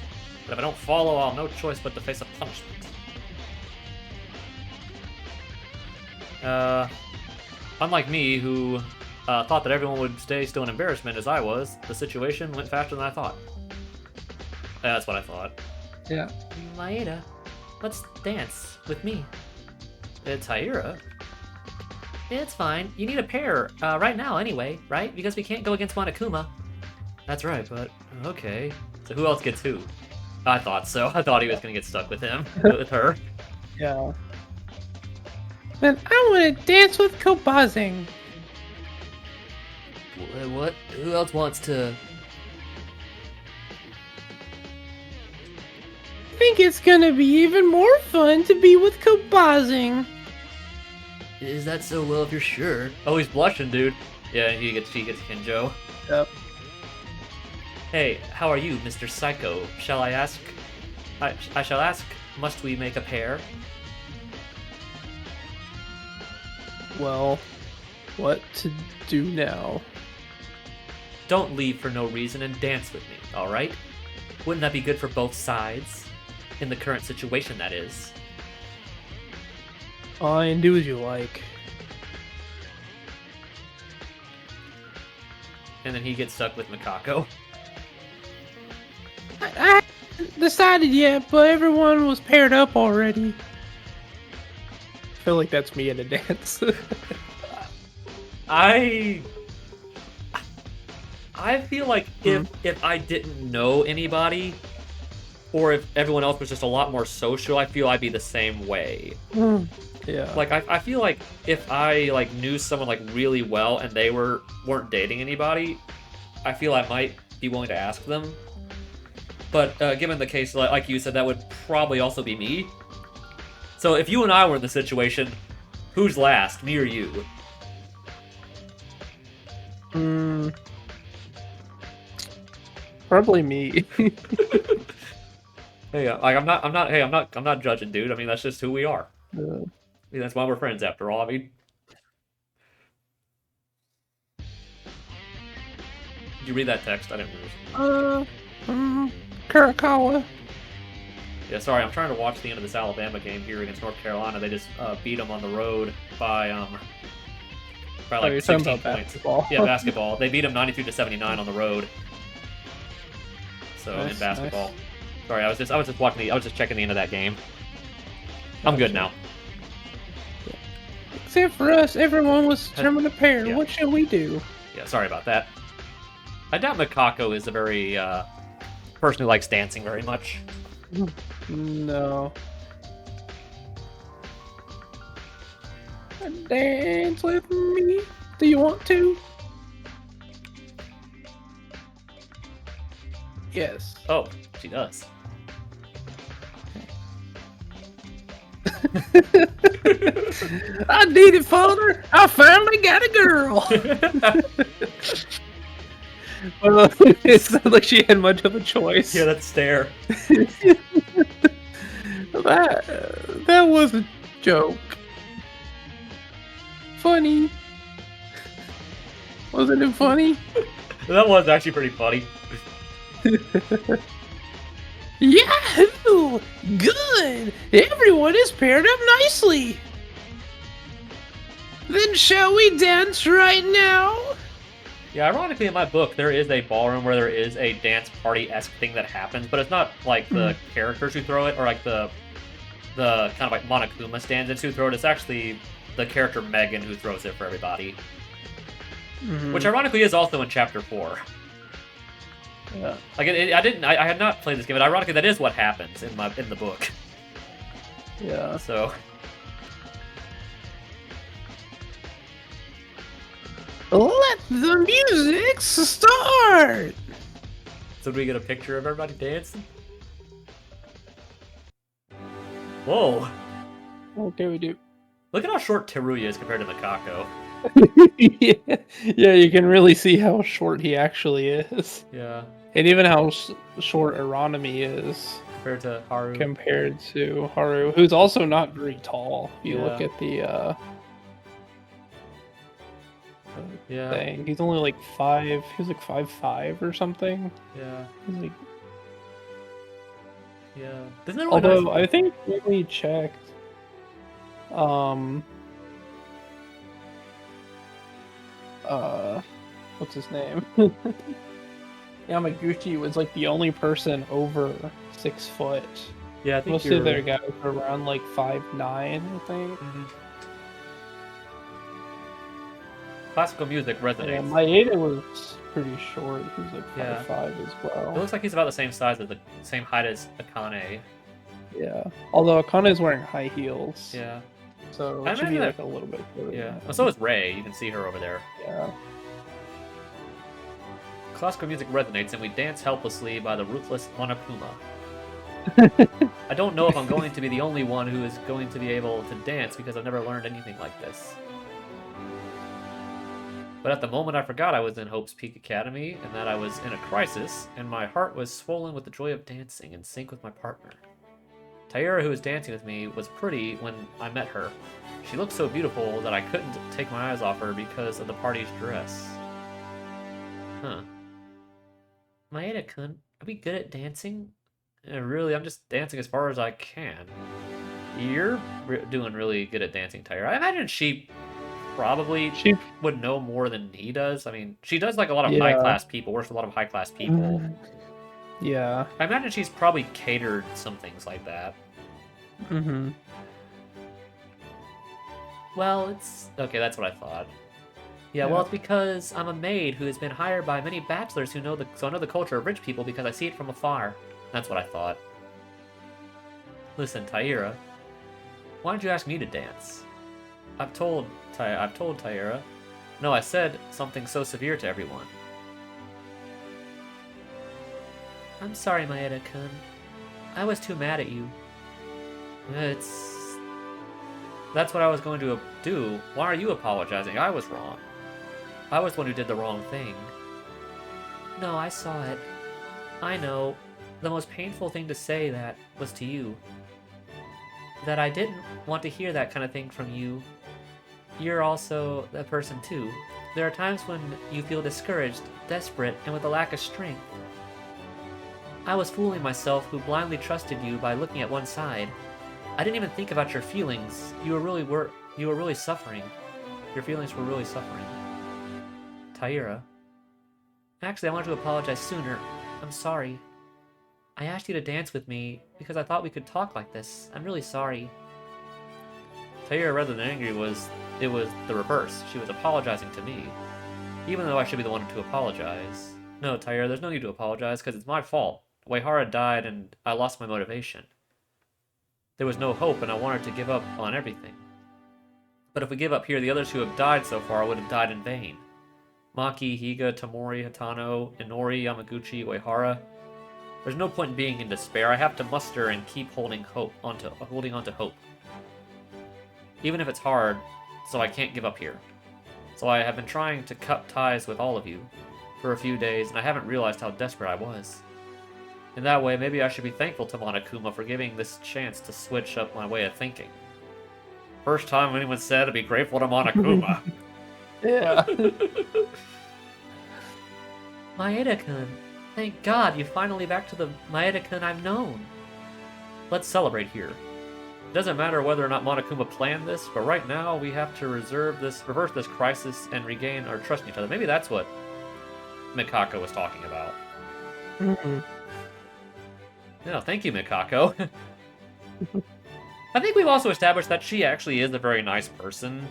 but if I don't follow, I'll have no choice but to face a punishment. Unlike me, who thought that everyone would stay still in embarrassment as I was, the situation went faster than I thought. That's what I thought. Yeah. Maeda, let's dance with me. It's Haira. It's fine. You need a pair right now anyway, right? Because we can't go against Monokuma. That's right, but okay. So who else gets who? I thought so. I thought he was gonna get stuck with him, with her. Yeah. Then I want to dance with Kobazing. What? Who else wants to? I think it's gonna be even more fun to be with Kobazing. Is that so? Well, if you're sure. Oh, he's blushing, dude. Yeah, she gets Kinjo. Yep. Hey, how are you, Mr. Psycho? Shall I ask? I shall ask. Must we make a pair? Well, what to do now? Don't leave for no reason and dance with me, alright? Wouldn't that be good for both sides? In the current situation, that is. Fine, do as you like. And then he gets stuck with Mikako. I haven't decided yet, but everyone was paired up already. I feel like that's me in a dance. I feel like if I didn't know anybody, or if everyone else was just a lot more social, I feel I'd be the same way. Yeah. Like I feel like if I like knew someone like really well and they weren't dating anybody, I feel I might be willing to ask them. But given the case, like you said, that would probably also be me. So if you and I were in the situation, who's last, me or you? Probably me. Hey, like I'm not judging, dude. I mean, that's just who we are. I mean, that's why we're friends, after all. I mean, did you read that text? I didn't read it. Kurakawa. Yeah, sorry, I'm trying to watch the end of this Alabama game here against North Carolina. They just beat them on the road by like you're 16 talking about points. basketball. Yeah, basketball. They beat them 93-79 on the road. So Nice, in basketball. nice. Sorry, I was just checking the end of that game. I'm good now. Except for us, everyone was determined a pair. Yeah. What shall we do? Yeah, sorry about that. I doubt Mikako is a very person who likes dancing very much. No. Dance with me. Do you want to? Yes. Oh, she does. I did it, father. I finally got a girl. Well, it's not like she had much of a choice. Yeah, that stare. That was a joke. funny? Wasn't it funny? That was actually pretty funny. Yahoo! Good! Everyone is paired up nicely! Then shall we dance right now? Yeah, ironically, in my book, there is a ballroom where there is a dance party-esque thing that happens, but it's not like the characters who throw it, or like the kind of like Monokuma stand-ins who throw it. It's actually the character Megan who throws it for everybody. Which ironically is also in Chapter 4. Yeah. Like, I had not played this game, but ironically that is what happens in the book. Yeah. So... Let the music start! So do we get a picture of everybody dancing? Whoa! Okay, we do. Look at how short Teruya is compared to Mikako. Yeah, you can really see how short he actually is. Yeah. And even how short Aranami is Compared to Haru. compared to Haru, who's also not very tall. If you look Yeah. at the Yeah. thing, he's only like 5. He was like 5'5" or something. Yeah. He's like, Yeah. Isn't that really although nice? I think when we checked, what's his name? Yamaguchi was like the only person over 6 foot. Yeah, I think Most of their guys are around like 5'9", I think. Classical music resonates. Yeah, Maeda was pretty short. He was like Yeah. 5'5" as It well. looks like he's about the same size as the same height as Akane. Yeah. Although Akane is wearing high heels. Yeah. So I it should be imagine like a little bit shorter. Yeah. than Oh, so is Rei. You can see her over there. Yeah. Classical music resonates, and we dance helplessly by the ruthless Monokuma. I don't know if I'm going to be the only one who is going to be able to dance because I've never learned anything like this. But at the moment I forgot I was in Hope's Peak Academy, and that I was in a crisis, and my heart was swollen with the joy of dancing in sync with my partner. Taira, who was dancing with me, was pretty when I met her. She looked so beautiful that I couldn't take my eyes off her because of the party's dress. Huh. Maeda-kun, are we good at dancing? Really, I'm just dancing as far as I can. You're doing really good at dancing, Taira. I imagine she probably would know more than he does. I mean, she does like a lot of high-class people, works with a lot of high-class people. Yeah. I imagine she's probably catered some things like that. Mm-hmm. Well, it's... Okay, that's what I thought. Yeah, well, it's because I'm a maid who has been hired by many bachelors who know so I know the culture of rich people because I see it from afar. That's what I thought. Listen, Taira, why don't you ask me to dance? I've told Taira. No, I said something so severe to everyone. I'm sorry, Maeda-kun. I was too mad at you. That's what I was going to do. Why are you apologizing? I was wrong. I was the one who did the wrong thing. No, I saw it. I know. The most painful thing to say that was to you. That I didn't want to hear that kind of thing from you. You're also that person too. There are times when you feel discouraged, desperate, and with a lack of strength. I was fooling myself who blindly trusted you by looking at one side. I didn't even think about your feelings. You were really suffering. Your feelings were really suffering. Taira. Actually, I wanted to apologize sooner. I'm sorry. I asked you to dance with me because I thought we could talk like this. I'm really sorry. Taira, rather than angry, it was the reverse. She was apologizing to me. Even though I should be the one to apologize. No, Taira, there's no need to apologize because it's my fault. Uehara died and I lost my motivation. There was no hope and I wanted to give up on everything. But if we give up here, the others who have died so far would have died in vain. Maki, Higa, Tamori, Hatano, Inori, Yamaguchi, Uehara. There's no point in being in despair. I have to muster and keep holding on to hope. Even if it's hard, so I can't give up here. So I have been trying to cut ties with all of you for a few days, and I haven't realized how desperate I was. In that way, maybe I should be thankful to Monokuma for giving this chance to switch up my way of thinking. First time anyone said to be grateful to Monokuma. Yeah. Maeda-kun, thank God you're finally back to the Maeda-kun I've known. Let's celebrate here. It doesn't matter whether or not Monokuma planned this, but right now we have to reverse this crisis and regain our trust in each other. Maybe that's what Mikako was talking about. Mm-hmm. Yeah, thank you, Mikako. I think we've also established that she actually is a very nice person.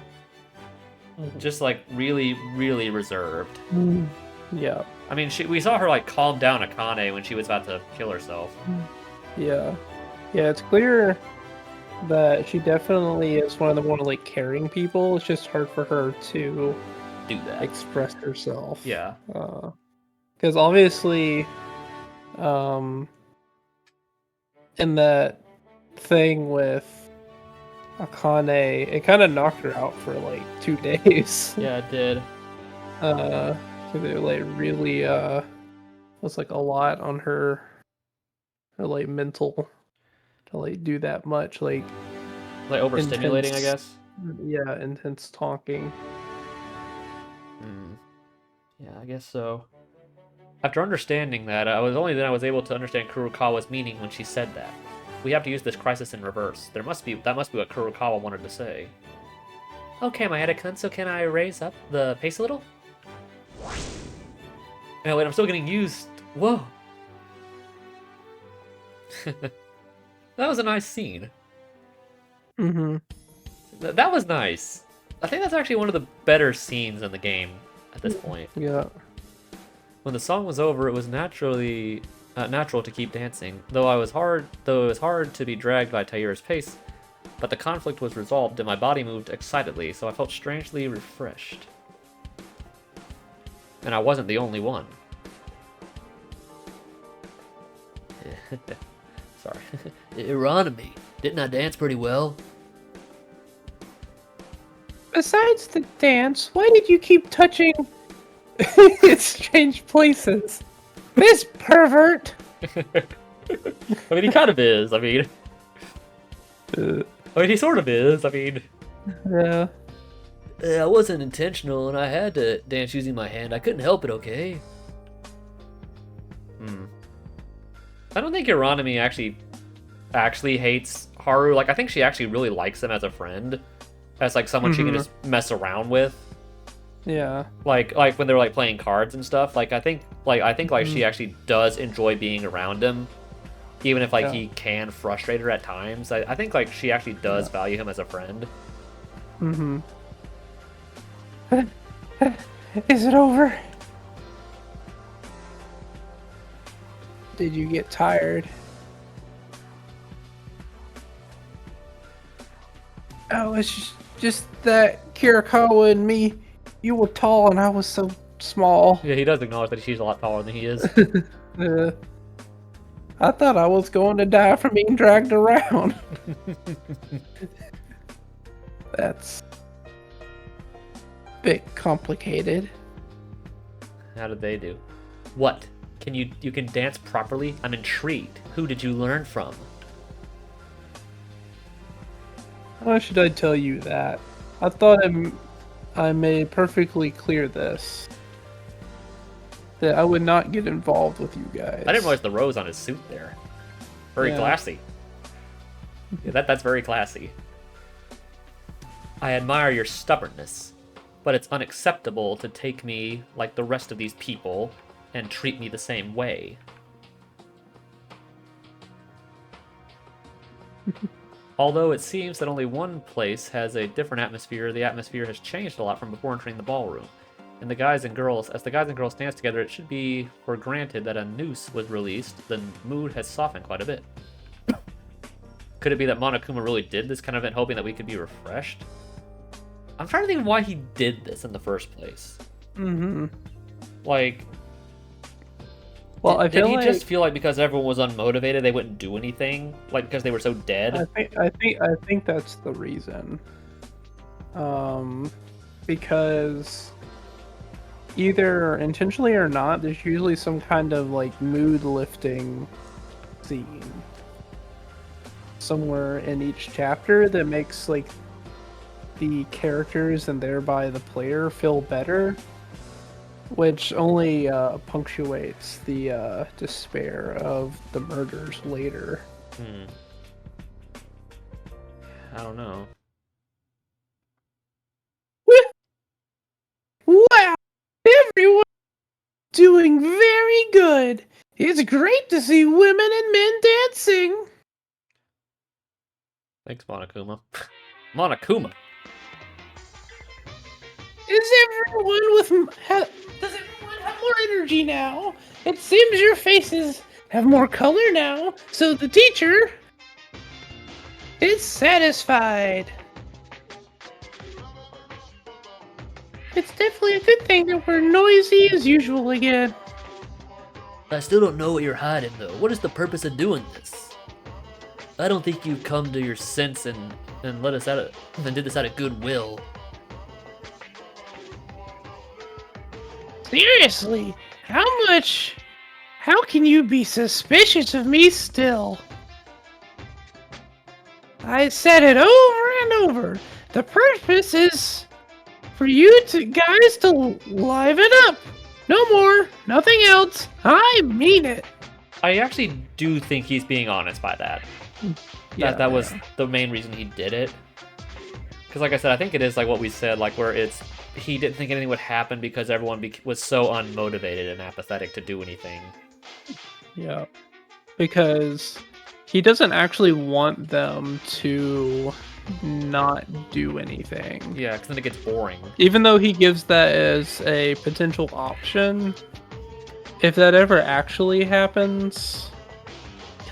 Just, like, really, really reserved. Yeah. I mean, we saw her, like, calm down Akane when she was about to kill herself. Yeah. Yeah, it's clear that she definitely is one of the more, like, caring people. It's just hard for her to Do that. express herself. Yeah. Because obviously, in that thing with Akane, it kind of knocked her out for like 2 days. Yeah, it did. So they like really was like a lot on her like mental to like do that much like overstimulating, I intense- guess. Yeah, intense talking. Yeah, I guess so. After understanding that, I was able to understand Kurokawa's meaning when she said that. We have to use this crisis in reverse. That must be what Kurokawa wanted to say. Okay, Maeda-kun, so can I raise up the pace a little? No, wait, I'm still getting used. Whoa. That was a nice scene. Mm-hmm. That was nice. I think that's actually one of the better scenes in the game at this point. Yeah. When the song was over, it was natural to keep dancing, though it was hard to be dragged by Taira's pace, but the conflict was resolved and my body moved excitedly, so I felt strangely refreshed. And I wasn't the only one. Sorry. Ironomy. Didn't I dance pretty well? Besides the dance, why did you keep touching strange places? This pervert! I mean, he kind of is. I mean, he sort of is. I mean, Yeah. I wasn't intentional, and I had to dance using my hand. I couldn't help it, okay? I don't think Ironomy actually hates Haru. Like, I think she actually really likes him as a friend, as like someone she can just mess around with. Yeah. Like when they're like playing cards and stuff. Like I think she actually does enjoy being around him, even if he can frustrate her at times. I think like she actually does value him as a friend. Mm-hmm. Is it over? Did you get tired? Oh, it's just that Kirikawa and me, you were tall and I was so small. Yeah, he does acknowledge that she's a lot taller than he is. I thought I was going to die from being dragged around. That's a bit complicated. How did they do? What? You can dance properly? I'm intrigued. Who did you learn from? Why should I tell you that? I thought I made perfectly clear this. That I would not get involved with you guys. I didn't realize the rose on his suit there. Very classy. Yeah, that's very classy. I admire your stubbornness, but it's unacceptable to take me like the rest of these people and treat me the same way. Although it seems that only one place has a different atmosphere, the atmosphere has changed a lot from before entering the ballroom. And as the guys and girls dance together, it should be for granted that a noose was released, the mood has softened quite a bit. Could it be that Monokuma really did this kind of event hoping that we could be refreshed? I'm trying to think of why he did this in the first place. Like, well, did he just feel like because everyone was unmotivated, they wouldn't do anything? Like, because they were so dead? I think that's the reason. Because either intentionally or not, there's usually some kind of like mood lifting scene somewhere in each chapter that makes like the characters and thereby the player feel better, which only punctuates the despair of the murders later. I don't know. Wow! Everyone's doing very good. It's great to see women and men dancing. Thanks, Monokuma. Monokuma. Does everyone have more energy now? It seems your faces have more color now, so the teacher is satisfied. It's definitely a good thing that we're noisy as usual again. I still don't know what you're hiding, though. What is the purpose of doing this? I don't think you've come to your sense and let us out of and did this out of goodwill. Seriously, how can you be suspicious of me still? I said it over and over. The purpose is for you guys to liven up. No more, nothing else. I mean it. I actually do think he's being honest by that. That was the main reason he did it. Because like I said, I think it is like what we said, like where he didn't think anything would happen because everyone was so unmotivated and apathetic to do anything. Yeah, because he doesn't actually want them to not do anything. Yeah, because then it gets boring. Even though he gives that as a potential option, if that ever actually happens,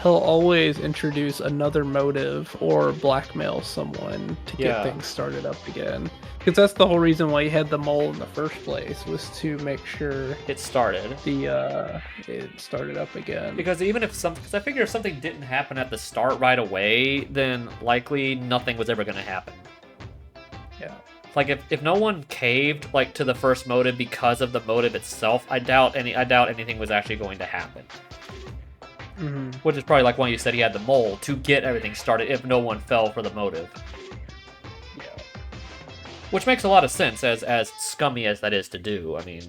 he'll always introduce another motive or blackmail someone to get things started up again. Because that's the whole reason why he had the mole in the first place, was to make sure It started. it started up again. Because even if because I figure if something didn't happen at the start right away, then likely nothing was ever going to happen. Yeah. Like if no one caved like to the first motive because of the motive itself, I doubt anything was actually going to happen. Mm-hmm. Which is probably like when you said he had the mole to get everything started if no one fell for the motive. Yeah. Which makes a lot of sense as scummy as that is to do. I mean,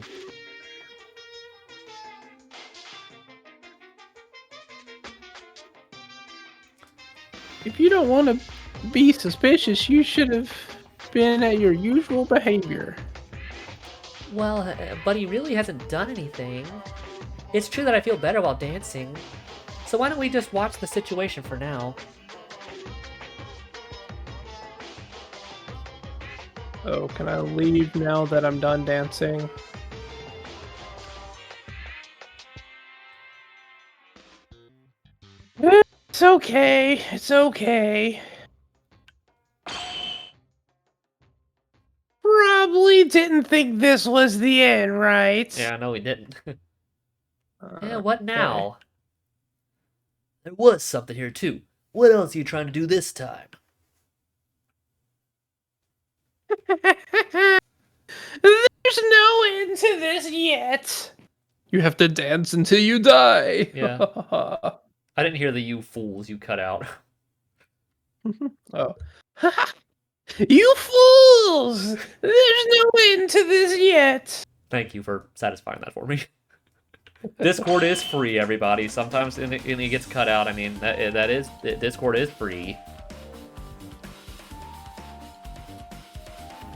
If you don't want to be suspicious, you should have been at your usual behavior. well, but he really hasn't done anything. It's true that I feel better while dancing. So why don't we just watch the situation for now? Oh, can I leave now that I'm done dancing? It's okay. It's okay. Probably didn't think this was the end, right? Yeah, no, he didn't. Yeah, Okay. what now? There was something here too. What else are you trying to do this time? There's no end to this yet. You have to dance until you die. Yeah. I didn't hear the "you fools" you cut out. Oh. You fools! There's no end to this yet. Thank you for satisfying that for me. Discord is free, everybody. Sometimes and it gets cut out. I mean, Discord is free.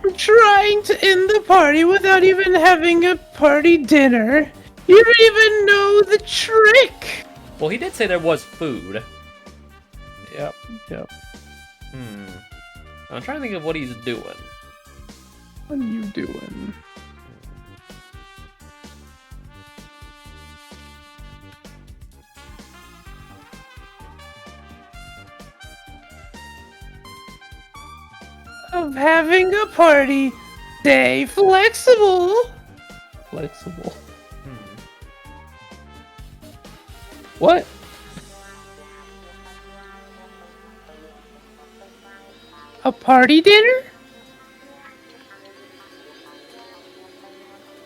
I'm trying to end the party without even having a party dinner. You don't even know the trick. Well, he did say there was food. Yep. I'm trying to think of what he's doing. What are you doing? Of having a party. Stay flexible. Flexible. What? A party dinner?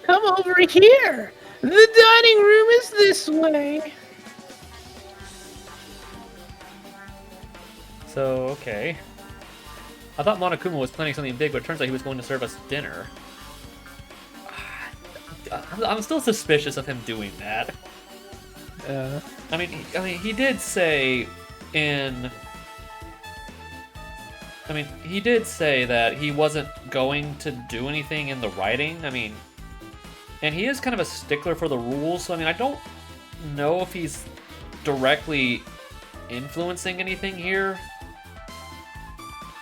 Come over here. The dining room is this way. So, okay. I thought Monokuma was planning something big, but it turns out he was going to serve us dinner. I'm still suspicious of him doing that. I mean, he did say he did say that he wasn't going to do anything in the writing. I mean, and he is kind of a stickler for the rules, so I mean, I don't know if he's directly influencing anything here.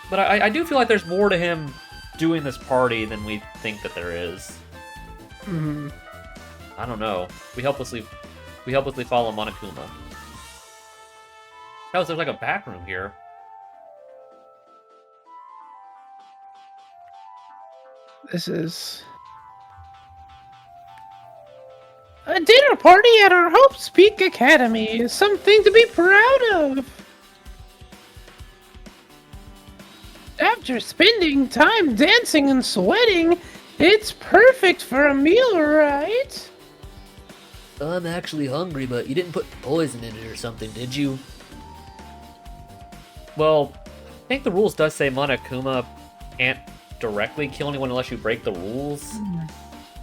But I do feel like there's more to him doing this party than we think that there is. Mm-hmm. I don't know. We helplessly follow Monokuma. Oh, so there's like a back room here. This is A dinner party at our Hope's Peak Academy is something to be proud of. After spending time dancing and sweating, it's perfect for a meal, right? I'm actually hungry, but you didn't put poison in it or something, did you? Well, I think the rules does say Monokuma can't directly kill anyone unless you break the rules.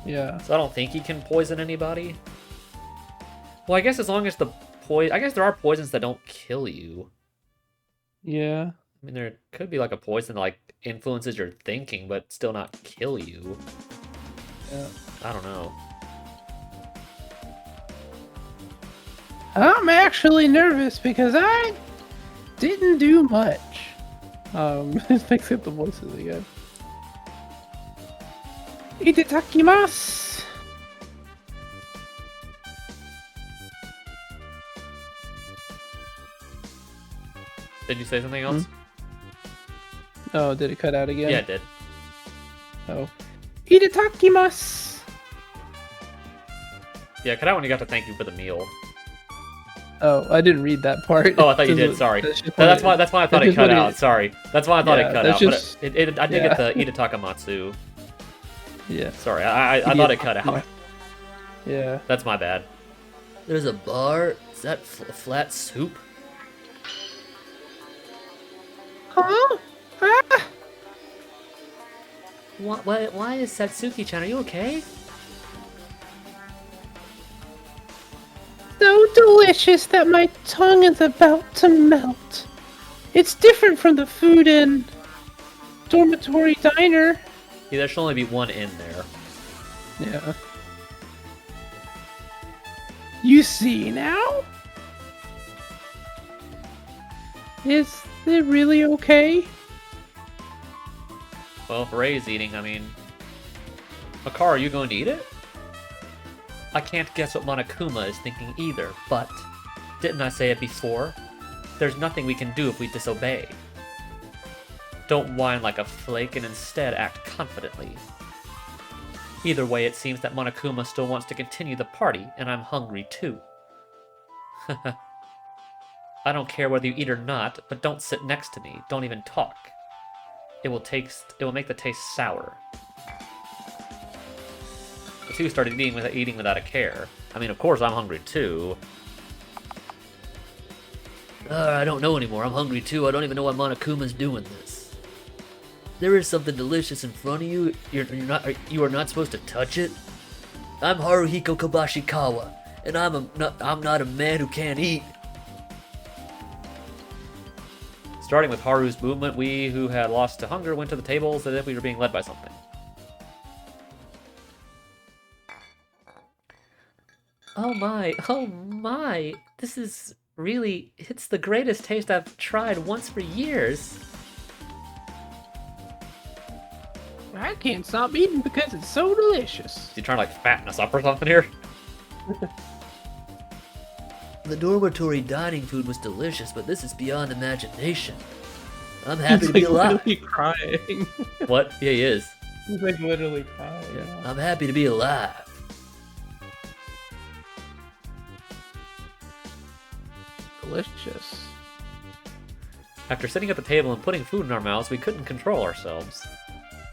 yeah. So I don't think he can poison anybody. Well, I guess as long as I guess there are poisons that don't kill you. Yeah. I mean, there could be like a poison that like influences your thinking, but still not kill you. Yeah. I don't know. I'm actually nervous because I didn't do much. Fix up the voices again. Itadakimasu. Did you say something else? Oh, did it cut out again? Yeah, it did. Oh. Itadakimasu. Yeah, cut out when you got to thank you for the meal. Oh, I didn't read that part. Oh, I thought you did. Sorry. That's why I thought it cut out. Sorry. That's why I thought it cut out. Just, but I did get the Itatakamatsu. Yeah. Sorry, I thought it cut out. Yeah. That's my bad. There's a bar? Is that flat soup? Huh? Ah. Why is Satsuki-chan? Are you okay? So delicious that my tongue is about to melt. It's different from the food in Dormitory Diner. Yeah, there should only be one in there. Yeah. You see now? Is it really okay? Well, if Ray's eating, I mean... Makar, are you going to eat it? I can't guess what Monokuma is thinking either, but... Didn't I say it before? There's nothing we can do if we disobey. Don't whine like a flake and instead act confidently. Either way, it seems that Monokuma still wants to continue the party, and I'm hungry too. I don't care whether you eat or not, but don't sit next to me. Don't even talk. It will make the taste sour. The two started eating without a care. I mean, of course I'm hungry too. I don't know anymore. I'm hungry too. I don't even know why Monokuma's doing this. There is something delicious in front of you. You are not supposed to touch it. I'm Haruhiko Kabashikawa, and I'm not a man who can't eat. Starting with Haru's movement, we who had lost to hunger went to the tables as if we were being led by something. Oh my, this is really, it's the greatest taste I've tried once for years. I can't stop eating because it's so delicious. You trying to like fatten us up or something here? The dormitory dining food was delicious, but this is beyond imagination. I'm happy to be alive. Literally crying. What? Yeah, he is. He's like literally crying. Yeah. I'm happy to be alive. Delicious. After sitting at the table and putting food in our mouths, we couldn't control ourselves.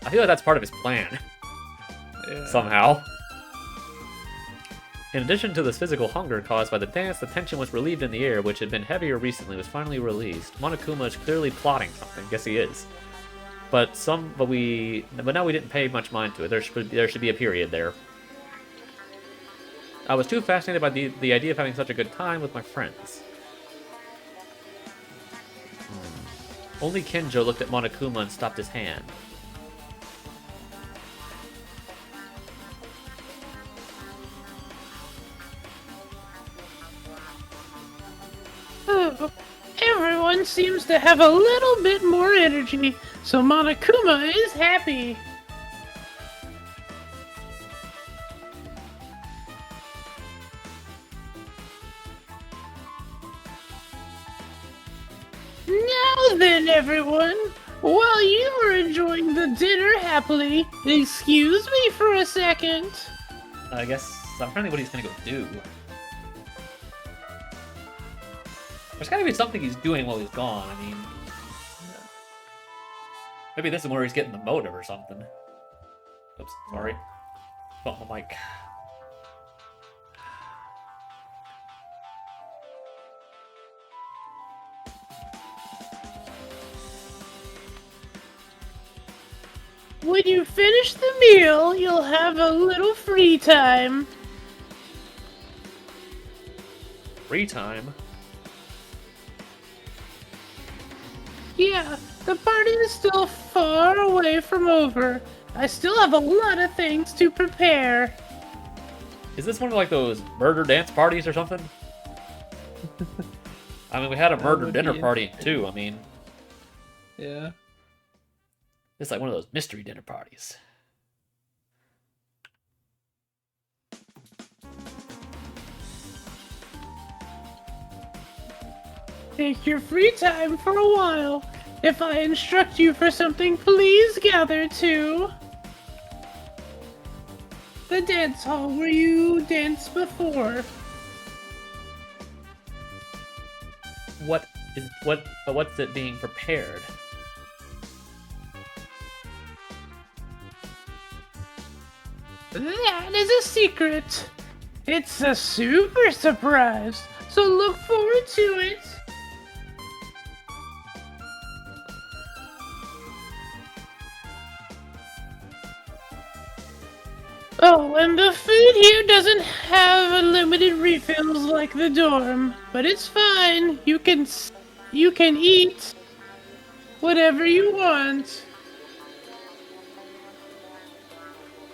I feel like that's part of his plan. Yeah. Somehow. In addition to this physical hunger caused by the dance, the tension was relieved in the air, which had been heavier recently, was finally released. Monokuma is clearly plotting something. Guess he is. But now we didn't pay much mind to it. There should be a period there. I was too fascinated by the idea of having such a good time with my friends. Only Kenjo looked at Monokuma and stopped his hand. Oh, everyone seems to have a little bit more energy, so Monokuma is happy. Now then, everyone, while you are enjoying the dinner happily, excuse me for a second. I guess I'm trying to think what he's gonna go do. There's gotta be something he's doing while he's gone. I mean, maybe this is where he's getting the motive or something. Oops, sorry. Bumped the mic. When you finish the meal, you'll have a little free time. Free time? Yeah, the party is still far away from over. I still have a lot of things to prepare. Is this one of like those murder dance parties or something? I mean, we had a murder would dinner be party too. I mean, Yeah. it's like one of those mystery dinner parties. Take your free time for a while. If I instruct you for something, please gather to the dance hall where you danced before. What's it being prepared? That is a secret. It's a super surprise, so look forward to it. Oh, and the food here doesn't have unlimited refills like the dorm, but it's fine. You can eat whatever you want.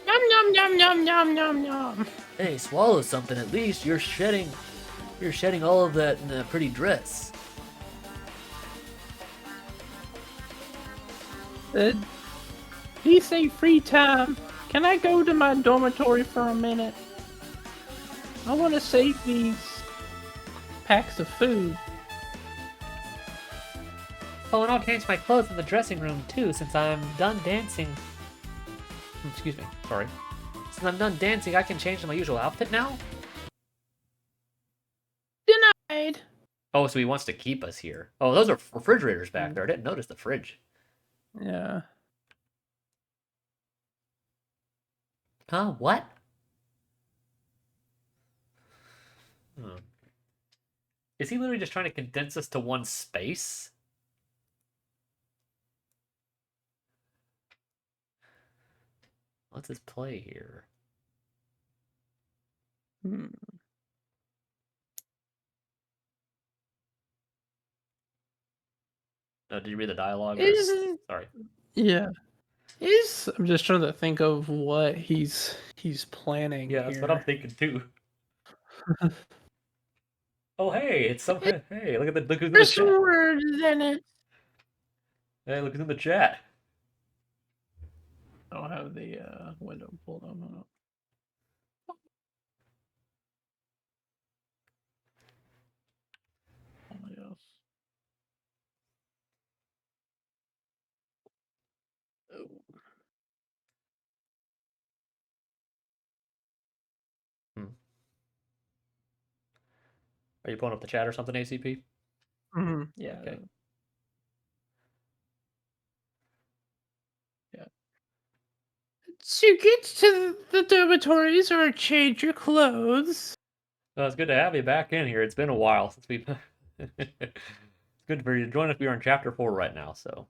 Nom nom nom nom nom nom nom. Hey, swallow something at least. You're shedding all of that in a pretty dress. Please say free time. Can I go to my dormitory for a minute? I want to save these packs of food. Oh, and I'll change my clothes in the dressing room too, since I'm done dancing. Excuse me, sorry. Since I'm done dancing, I can change to my usual outfit now? Denied. Oh, so he wants to keep us here. Oh, those are refrigerators back there. I didn't notice the fridge. Yeah. Huh? What? Hmm. Is he literally just trying to condense us to one space? What's his play here? Hmm. Oh, did you read the dialogue? Or... Is Sorry. Yeah. I'm just trying to think of what he's planning Yeah, that's what I'm here. thinking too. Oh, hey, it's some. Hey, look who's in the There's chat. some words in it. Hey, look who's in the chat. I don't have the window pulled up. Oh, yes. Oh. Are you pulling up the chat or something, ACP? Yeah. Okay. To get to the dormitories or change your clothes. Well, it's good to have you back in here. It's been a while since we've. It's good for you to join us. We are in chapter 4 right now, so.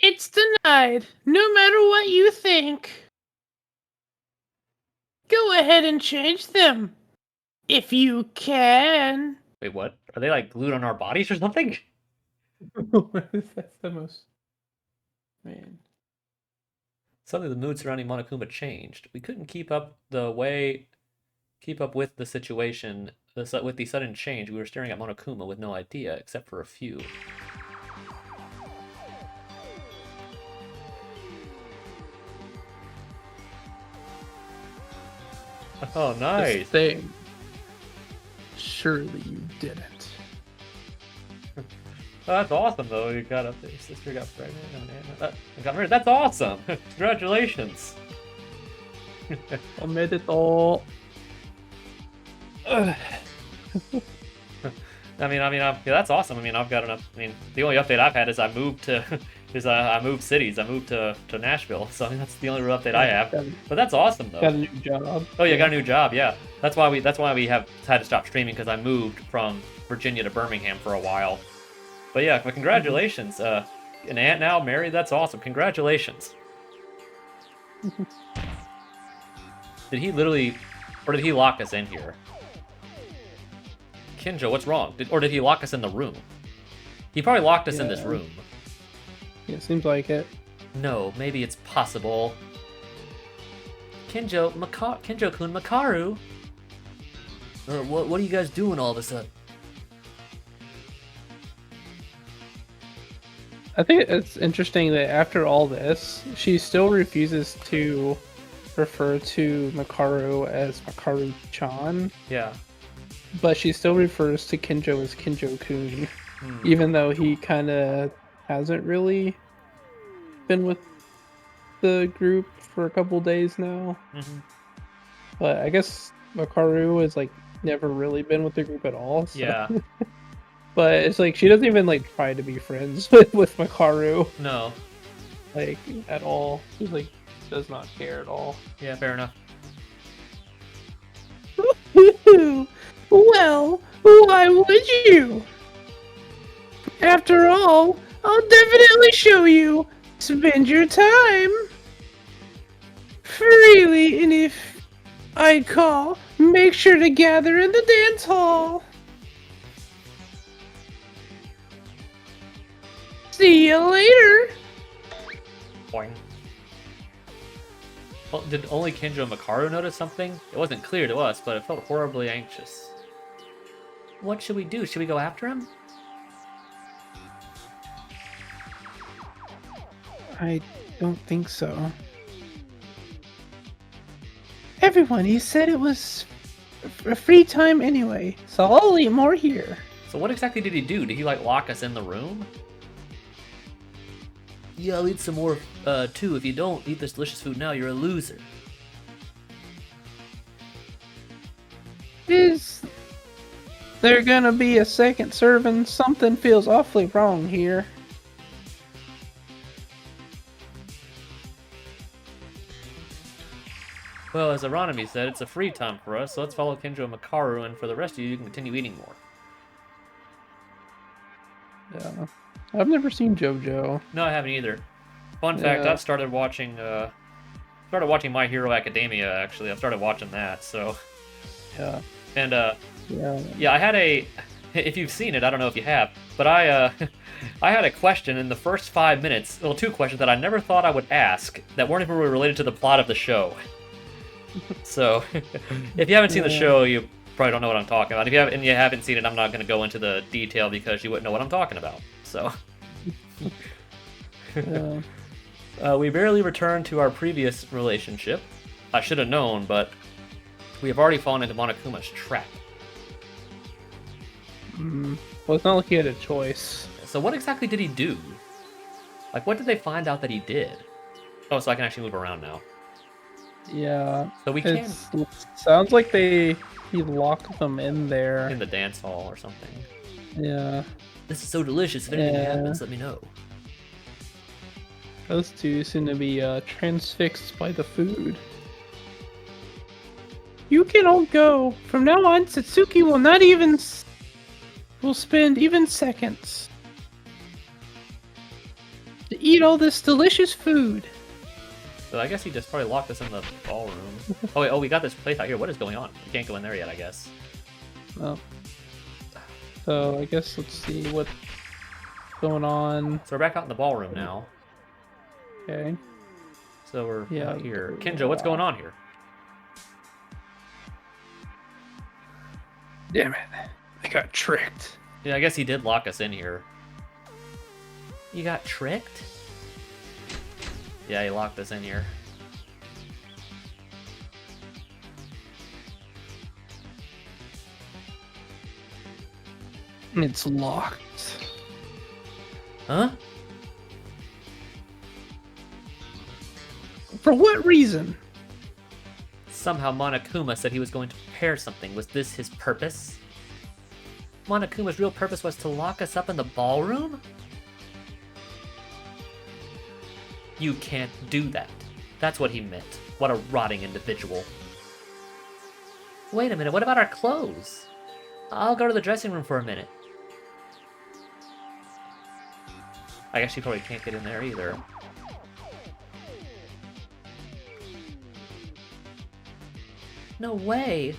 It's denied, no matter what you think. Go ahead and change them. If you can. Wait, what? Are they like glued on our bodies or something? That's the most. Man. Suddenly the mood surrounding Monokuma changed. We couldn't keep up with the situation. With the sudden change, we were staring at Monokuma with no idea, except for a few. Oh, nice. This thing. Surely you didn't. Oh, that's awesome, though. You got up there. Your sister got pregnant. And got married. That's awesome. Congratulations. Omedetou. Yeah, that's awesome. I mean, I've got enough. I mean, the only update I've had is I moved cities. I moved to Nashville. So I mean, that's the only real update I have. But that's awesome, though. Got a new job. Oh yeah, got a new job. Yeah, that's why we have had to stop streaming, because I moved from Virginia to Birmingham for a while. But yeah, but congratulations. An aunt now, married. That's awesome. Congratulations. Did he literally, or did he lock us in here? Kinjo, what's wrong? Or did he lock us in the room? He probably locked us in this room. Yeah, seems like it. No, maybe it's possible. Kinjo-kun Makaru? What are you guys doing all of a sudden? I think it's interesting that after all this, she still refuses to refer to Makaru as Makaru-chan, Yeah. but she still refers to Kinjo as Kinjo-kun, even though he kind of hasn't really been with the group for a couple days now. Mm-hmm. But I guess Makaru has like never really been with the group at all. So. Yeah. But it's like she doesn't even like try to be friends with Makaru, No. like at all. She like does not care at all. Yeah, fair enough. Well, why would you? After all, I'll definitely show you. Spend your time freely, and if I call, make sure to gather in the dance hall. See you later. Boing. Well, did only Kinjo and Makaru notice something? It wasn't clear to us, but it felt horribly anxious. What should we do? Should we go after him? I don't think so. Everyone, he said it was a free time anyway, so I'll eat more here. So what exactly did he do? Did he like lock us in the room? Yeah, I'll eat some more, too. If you don't eat this delicious food now, you're a loser. Is there gonna be a second serving? Something feels awfully wrong here. Well, as Aronimi said, it's a free time for us, so let's follow Kinjo and Makaru, and for the rest of you, you can continue eating more. Yeah, I've never seen JoJo. No, I haven't either. Fun fact, Yeah. I've started watching My Hero Academia, actually. I've started watching that, so... Yeah, And, yeah. yeah, I had a... If you've seen it, I don't know if you have, but I had a question in the first 5 minutes, well, 2 questions that I never thought I would ask that weren't even related to the plot of the show. So, if you haven't seen the show, you probably don't know what I'm talking about. If you haven't seen it, I'm not going to go into the detail because you wouldn't know what I'm talking about. So, Yeah. we barely returned to our previous relationship. I should have known, but we have already fallen into Monokuma's trap. Well, it's not like he had a choice. So what exactly did he do? Like, what did they find out that he did? Oh, so I can actually move around now. Yeah. So we can It sounds like he locked them in there. in the dance hall or something. Yeah. This is so delicious. If anything Yeah. happens, let me know. Those two seem to be transfixed by the food. You can all go. From now on, Satsuki will not even... will spend even seconds eat all this delicious food. So I guess he just probably locked us in the ballroom. Oh wait, we got this place out here. What is going on? We can't go in there yet, I guess. Oh. So I guess let's see what's going on. So we're back out in the ballroom now. Okay. So we're Yeah, out here. go Kinjo, what's going on here? Damn it. I got tricked. Yeah, I guess he did lock us in here. You got tricked? Yeah, he locked us in here. It's locked. Huh? For what reason? Somehow Monokuma said he was going to prepare something. Was this his purpose? Monokuma's real purpose was to lock us up in the ballroom? You can't do that. That's what he meant. What a rotting individual. Wait a minute, what about our clothes? I'll go to the dressing room for a minute. I guess you probably can't get in there either. No way.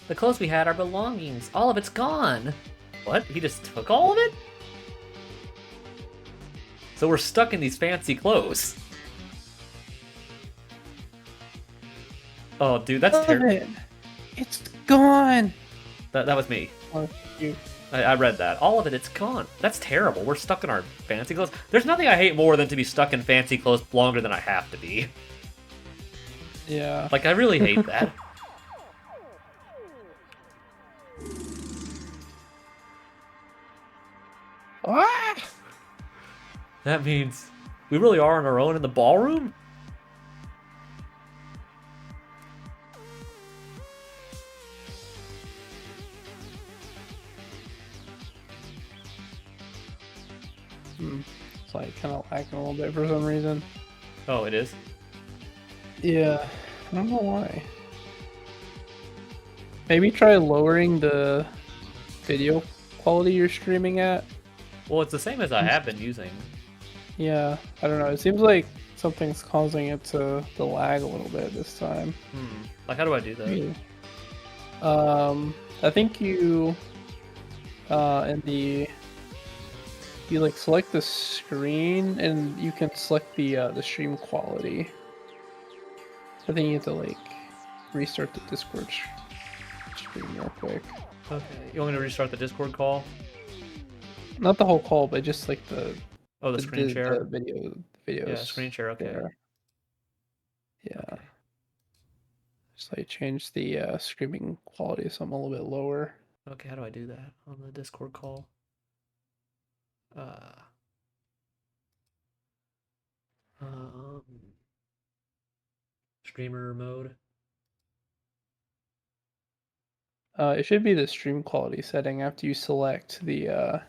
The clothes we had are belongings. All of it's gone. What? He just took all of it? So we're stuck in these fancy clothes. Oh, dude, that's terrible. It's gone. That was me. Oh, you. I read that. All of it, it's gone. That's terrible. We're stuck in our fancy clothes. There's nothing I hate more than to be stuck in fancy clothes longer than I have to be. Yeah. Like, I really hate that. Ah! That means we really are on our own in the ballroom? It's like kind of lagging a little bit for some reason. Oh, it is? Yeah. I don't know why. Maybe try lowering the video quality you're streaming at. Well, it's the same as I have been using. Yeah, I don't know. It seems like something's causing it to lag a little bit this time. Like, how do I do that? I think you you like select the screen and you can select the stream quality. I think you have to like restart the Discord stream real quick. Okay. You want me to restart the Discord call? Not the whole call, but just like the Screen share? the videos. Yeah, screen share, okay. there. Yeah. Okay. Just like change the streaming quality to something a little bit lower. Okay, how do I do that on the Discord call? Streamer mode. It should be the stream quality setting after you select the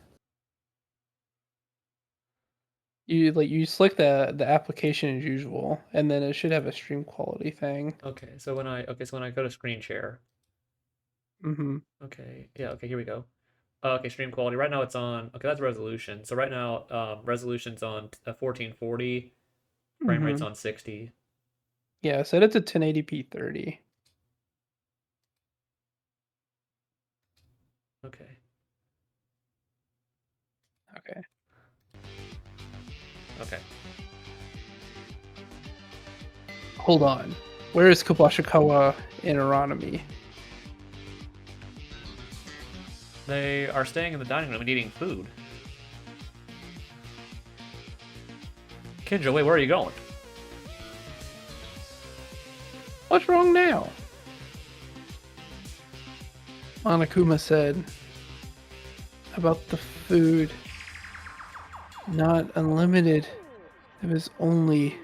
you select the application as usual, and then it should have a stream quality thing. Okay, so when I go to screen share. Mm-hmm. Okay, yeah, okay, here we go. Okay, stream quality. Right now it's on. Okay, that's resolution. So right now, resolution's on 1440. Frame rate's on 60. Yeah, set it to 1080p 30. Okay. Okay. Okay. Hold on. Where is Kabashikawa in Aranami? They are staying in the dining room and eating food. Kinjo, wait, where are you going? What's wrong now? Monokuma said about the food. Not unlimited. It was only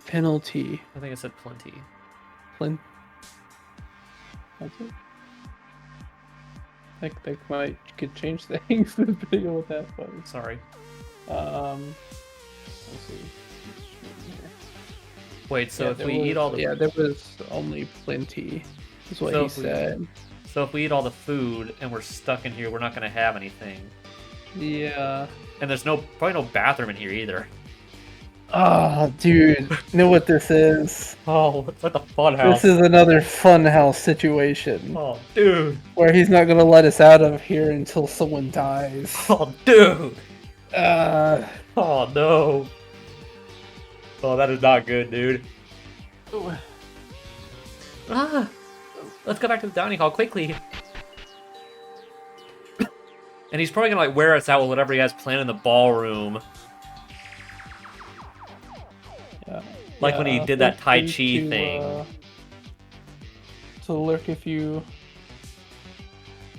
penalty. I think it said plenty. That's it. Like might could change things depending on what that was. Sorry. Let's see. Wait, so Yeah, if there we was- eat all the yeah, there was only plenty. Is what So he if we- said. so if we eat all the food and we're stuck in here, we're not gonna have anything. Yeah. And there's probably no bathroom in here either. Oh, dude, know what this is? Oh, it's like the fun This is another funhouse situation Oh, dude. where he's not gonna let us out of here until someone dies. Oh, dude. Uh, Oh, no. Oh, that is not good, dude. Ah, let's go back to the dining hall quickly. And he's probably gonna like wear us out with whatever he has planned in the ballroom. yeah, Like when he yeah, did that feel Tai free Chi thing. To lurk if you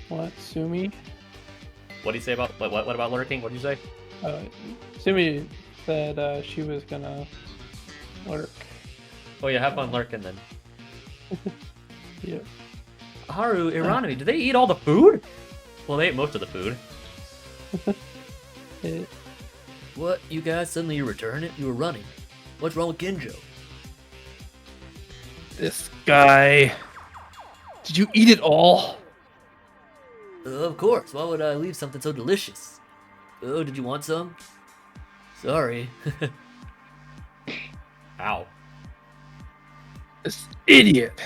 want, Sumi. What did he say about what about lurking? What did you say? Sumi said she was gonna lurk. Oh yeah, have fun lurking then. Yep. Haru, Iranami, did they eat all the food? Well, they ate most of the food. What? You guys suddenly return it? You were running. What's wrong with Kinjo? This guy. Did you eat it all? Of course. Why would I leave something so delicious? Oh, did you want some? Sorry. Ow. This idiot.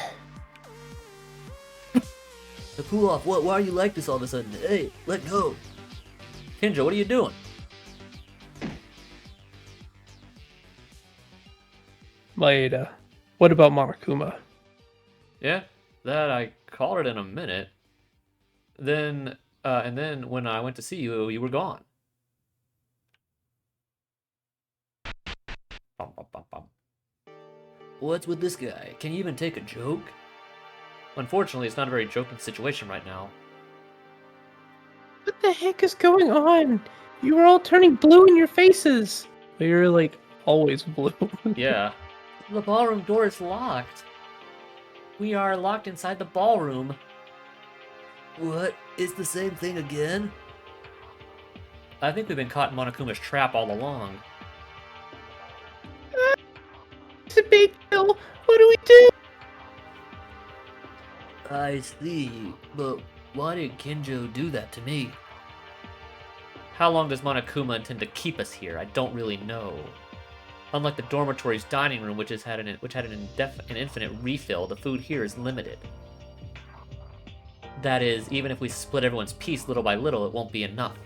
Cool off. What? Why are you like this all of a sudden? Hey, let go. Kinjo, what are you doing? Maeda. What about Monokuma? Yeah, that I called it in a minute. Then, and then when I went to see you, you were gone. Bum, bum, bum, bum. What's with this guy? Can you even take a joke? Unfortunately, it's not a very joking situation right now. What the heck is going on? You were all turning blue in your faces. But you're like always blue. Yeah. The ballroom door is locked. We are locked inside the ballroom. What? It's the same thing again? I think we've been caught in Monokuma's trap all along. It's a big deal. What do we do? I see, but why did Kinjo do that to me? How long does Monokuma intend to keep us here? I don't really know. Unlike the dormitory's dining room, which had an infinite refill, the food here is limited. That is, even if we split everyone's piece little by little, it won't be enough.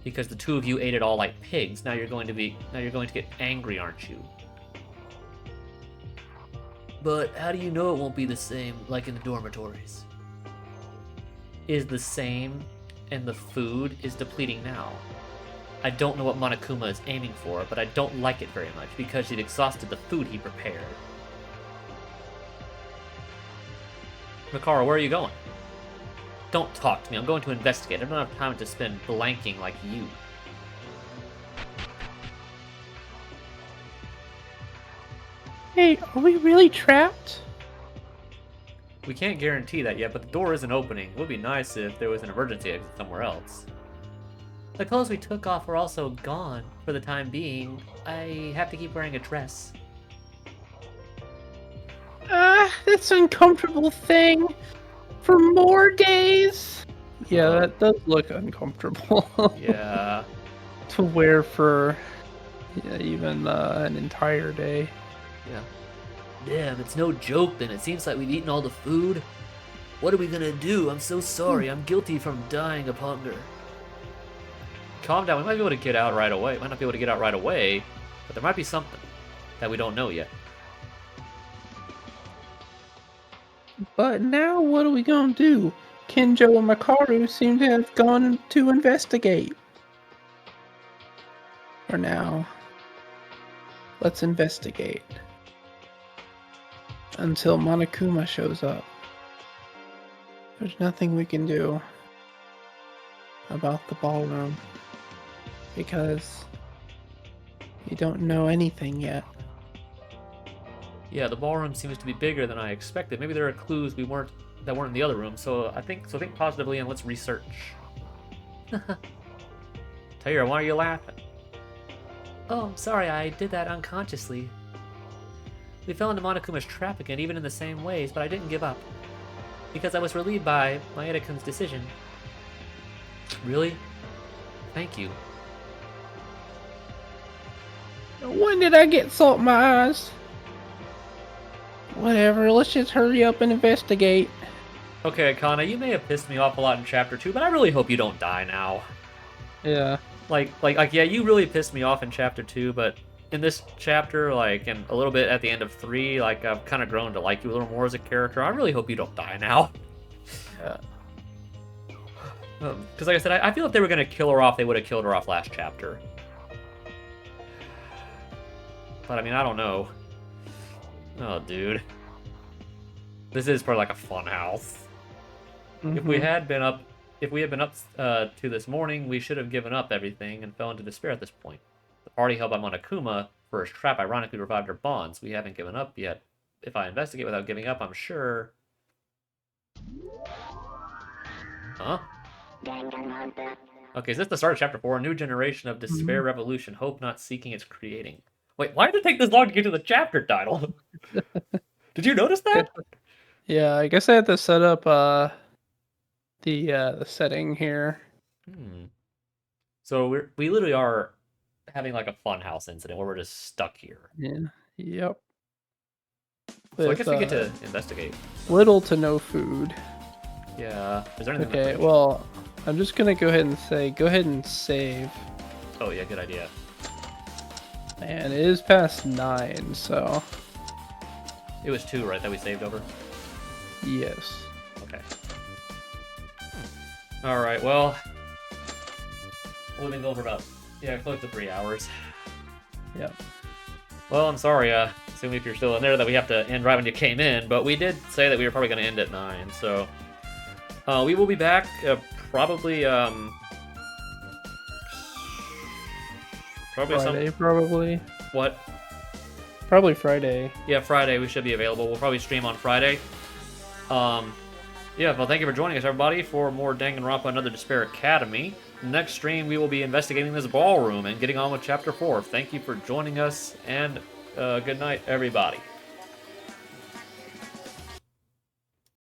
Because the two of you ate it all like pigs. Now you're going to get angry, aren't you? But how do you know it won't be the same like in the dormitories? Is the same, and the food is depleting now. I don't know what Monokuma is aiming for, but I don't like it very much because he'd exhausted the food he prepared. Mikara, where are you going? Don't talk to me. I'm going to investigate. I don't have time to spend blanking like you. Hey, are we really trapped? We can't guarantee that yet, but the door isn't opening. It would be nice if there was an emergency exit somewhere else. The clothes we took off are also gone for the time being. I have to keep wearing a dress. That's an uncomfortable thing. For more days. Yeah, that does look uncomfortable. Yeah. To wear for even an entire day. Yeah. Damn, it's no joke then. It seems like we've eaten all the food. What are we gonna do? I'm so sorry. I'm guilty from dying of hunger. Calm down. We might be able to get out right away. Might not be able to get out right away, but there might be something that we don't know yet. But now what are we gonna do? Kinjo and Makaru seem to have gone to investigate. For now, let's investigate. Until Monokuma shows up. There's nothing we can do about the ballroom. Because we don't know anything yet. Yeah, the ballroom seems to be bigger than I expected. Maybe there are clues that weren't in the other room. So think positively and let's research. Taira, why are you laughing? Oh, I'm sorry. I did that unconsciously. We fell into Monokuma's trap again, even in the same ways, but I didn't give up. Because I was relieved by Maeda-kun's decision. Really? Thank you. When did I get salt in my eyes? Whatever, let's just hurry up and investigate. Okay, Kana, you may have pissed me off a lot in chapter 2, but I really hope you don't die now. Yeah. Like, yeah, you really pissed me off in chapter 2, but in this chapter, like, and a little bit at the end of 3, like, I've kind of grown to like you a little more as a character. I really hope you don't die now. Yeah. Because like I said, I feel if they were going to kill her off, they would have killed her off last chapter. But, I mean, I don't know. Oh, dude. This is probably like a fun house. If we had been up to this morning, we should have given up everything and fell into despair at this point. The party held by Monokuma for his trap ironically revived our bonds. We haven't given up yet. If I investigate without giving up, I'm sure... Huh? Okay, is this the start of chapter 4? A new generation of despair, revolution, hope not seeking, it's creating. Wait, why did it take this long to get to the chapter title? Did you notice that? Yeah, I guess I had to set up the setting here. So we literally are having like a funhouse incident where we're just stuck here. Yeah. Yep. So I With, guess we get to investigate. little to no food. Yeah. Is there anything? in the Okay, fridge? well, I'm just gonna go ahead and say, go ahead and save. Oh yeah, good idea. And it is past 9, so It was 2, right, that we saved over? yes. Okay. Alright, well... we've been going for about, close to 3 hours. Yep. Well, I'm sorry, assuming if you're still in there, that we have to end right when you came in, but we did say that we were probably going to end at 9, so... we will be back, probably, Probably Friday, probably. What? Probably Friday. Yeah, Friday we should be available. We'll probably stream on Friday. Yeah, well, thank you for joining us, everybody, for more Danganronpa Another Despair Academy. Next stream, we will be investigating this ballroom and getting on with Chapter 4. Thank you for joining us, and good night, everybody.